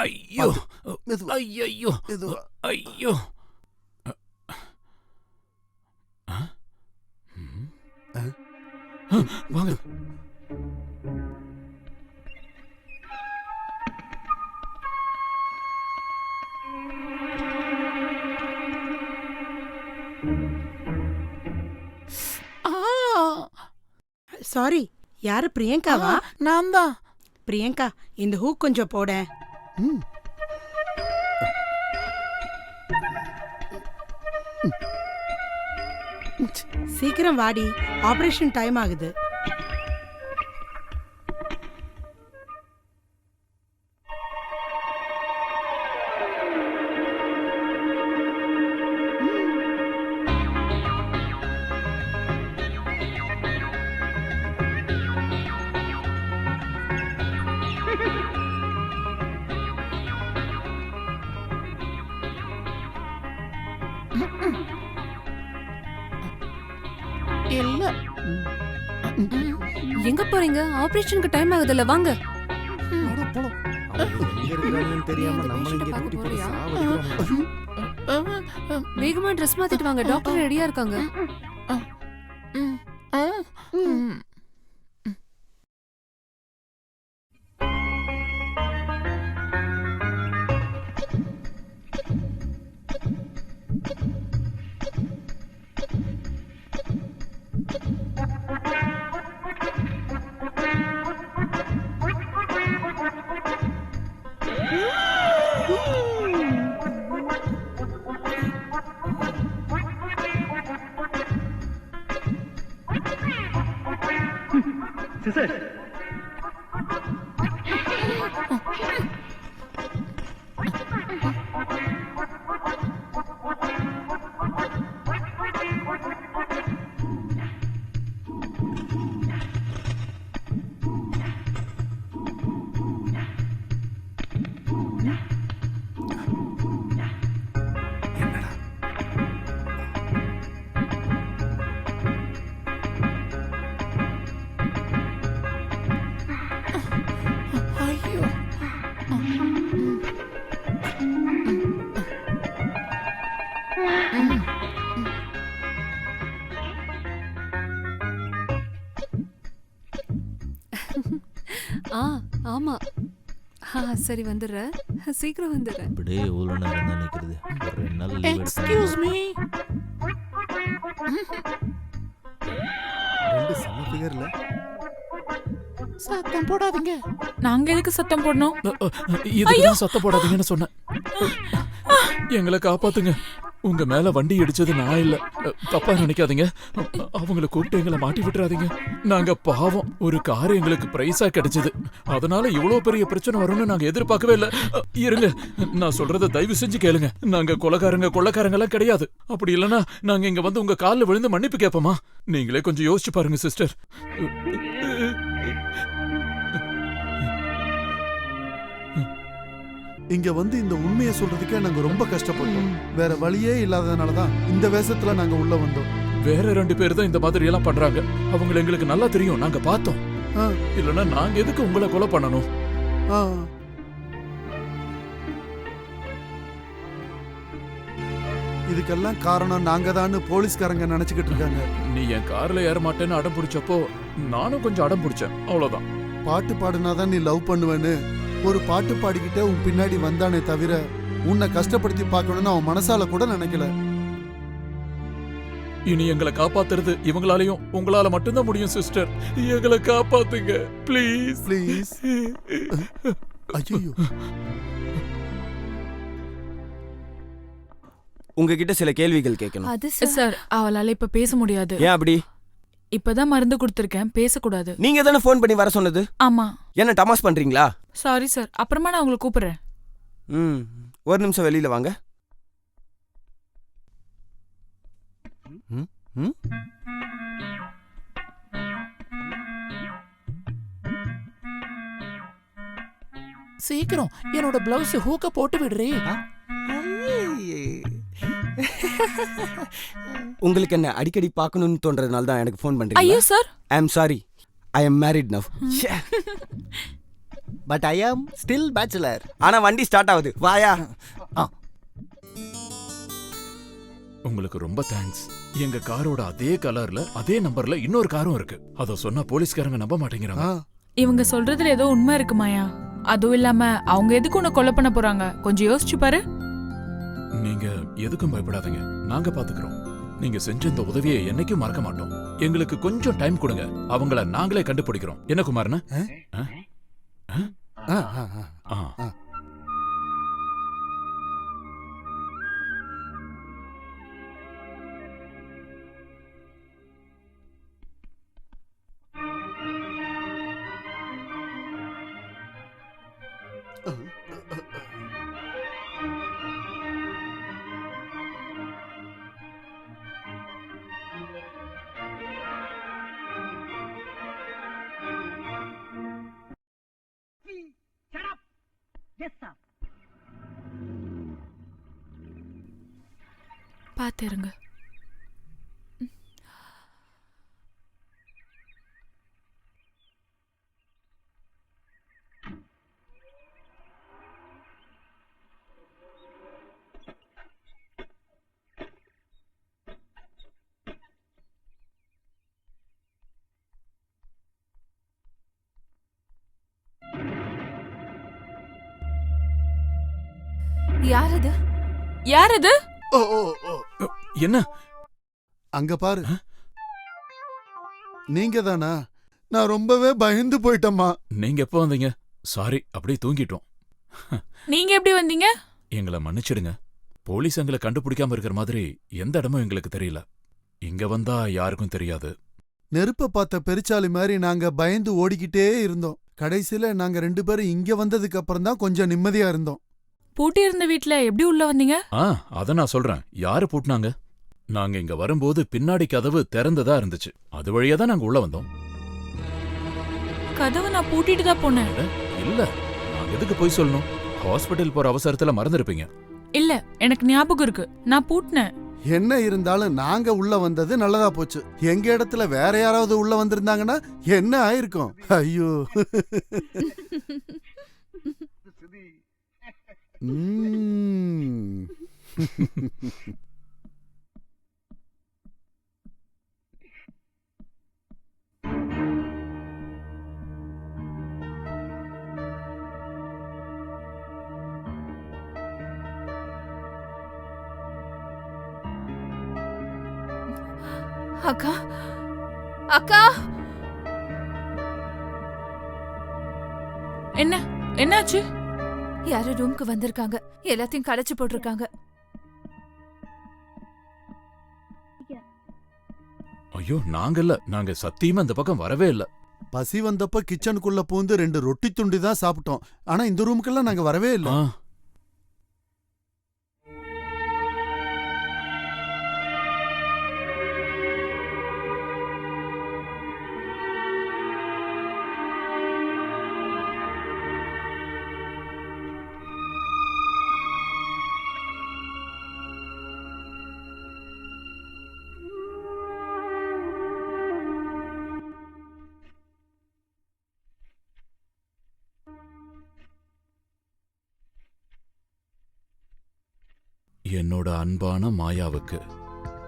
ஐயோ, ஐயோ, ஐயோ. வாங்க. சாரி, யாரு? பிரியங்காவா? நான் தான். பிரியங்கா, இந்த ஹூக் கொஞ்சம் போட. சீக்கிரம் வாடி, ஆபரேஷன் டைம் ஆகுது. எங்க போறீங்க? ஆபரேஷனுக்கு டைம் ஆகுதுல்ல, வாங்க. தெரியாம நம்ம இங்க டியூட்டி போட சாவடிக்கிறாங்க. வேகமா ட்ரெஸ் மாத்திட்டு வாங்க, டாக்டர் ரெடியா இருக்காங்க. ஆமா. சரி வந்துடுறேன், சீக்கிரம் வந்துடுறேன். அப்படியே எவ்வளோ நேரம் தான் நிற்கிறது? ஒரு 2 நாள் லீவ் எக்ஸ்கியூஸ் மீ. 2 செம ஃபிகர்ல. சத்தம் போடாதீங்க. நாங்க எதுக்கு சத்தம் போடணும்? இதுதான் சத்தம் போடாதீங்கன்னு சொன்னேன். எங்களை காப்பாத்துங்க. உங்க மேல வண்டி இடிச்சது நான் இல்ல. தப்பா நினைக்காதீங்க. அவங்கள கூப்பிட்டு எங்களை மாட்டி விட்டுறாதீங்க. நாங்க பாவம். ஒரு கார் எங்களுக்கு பிரைஸா கிடைச்சது. அதனால இவ்வளவு பெரிய பிரச்சனை வரும்னு நாங்க எதிர்பார்க்கவே இல்ல. இருங்க, நான் சொல்றத தயவு செஞ்சு கேளுங்க. நாங்க கொள்ளக்காரங்க எல்லாம் கிடையாது. அப்படி இல்லைன்னா நாங்க இங்க வந்து உங்க காலில் விழுந்து மன்னிப்பு கேட்போமா? நீங்களே கொஞ்சம் யோசிச்சு பாருங்க சிஸ்டர். இங்க வந்து இந்த உண்மையை சொல்றதுக்கே நாங்க ரொம்ப கஷ்டப்பட்டோம். வேற வழியே இல்லாததுனால தான் இந்த வேஷத்துல நாங்க உள்ள வந்தோம். வேற 2 பேர் தான் இந்த மாதிரி எல்லாம் பண்றாங்க. அவங்க எங்களுக்கு நல்லா தெரியும், நாங்க பார்த்தோம். இல்லனா நாங்க எதுக்கு உங்களை கொலை பண்ணணும்? இதுக்கெல்லாம் காரணம் நாங்க தான் போலீஸ்காரங்க நினைச்சுக்கிட்டு இருக்காங்க. நீ என் கார்ல ஏற மாட்டேன்னு அடம் பிடிச்சப்போ நானும் கொஞ்சம் அடம் பிடிச்சேன், அவ்வளவுதான். பாட்டு பாடுனாதான் நீ லவ் பண்ணுவேன்னு ஒரு பாட்டு பாடிக்கிட்டே உன் பின்னாடி வந்தானே தவிர உன்னை கஷ்டப்படுத்தி பார்க்கணும்னு அவன் மனசால கூட நினைக்கல. இனி எங்களை காப்பாத்துறது இவங்களாலையும் உங்களால மட்டும்தான் முடியும் சிஸ்டர். எங்களை காப்பாத்துங்க ப்ளீஸ் ப்ளீஸ். ஐயோ, உங்ககிட்ட சில கேள்விகள் கேட்கணும். அது சார் அவளால இப்ப பேச முடியாது. ஏன் அப்படி? இப்பதான் மருந்து கொடுத்திருக்கேன், பேசக்கூடாது. நீங்க தானே ஃபோன் பண்ணி வர சொன்னது? ஆமா. என்ன டமாஸ் பண்றீங்களா? சாரி சார், அப்புறமா நான் உங்களை கூப்பிடுறேன். ஒரு நிமிஷம் வெளியில வாங்க. சீக்கிரம் என்னோட பிளவுஸ் ஹூக்க போட்டு விடுறே. உங்களுக்கு என்ன அடிக்கடி பார்க்கணும்னு தோன்றதுனால தான் எனக்கு ஃபோன் பண்றீங்க. ஐயோ sir, I am sorry. I am married now. But I am still bachelor. ஆனா வண்டி ஸ்டார்ட் ஆகுது. வாயா. உங்களுக்கு ரொம்ப தேங்க்ஸ். எங்க காரோட அதே கலர்ல அதே நம்பர்ல இன்னொரு காரும் இருக்கு. அத சொன்னா போலீஸ்காரங்க நம்ப மாட்டேங்கிறாங்க. இவங்க சொல்றதுல ஏதோ உண்மை இருக்கு மாயா. அதுவும் இல்லாம அவங்க எதுக்கு உன்னை கொலை பண்ண போறாங்க? கொஞ்சம் யோசிச்சு பாரு. நீங்க எதுக்கும் பயப்படாதீங்க, நாங்க பாத்துக்கிறோம். நீங்க செஞ்ச இந்த உதவியை என்னைக்கும் மறக்க மாட்டோம். எங்களுக்கு கொஞ்சம் டைம் கொடுங்க, அவங்கள நாங்களே கண்டுபிடிக்கிறோம். என்ன குமாரனா? பாத்துருங்க. யாரது? யாரது? என்ன? அங்க பாரு. நீங்க தானா? நான் ரொம்பவே பயந்து போயிட்டேம்மா. நீங்க எப்போ வந்தீங்க? சாரி, அப்படியே தூங்கிட்டோம். நீங்க எப்படி வந்தீங்க? எங்களை மன்னிச்சிடுங்க. போலீஸ் எங்களை கண்டுபிடிக்காம இருக்கிற மாதிரி எந்த இடமும் எங்களுக்கு தெரியல. இங்க வந்தா யாருக்கும் தெரியாது. நெருப்ப பார்த்த பெருச்சாலி மாதிரி நாங்க பயந்து ஓடிக்கிட்டே இருந்தோம். கடைசியில நாங்க 2 பேரும் இங்க வந்ததுக்கு அப்புறம் தான் கொஞ்சம் நிம்மதியா இருந்தோம். பூட்டி இருந்த வீட்ல எப்படி உள்ள வந்தீங்க? அத நான் சொல்றேன். யாரு பூட்டினாங்க? நாங்க இங்க வரும்போது பின்னாடி கதவு திறந்ததா இருந்துச்சு. அது வழியா தான் நாங்க உள்ள வந்தோம். கதவை நான் பூட்டிட்டு தான் போனேன். இல்ல, நான் எதுக்கு போய் சொல்லணும்? ஹாஸ்பிட்டல் போற அவசரத்துல மறந்துருப்பீங்க. இல்ல, எனக்கு ஞாபகம் இருக்கு, நான் பூட்டினேன். என்ன இருந்தாலும் நாங்க உள்ள வந்தது நல்லதா போச்சு. எங்க இடத்துல வேற யாராவது உள்ள வந்திருந்தாங்கன்னா என்ன ஆயிருக்கும்? ஐயோ. அக்கா, அக்கா, என்ன என்னாச்சு? யாரோ ரூம்க்கு வந்திருக்காங்க. எல்லாத்தையும் கடைச்சு போட்டிருக்காங்க. ஐயோ, நாங்க சத்தியமா இந்த பக்கம் வரவே இல்ல. பசி வந்தப்ப கிச்சனுக்குள்ள பூந்து 2 ரொட்டி துண்டி தான் சாப்பிட்டோம். ஆனா இந்த ரூமுக்கெல்லாம் நாங்க வரவே இல்ல. என்னோட அன்பான மாயாவுக்கு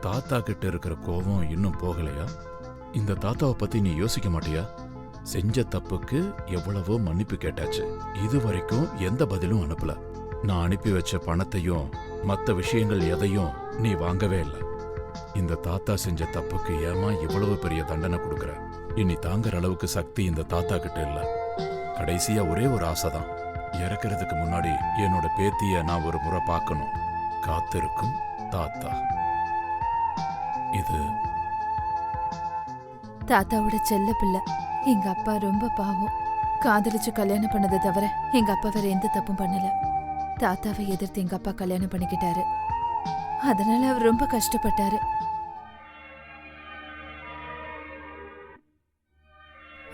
தாத்தா கிட்ட இருக்கிற கோபம் இன்னும் போகலையா? இந்த தாத்தாவை பத்தி நீ யோசிக்க மாட்டியா? செஞ்ச தப்புக்கு எவ்வளவோ மன்னிப்பு கேட்டாச்சு. இதுவரைக்கும் எந்த பதிலும் அனுப்பல. நான் அனுப்பி வச்ச பணத்தையும் மத்த விஷயங்கள் எதையும் நீ வாங்கவே இல்லை. இந்த தாத்தா செஞ்ச தப்புக்கு ஏமா இவ்வளவு பெரிய தண்டனை கொடுக்கற? இனி தாங்குற அளவுக்கு சக்தி இந்த தாத்தா கிட்ட இல்ல. கடைசியா ஒரே ஒரு ஆசைதான். இறக்கிறதுக்கு முன்னாடி என்னோட பேத்திய நான் ஒரு முறை பார்க்கணும். காத்திருக்கும் தாத்தா. இது தாத்தாவோட செல்ல பிள்ளை. எங்க அப்பா ரொம்ப பாவம். காதலிச்சு கல்யாணம் பண்ணதை தவிர எங்க அப்பா வேற எந்த தப்பும் பண்ணல. தாத்தாவை எதிர்த்து எங்க அப்பா கல்யாணம் பண்ணிக்கிட்டாரு. அதனால அவர் ரொம்ப கஷ்டப்பட்டாரு.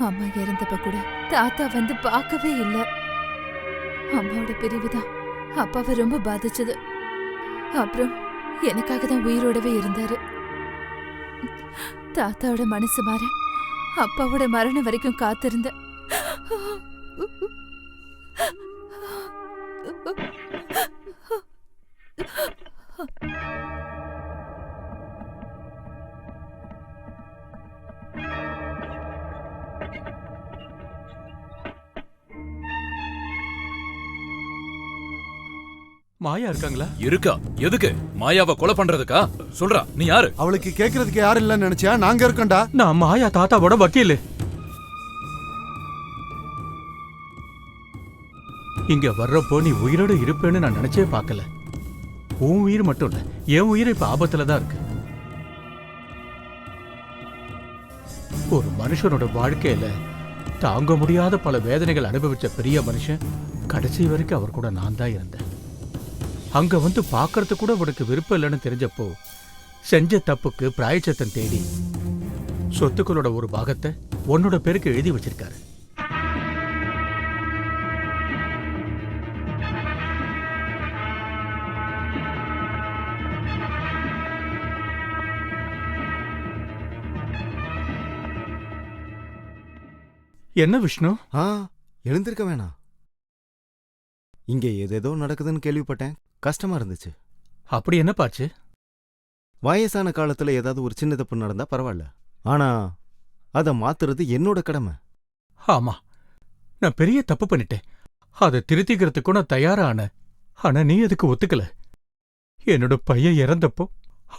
அம்மா இறந்தப்ப கூட தாத்தா வந்து பார்க்கவே இல்லை. அம்மாவோட பிரிவுதான் அப்பாவை ரொம்ப பாதிச்சது. அப்புறம் எனக்காக தான் உயிரோடவே இருந்தாரு. தாத்தாவோட மனசு மாற அப்பாவோட மரணம் வரைக்கும் காத்திருந்த. மாயா இருக்காங்களா? இருக்கா? எதுக்கு? மாயாவை கொலை பண்றதுக்கா? சொல்றா, நீ யாரு? அவளுக்கு கேக்குறதுக்கு யாரும் இல்லன்னு நினைச்சியா? நாங்க இருக்கோம்டா. நான் மாயா தாத்தாவோட வக்கீல். இங்க வர்றப்போ நீ உயிரோட இருப்பேன்னு நான் நினைச்சே பார்க்கல. உன் உயிர் மட்டும் இல்ல, என் உயிர் இப்ப ஆபத்துல தான் இருக்கு. ஒரு மனுஷனோட வாழ்க்கையில தாங்க முடியாத பல வேதனைகள் அனுபவிச்ச பெரிய மனுஷன் கடைசி வரைக்கும் அவர் கூட நான் தான் இருந்தேன். அங்க வந்து பார்க்கறது கூட உனக்கு விருப்பம் இல்லைன்னு தெரிஞ்சப்போ செஞ்ச தப்புக்கு பிராயச்சத்தம் தேடி சொத்துக்களோட ஒரு பாகத்தை உன்னோட பேருக்கு எழுதி வச்சிருக்காரு. என்ன விஷ்ணு? எழுந்திருக்க வேணாம். இங்கே ஏதேதோ நடக்குதுன்னு கேள்விப்பட்டேன். கஷ்டமா இருந்துச்சு. அப்படி என்ன பாச்சு? வயசான காலத்துல ஏதாவது ஒரு சின்ன தப்பு நடந்தா பரவாயில்ல. ஆனா அதை மாத்துறது என்னோட கடமை. ஆமா, நான் பெரிய தப்பு பண்ணிட்டேன். அதை திருத்திக்கிறதுக்கும் நான் தயாரான. ஆனா நீ அதுக்கு ஒத்துக்கல. என்னோட பையன் இறந்தப்போ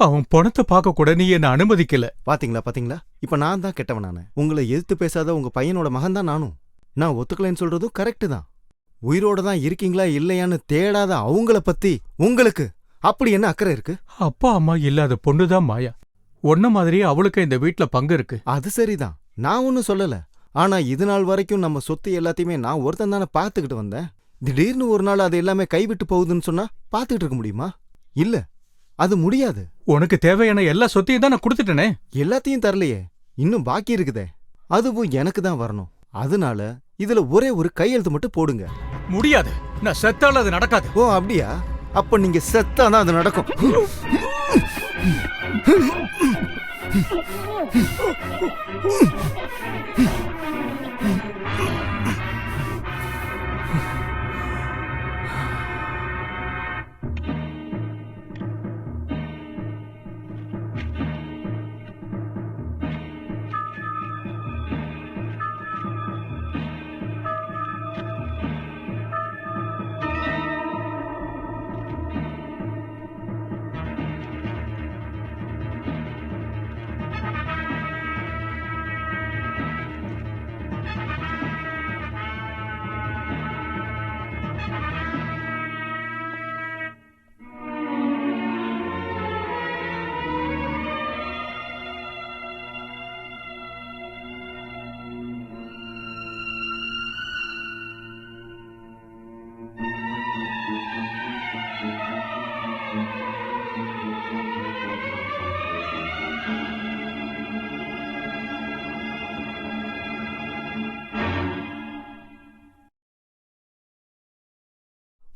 அவன் பணத்தை பார்க்க கூட நீ என்ன அனுமதிக்கல. பாத்தீங்களா? இப்ப நான் தான் கெட்டவனானே. உங்களை எதிர்த்து பேசாத உங்க பையனோட மகன் தான் நானும். நான் ஒத்துக்கலைன்னு சொல்றதும் கரெக்டு தான். உயிரோட தான் இருக்கீங்களா இல்லையான்னு தேடாத அவங்கள பத்தி உங்களுக்கு அப்படி என்ன அக்கறை இருக்கு? அப்பா அம்மா இல்லாத பொண்ணுதான் மாயா. ஒன்ன மாதிரியே அவளுக்கு இந்த வீட்ல பங்கு இருக்கு. அது சரிதான், நான் ஒன்னும் சொல்லல. ஆனா இது நாள் வரைக்கும் நம்ம சொத்து எல்லாத்தையுமே நான் ஒருத்தன் தானே பார்த்துக்கிட்டு வந்தேன். திடீர்னு ஒரு நாள் அது எல்லாமே கைவிட்டு போகுதுன்னு சொன்னா பார்த்துக்கிட்டு இருக்க முடியுமா? இல்ல, அது முடியாது. உனக்கு தேவையான எல்லா சொத்தையும் தான் நான் கொடுத்துட்டேனே. எல்லாத்தையும் தரலையே, இன்னும் பாக்கி இருக்குதே, அதுவும் எனக்கு தான் வரணும். அதனால இதுல ஒரே ஒரு கையெழுத்து மட்டும் போடுங்க. முடியாது, நான் செத்தால அது நடக்காது. ஓ அப்படியா? அப்ப நீங்க செத்தாதான் அது நடக்கும்.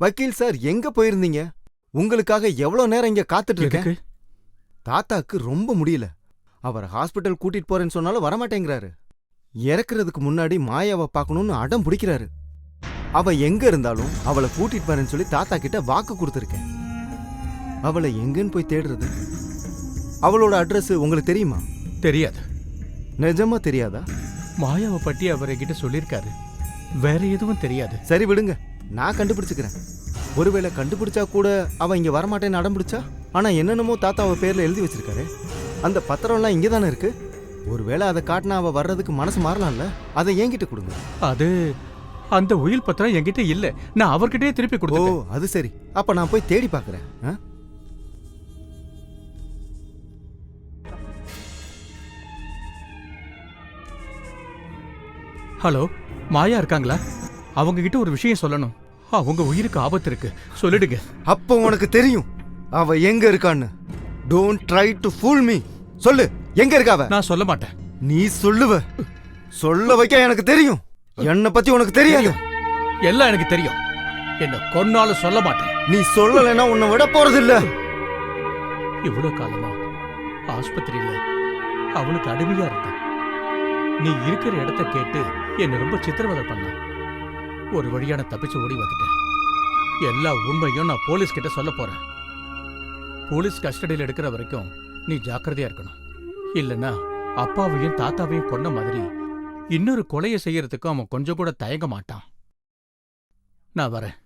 வக்கீல் சார், எங்க போயிருந்தீங்க? உங்களுக்காக எவ்வளவு நேரம் இங்க காத்துட்டு இருக்கேன். தாத்தாக்கு ரொம்ப முடியல. அவர் ஹாஸ்பிட்டல் கூட்டிட்டு போறேன்னு சொன்னாலும் வரமாட்டேங்கிறாரு. இறக்குறதுக்கு முன்னாடி மாயாவை பார்க்கணும்னு அடம் பிடிக்கிறாரு. அவ எங்க இருந்தாலும் அவளை கூட்டிட்டு போறேன்னு சொல்லி தாத்தா கிட்ட வாக்கு கொடுத்துருக்கேன். அவளை எங்கன்னு போய் தேடுறது? அவளோட அட்ரஸ் உங்களுக்கு தெரியுமா? தெரியாது. நிஜமா தெரியாதா? மாயாவை பற்றி அவர் என்கிட்ட சொல்லியிருக்காரு, வேற எதுவும் தெரியாது. சரி விடுங்க, நான் கண்டுபிடிச்சுக்கிறேன். ஒருவேளை கண்டுபிடிச்சா கூட அவ இங்க வரமாட்டேன்னு அடம் பிடிச்சா? ஆனா என்னென்னமோ தாத்தா அவ பேர்ல எழுதி வச்சிருக்காரு. அந்த பத்திரம்லாம் இங்கே தானே இருக்கு. ஒருவேளை அதை காட்டினா அவ வர்றதுக்கு மனசு மாறலாம்ல. அதை என்கிட்ட கொடுங்க. அது அந்த உயில் பத்திரம் என்கிட்ட இல்ல, நான் அவர்கிட்டயே திருப்பி கொடுத்தேன். ஓ அது சரி, அப்ப நான் போய் தேடி பார்க்கறேன். ஹலோ, மாயா இருக்காங்களா? அவங்க கிட்ட ஒரு விஷயம் சொல்லணும். அவங்க உயிருக்கு ஆபத்து இருக்கு, சொல்லிடுங்க. அப்ப உனக்கு தெரியும் அவ எங்க இருக்கான்னு. Don't try to pool me. சொல்லு, எங்க இருக்கா அவ? நான் சொல்ல மாட்டேன். நீ சொல்லுவ. சொல்ல வைக்க எனக்கு தெரியும். என்ன பத்தி உனக்கு தெரியாது. எல்லாம் எனக்கு தெரியும். என்ன கொன்னாலும் சொல்ல மாட்டேன். நீ சொல்லலைன்னா உன்னை விட போறதில்ல. இவ்வளவு காலமா ஆஸ்பத்திரியில அவனுக்கு அடிமையா இருந்த நீ இருக்கிற இடத்த கேட்டு என்ன ரொம்ப சித்திரவதை பண்ண. ஒரு வழியான தப்பிச்சு ஓடி வந்துட்டேன். எல்லா உண்மையும் நான் போலீஸ் கிட்ட சொல்ல போறேன். போலீஸ் கஸ்டடியில் எடுக்கிற வரைக்கும் நீ ஜாக்கிரதையா இருக்கணும். இல்லைன்னா அப்பாவையும் தாத்தாவையும் கொன்ன மாதிரி இன்னொரு கொலையை செய்யறதுக்கு அவன் கொஞ்சம் கூட தயங்க மாட்டான். நான் வரேன்.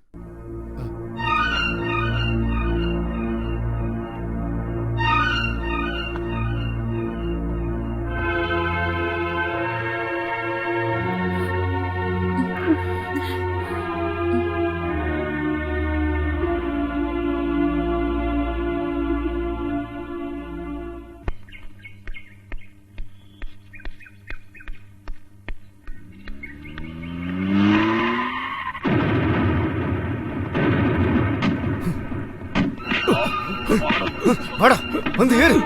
வாடா, வந்து ஏறு.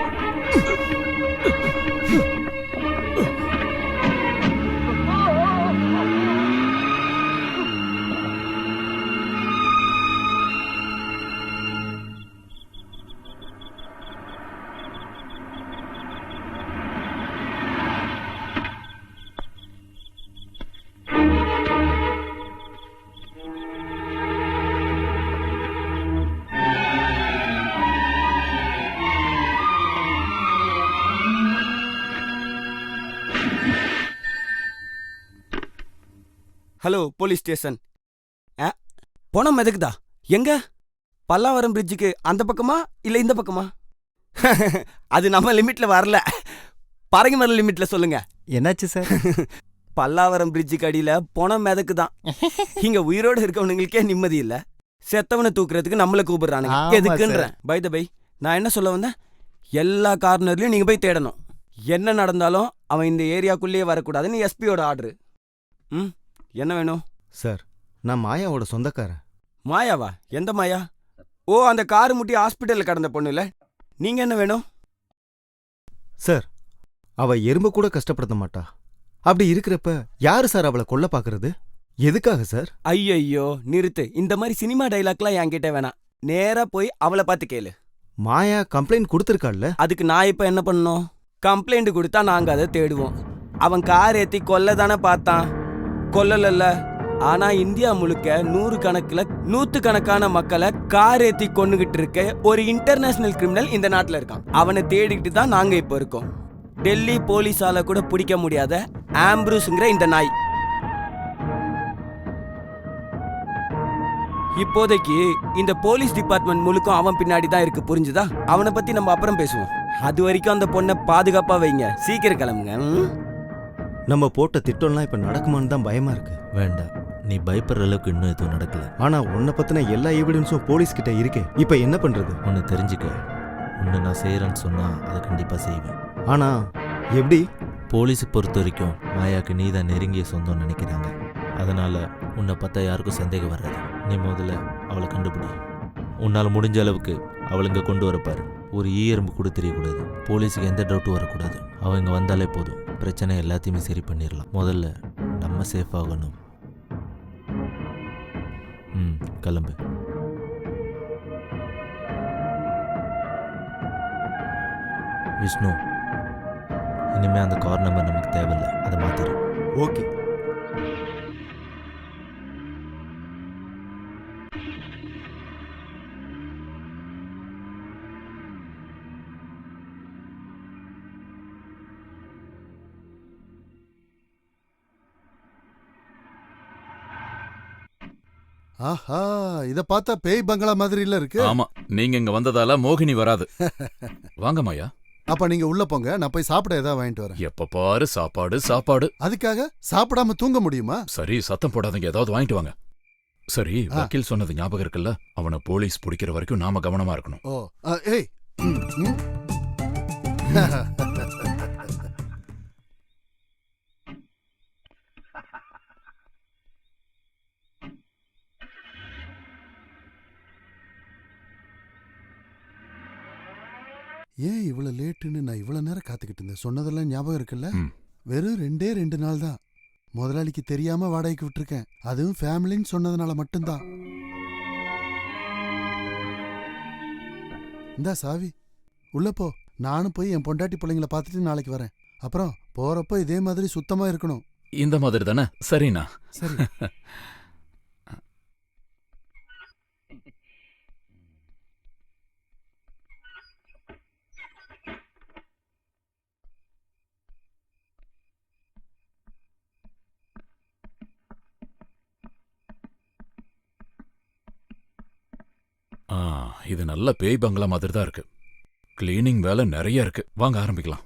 Hello police station. பணம் எதுக்குதா? எங்க? பல்லாவரம் பிரிட்ஜுக்கு அந்த பக்கமா இல்ல இந்த பக்கமா? அது நம்ம லிமிட்ல வரல, பரங்கிமரம் லிமிட்ல சொல்லுங்க. என்னாச்சு சார்? பல்லாவரம் பிரிட்ஜுக்கு அடியில பணம் மிதக்குதான். இங்க உயிரோட இருக்கவனுங்களுக்கே நிம்மதி இல்ல, செத்தவனை தூக்குறதுக்கு நம்மள கூப்பிடுறானுங்க. எதுக்குன்றேன். பை த பை, நான் என்ன சொல்ல வந்தேன், எல்லா கார்னர்லயும் நீங்க போய் தேடணும். என்ன நடந்தாலும் அவன் இந்த ஏரியாக்குள்ளேயே வரக்கூடாதுன்னு எஸ்பியோட ஆர்டரு. என்ன வேணும் சார்? நான் மாயாவோட சொந்தக்காரன். மாயாவா? எந்த மாயா? ஓ, அந்த காரு முட்டி ஹாஸ்பிட்டல்ல கடந்த பொண்ணு இல்ல. நீங்க என்ன வேணும் சார்? அவ எறும்பு கூட கஷ்டப்படுத்த மாட்டா. அப்படி இருக்கிறப்ப யாரு சார் அவளை கொல்ல பாக்குறது? எதுக்காக சார்? ஐயோ நிறுத்து. இந்த மாதிரி சினிமா டைலாக்லாம் என்கிட்ட வேணாம். நேரா போய் அவளை பார்த்து கேளு. மாயா கம்ப்ளைண்ட் கொடுத்துருக்காள்ல. அதுக்கு நான் இப்ப என்ன பண்ணணும்? கம்ப்ளைண்ட் கொடுத்தா நாங்க அதை தேடுவோம். அவன் கார் ஏத்தி கொல்ல தானே பார்த்தான், கொல்லல. ஆனா இந்தியா முழுக்க 100 கணக்குல 100 கணக்கான மக்களை கார் ஏத்தி கொன்னுகிட்டு இருக்க ஒரு இன்டர்நேஷனல் கிரிமினல் இந்த நாட்டுல இருக்கான். அவனை தேடிக்கிட்டு தான் நாங்க இப்ப இருக்கோம். டெல்லி போலீஸால கூட பிடிக்க முடியாத ஆம்ப்ரூஸ்ங்கிற இந்த நாய். இப்போதைக்கு இந்த போலீஸ் டிபார்ட்மெண்ட் முழுக்கும் அவன் பின்னாடி தான் இருக்கு, புரிஞ்சுதா? அவனை பத்தி நம்ம அப்புறம் பேசுவோம். அது வரைக்கும் அந்த பொண்ணை பாதுகாப்பா வைங்க. சீக்கிரம் கிளம்புங்க. நம்ம போட்ட திட்டம்லாம் இப்ப நடக்குமான்னு தான் பயமா இருக்கு. வேண்டாம், நீ பயப்படுற அளவுக்கு இன்னும் எதுவும் நடக்கல. ஆனா உன்னை பத்தின எல்லா எவிடன்ஸும் போலீஸ் கிட்ட இருக்கே. இப்ப என்ன பண்றது? ஒன்னு தெரிஞ்சுக்க, ஒன்னு நான் செய்யறேன்னு சொன்னா அதை கண்டிப்பா செய்வேன். ஆனா எப்படி? போலீஸை பொறுத்த வரைக்கும் மாயாக்கு நீ தான் நெருங்கிய சொந்தம்னு நினைக்கிறாங்க. அதனால உன்னை பார்த்தா யாருக்கும் சந்தேகம் வராது. நீ முதல்ல அவளை கண்டுபிடி. உன்னால் முடிஞ்ச அளவுக்கு அவளை இங்கே கொண்டு வரப்பாரு. ஒரு எறும்பு கூட தெரியக்கூடாது. போலீஸுக்கு எந்த டவுட்டும் வரக்கூடாது. அவன் இங்கே வந்தாலே போதும், பிரச்சனை எல்லாத்தையுமே சரி பண்ணிடலாம். முதல்ல நம்ம சேஃப் ஆகணும். கிளம்பு. விஷ்ணு, இனிமே அந்த கார் நம்பர் நமக்கு தேவையில்லை, அதை மாத்திரு. ஓகே. ஆஹா, இத பார்த்தா பேய் பங்களா மாதிரி இல்ல இருக்கு. ஆமா, நீங்க இங்க வந்ததால மோகினி வராது. வாங்க மாயா. அப்ப நீங்க உள்ள போங்க, நான் போய் சாப்பிட ஏதாவது வாங்கிட்டு வரேன். எப்ப பாரு சாப்பாடு சாப்பாடு. அதுக்காக சாப்பிடாம தூங்க முடியுமா? சரி, சத்தம் போடாதீங்க, ஏதாவது வாங்கிட்டு வாங்க. சரி, வக்கீல் சொன்னது ஞாபகம் இருக்குல்ல, அவனை போலீஸ் பிடிக்கிற வரைக்கும் நாம கவனமா இருக்கணும். ஓ, ஏய். ஏன் இவ்வளவு லேட்டுன்னு நான் இவ்வளவு நேரம் காத்துக்கிட்டு இருந்தேன். சொன்னதெல்லாம் ஞாபகம் இருக்குல்ல? வெறும் 2 நாள் தான். முதலாளிக்கு தெரியாம வாடகைக்கு விட்டுருக்கேன். அதுவும் ஃபேமிலின்னு சொன்னதுனால மட்டும்தான். இந்தா சாவி, உள்ள போ. நானும் போய் என் பொண்டாட்டி பிள்ளைங்கள பார்த்துட்டு நாளைக்கு வரேன். அப்புறம் போறப்போ இதே மாதிரி சுத்தமா இருக்கணும். இந்த மாதிரி தானே? சரிண்ணா. சரி. இது நல்ல பேய் பங்களா மாதிரி தான் இருக்கு. கிளீனிங் வேலை நிறைய இருக்கு. வாங்க ஆரம்பிக்கலாம்.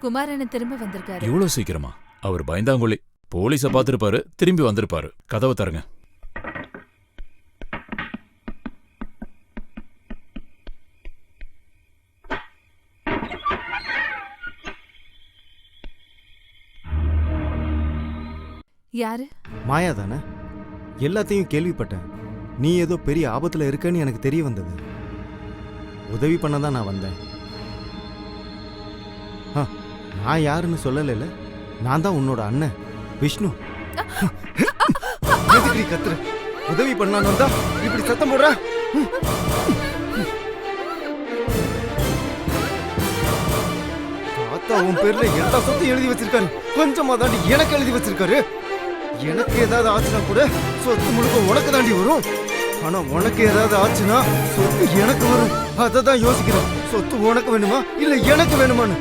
குமாரன் திரும்ப வந்திருக்காரு. இவ்வளவு சீக்கிரமா? அவர் பயந்தாங்கொள்ளி. போலீஸ பாத்துருப்பாரு, திரும்பி வந்திருப்பாரு. கதவை தருங்க. யாரு? மாயா தானே? எல்லாத்தையும் கேள்விப்பட்டேன். நீ ஏதோ பெரிய ஆபத்துல இருக்கன்னு எனக்கு தெரிய வந்தது. உதவி பண்ணதான் நான் வந்தேன். நான் யாருன்னு சொல்லல. நான் தான் உன்னோட அண்ணன் விஷ்ணு. எதுக்கு கத்துற? உதவி பண்ணான்னு வந்தா இப்படி சத்தம் போடுற? தாத்தா உன் பேர்ல எல்லா சொத்தையும் எழுதி வச்சிருக்காரு. கொஞ்சமா தாண்டி எனக்கு எழுதி வச்சிருக்காரு. எனக்கு ஏதாவது ஆச்சுன்னா கூட சொத்து முழுக்க உனக்கு தாண்டி வரும். ஆனா உனக்கு ஏதாவது ஆச்சுன்னா சொத்து எனக்கு வரும். அததான் யோசிக்கிறேன். சொத்து உனக்கு வேணுமா இல்ல எனக்கு வேணுமான்னு.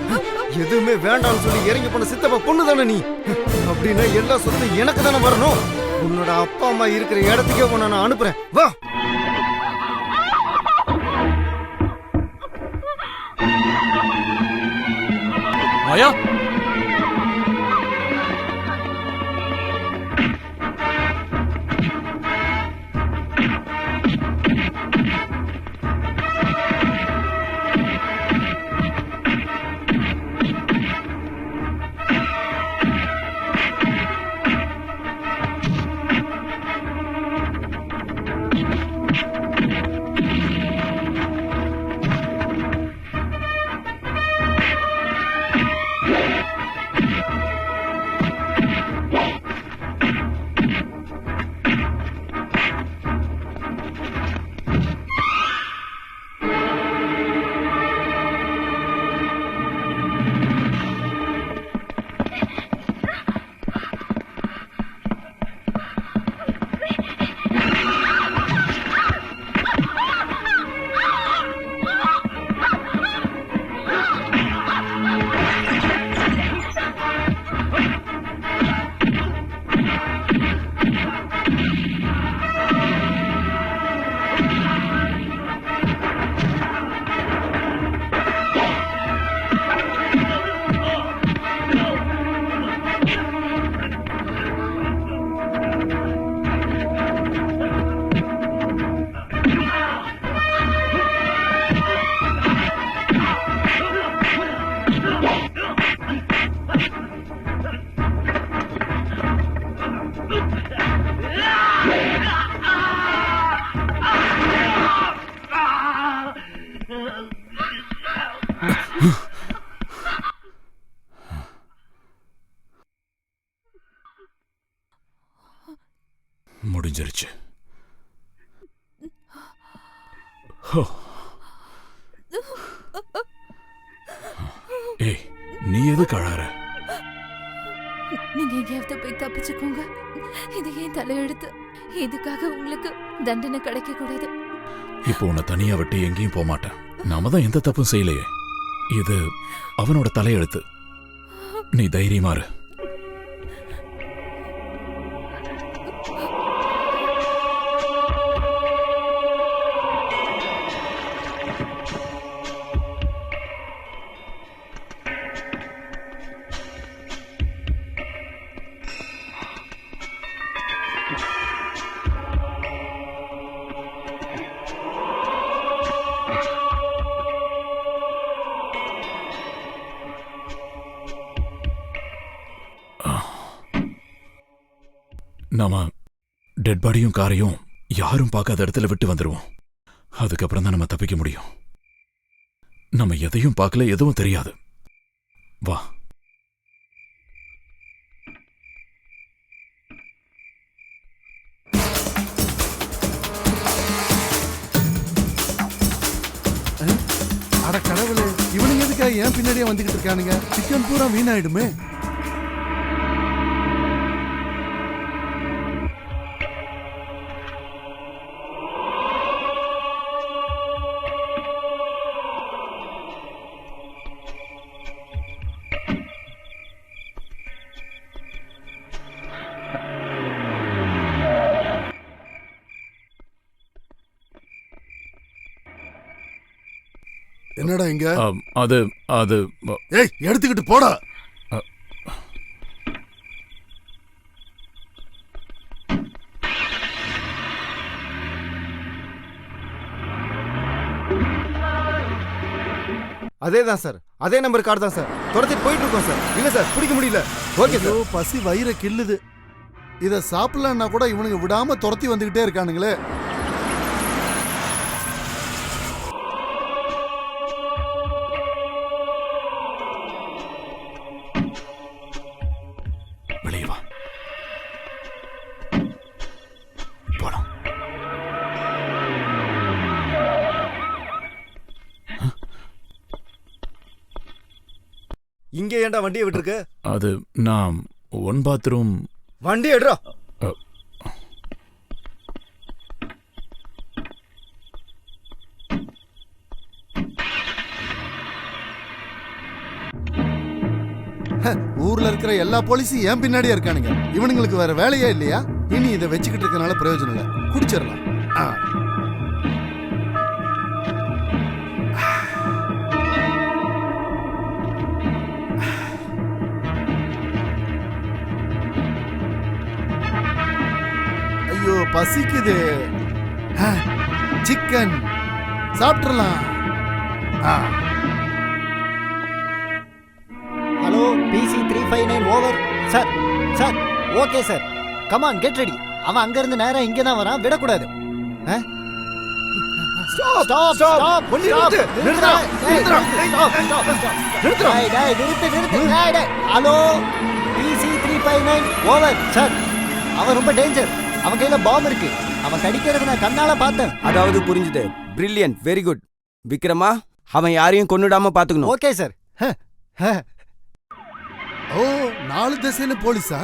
எதுவுமே வேண்டாம்னு சொல்லி இறங்கி போன சித்தப்பா பொண்ணு தானே நீ. அப்படின்னா எல்லா சொத்தும் எனக்கு தானே வரணும். உன்னோட அப்பா அம்மா இருக்கிற இடத்துக்கே உன்னை நான் அனுப்புறேன். வா. மாயா முடிஞ்சிருச்சு. ஏய், நீ எதுக்கு அழற? நீங்க எங்கேயாவது போய் தப்பிச்சுக்கோங்க. இது ஏன் தலையெழுத்து. இதுக்காக உங்களுக்கு தண்டனை கிடைக்க கூடாது. இப்போ உன்னை தனியா விட்டு எங்கேயும் போக மாட்டேன். நாம தான் எந்த தப்பும் செய்யலையே. இது அவனோட தலையெழுத்து. நீ தைரியமா இரு. நாம டெட் பாடியும் காரையும் யாரும் பார்க்காத இடத்துல விட்டு வந்துருவோம். அதுக்கப்புறம் தான் நம்ம தப்பிக்க முடியும். நம்ம எதையும் பார்க்கல, எதுவும் தெரியாது. வா. அட கடவுளே, இவனுங்க எதுக்காக ஏன் பின்னாடியே வந்துகிட்டு இருக்கானுங்க? சிக்கன் பூரா வீணாயிடுமே. என்னடா இங்க? அது ஏய், எடுத்துக்கிட்டு போடா. அதே தான் சார், அதே நம்பர் கார்டு தான் சார். துரத்திட்டு போயிட்டு இருக்கோம் சார். இல்ல சார், பிடிக்க முடியல. Okay sir. பசி வயிறை கில்லுது. இத சாப்பிடலன்னா கூட இவனுங்க விடாம துரத்தி வந்துகிட்டே இருக்கானுங்களே. வெளியே வா. போலாம். இங்க ஏன்டா வண்டியை விட்டுருக்கு? அது நான் ஒன் பாத்ரூம். வண்டி எடுறா. ஊர்ல இருக்கிற எல்லா போலீஸும் ஏன் பின்னாடியே இருக்கானுங்க. இவனுங்களுக்கு வேற வேலையே இல்லையா? இனி இதை வச்சுக்கிட்டு இருக்கனால பிரயோஜனம் இல்லை. குடிச்சிடலாம். பசிக்குது. சிக்கன் சாப்பிட்டுறலாம். Hello PC 359 over. Sir sir okay sir, come on get ready. அவன் அங்கிருந்து நேரா இங்கே தான் வரான், விடக்கூடாது. Hello PC 359 over. சார் அவன் ரொம்ப டேஞ்சர், அவன் கையில பாம்பு இருக்கு. அவன் கடிக்கிறத நான் கண்ணால பார்த்தேன். அதாவது புரிஞ்சுது. Brilliant, very good. விக்ரமா, அவன் யாரையும் கொன்னுடாம பாத்துக்கணும். Okay sir. ஓ 4 திசையில போலீஸா?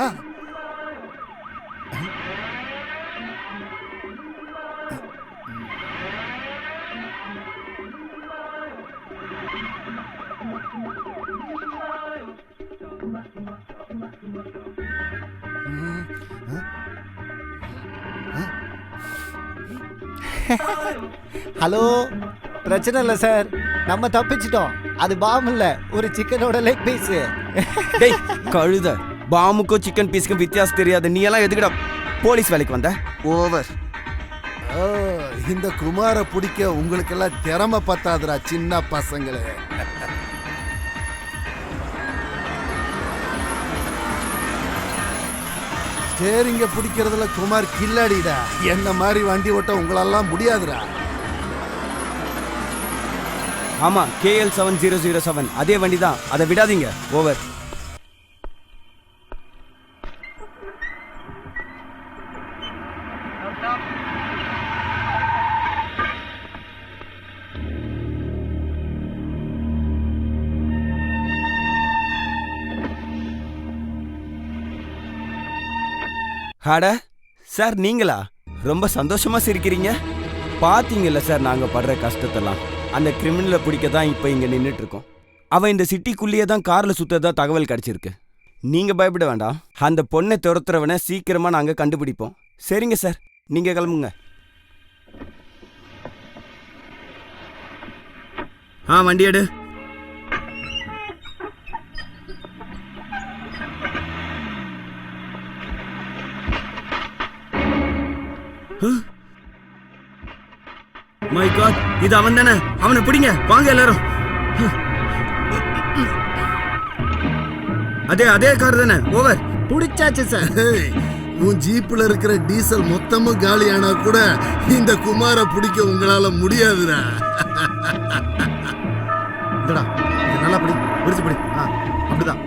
ஹலோ, பிரச்சனை இல்லை சார், நம்ம தப்பிச்சிட்டோம். அது பாம் இல்ல, ஒரு சிக்கனோட லெக் பீஸ். டேய் கழுத, பாமுக்கும் சிக்கன் பீஸுக்கும் வித்தியாசம் தெரியாது. நீ எல்லாம் எதுக்குடா போலீஸ் வேலைக்கு வந்த? ஓவர். இந்த குமார பிடிக்க உங்களுக்கெல்லாம் திறமை பத்தாதுடா சின்ன பசங்களே. ஸ்டேரிங்க பிடிக்கிறதுல குமார் கில்லாடிடா. என்ன மாதிரி வண்டி ஓட்ட உங்களெல்லாம் முடியாதுடா. ஆமா, KL 7007 அதே வண்டி தான், அதை விடாதீங்க. ஓவர். அட சார், நீங்களா? ரொம்ப சந்தோஷமா சிரிக்கிறீங்க. பாத்தீங்கல்ல சார் நாங்க படுற கஷ்டத்தெல்லாம். அந்த கிரிமினலை பிடிக்க தான் இப்போ இங்கே நின்றுட்டு இருக்கோம். அவன் இந்த சிட்டிக்குள்ளேயே தான் காரில் சுத்ததா தகவல் கிடைச்சிருக்கு. நீங்கள் பயப்பட வேண்டாம். அந்த பொண்ணை துரத்துறவனை சீக்கிரமாக நாங்கள் கண்டுபிடிப்போம். சரிங்க சார், நீங்கள் கிளம்புங்க. வண்டி எடு. மை காட், இது அவன் தானே? அவனை பிடிங்க, வாங்க எல்லாரும். அதே கார் தானே? ஓவர். பிடிச்சாச்சு சார். உன் ஜீப்ல இருக்கிற டீசல் மொத்தமும் காலியானா கூட இந்த குமார பிடிக்க உங்களால முடியாதுடா. நல்லா படி, பிடிச்சு படி. அப்படிதான்.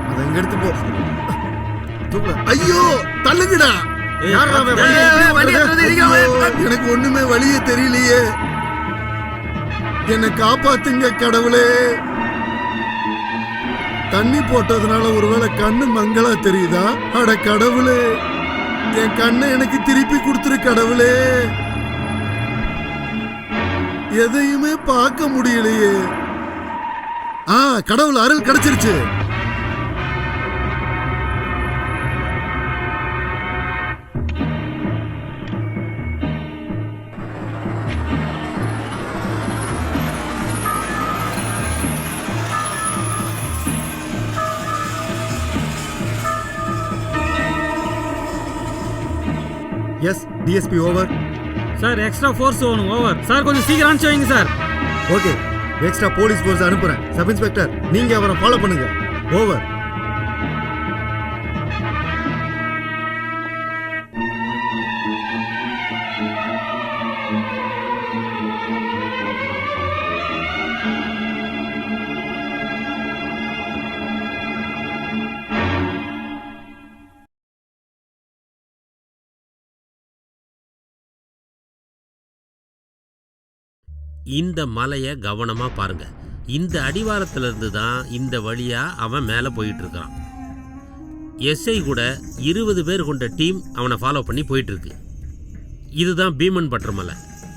அதை இங்க எடுத்து போ. ஐயோ தள்ளுங்கடா. எனக்கு ஒண்ணுமே வழியே தெரியலையே. என்னை காப்பாத்துங்க கடவுளே. தண்ணி போட்டதுனால ஒருவேளை கண்ணு மங்களா தெரியுதா? அட கடவுளே, என் கண்ணை எனக்கு திருப்பி கொடுத்துரு கடவுளே. எதையுமே பார்க்க முடியலையே. கடவுள் அருள் கிடைச்சிருச்சு. Yes DSP over. Sir extra force வேணும். ஓவர். சார் கொஞ்சம் சீக்கிரம் அனுப்பிச்சு வைங்க sir. Okay, extra police force அனுப்புறேன். சப் இன்ஸ்பெக்டர், நீங்க அவரை ஃபாலோ பண்ணுங்க. ஓவர். இந்த மலையை கவனமா பாருங்க. இந்த அடிவாரத்துல இருந்து தான் இந்த வழியா அவன் மேல போயிட்டு இருக்கான். எஸ்ஐ கூட 20 பேர் கொண்ட டீம் அவனை ஃபாலோ பண்ணி போயிட்டு இருக்கு. இதுதான் பீமன் பட்டர் மலை.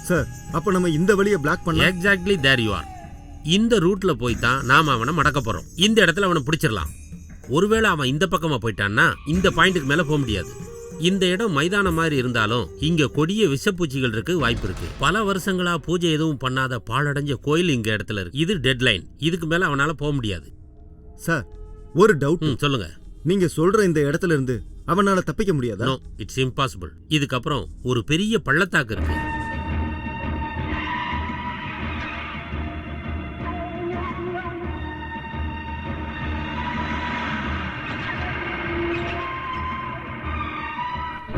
சார், அப்ப நம்ம இந்த வழியை பிளாக் பண்ணலாம். Exactly there you are. இந்த ரூட்ல போய் தான் நாம அவனை மடக்க போறோம். இந்த இடத்துல அவனை பிடிச்சிடலாம். ஒருவேளை அவன் இந்த பக்கமா போயிட்டான்னா இந்த பாயிண்ட்டுக்கு மேல போக முடியாது. இந்த இடம் மைதானம் மாதிரி இருந்தாலும் இங்க கொடிய விஷப்பூச்சிகள் இருக்கு வாய்ப்பு இருக்கு. பல வருஷங்களா பூஜை எதுவும் பண்ணாத பாழடைஞ்ச கோயில் இங்க இடத்துல இருக்கு. இது டெட்லைன். இதுக்கு மேல அவனால போக முடியாது. சார், ஒரு டவுட். சொல்லுங்க. நீங்க சொல்ற இந்த இடத்துல இருந்து அவனால தப்பிக்க முடியாதா? No, it's impossible. இதுக்கப்புறம் ஒரு பெரிய பள்ளத்தாக்கு இருக்கு.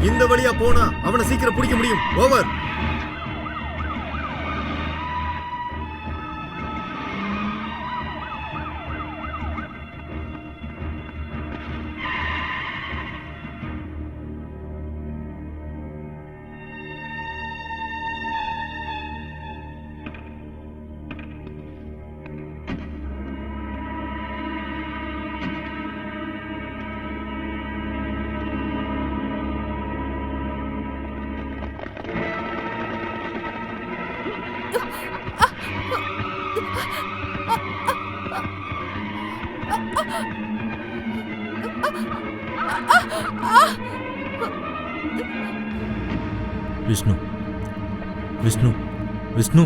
இந்த வழியா போனா அவனை சீக்கிரம் பிடிக்க முடியும். ஓவர். விஷ்ணு, விஷ்ணு, விஷ்ணு.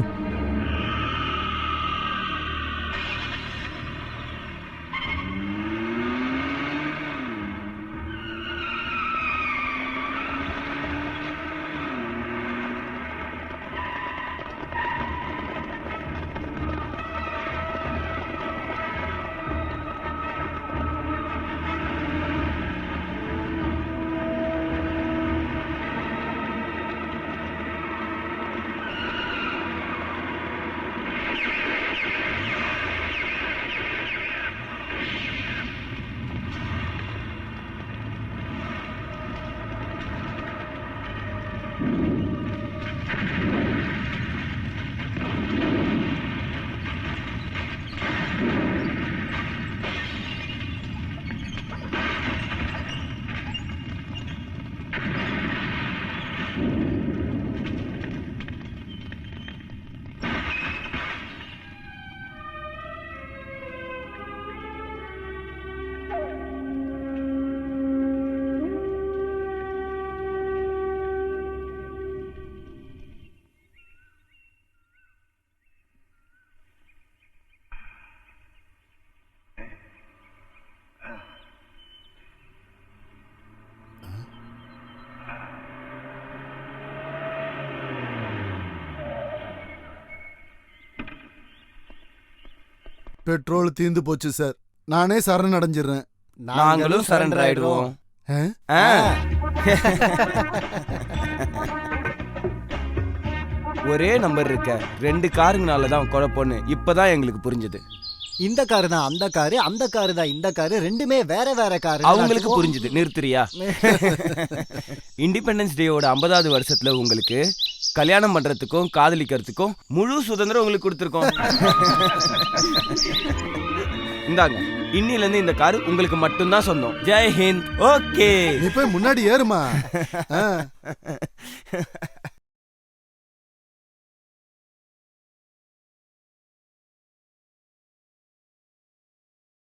பெட்ரோல் தீந்து போச்சு சார். நானே சரண் அடைஞ்சிடுறேன். நாங்களும் சரண்டர் ஆயிடுவோம். ஒரே நம்பர் இருக்க 2 காருங்கனால தான் குழப்பம்னு இப்பதான் எங்களுக்கு புரிஞ்சது. இந்த காரு தான் அந்த காரு, அந்த காரு தான் இந்த காரு, ரெண்டுமே வேற வேற காரு. அவங்களுக்கு புரிஞ்சுது. நிறுத்துறியா? இண்டிபெண்டன்ஸ் டேயோட 50வது வருஷத்துல உங்களுக்கு கல்யாணம் பண்றதுக்கும் காதலிக்கிறதுக்கும் முழு சுதந்திரம் உங்களுக்கு கொடுத்துருக்கோம். இந்தாங்க, இன்னில இருந்து இந்த காரு உங்களுக்கு மட்டும்தான் சொந்தம். ஜெய் ஹிந்த். ஓகே, நீ போய் முன்னாடி ஏறுமா.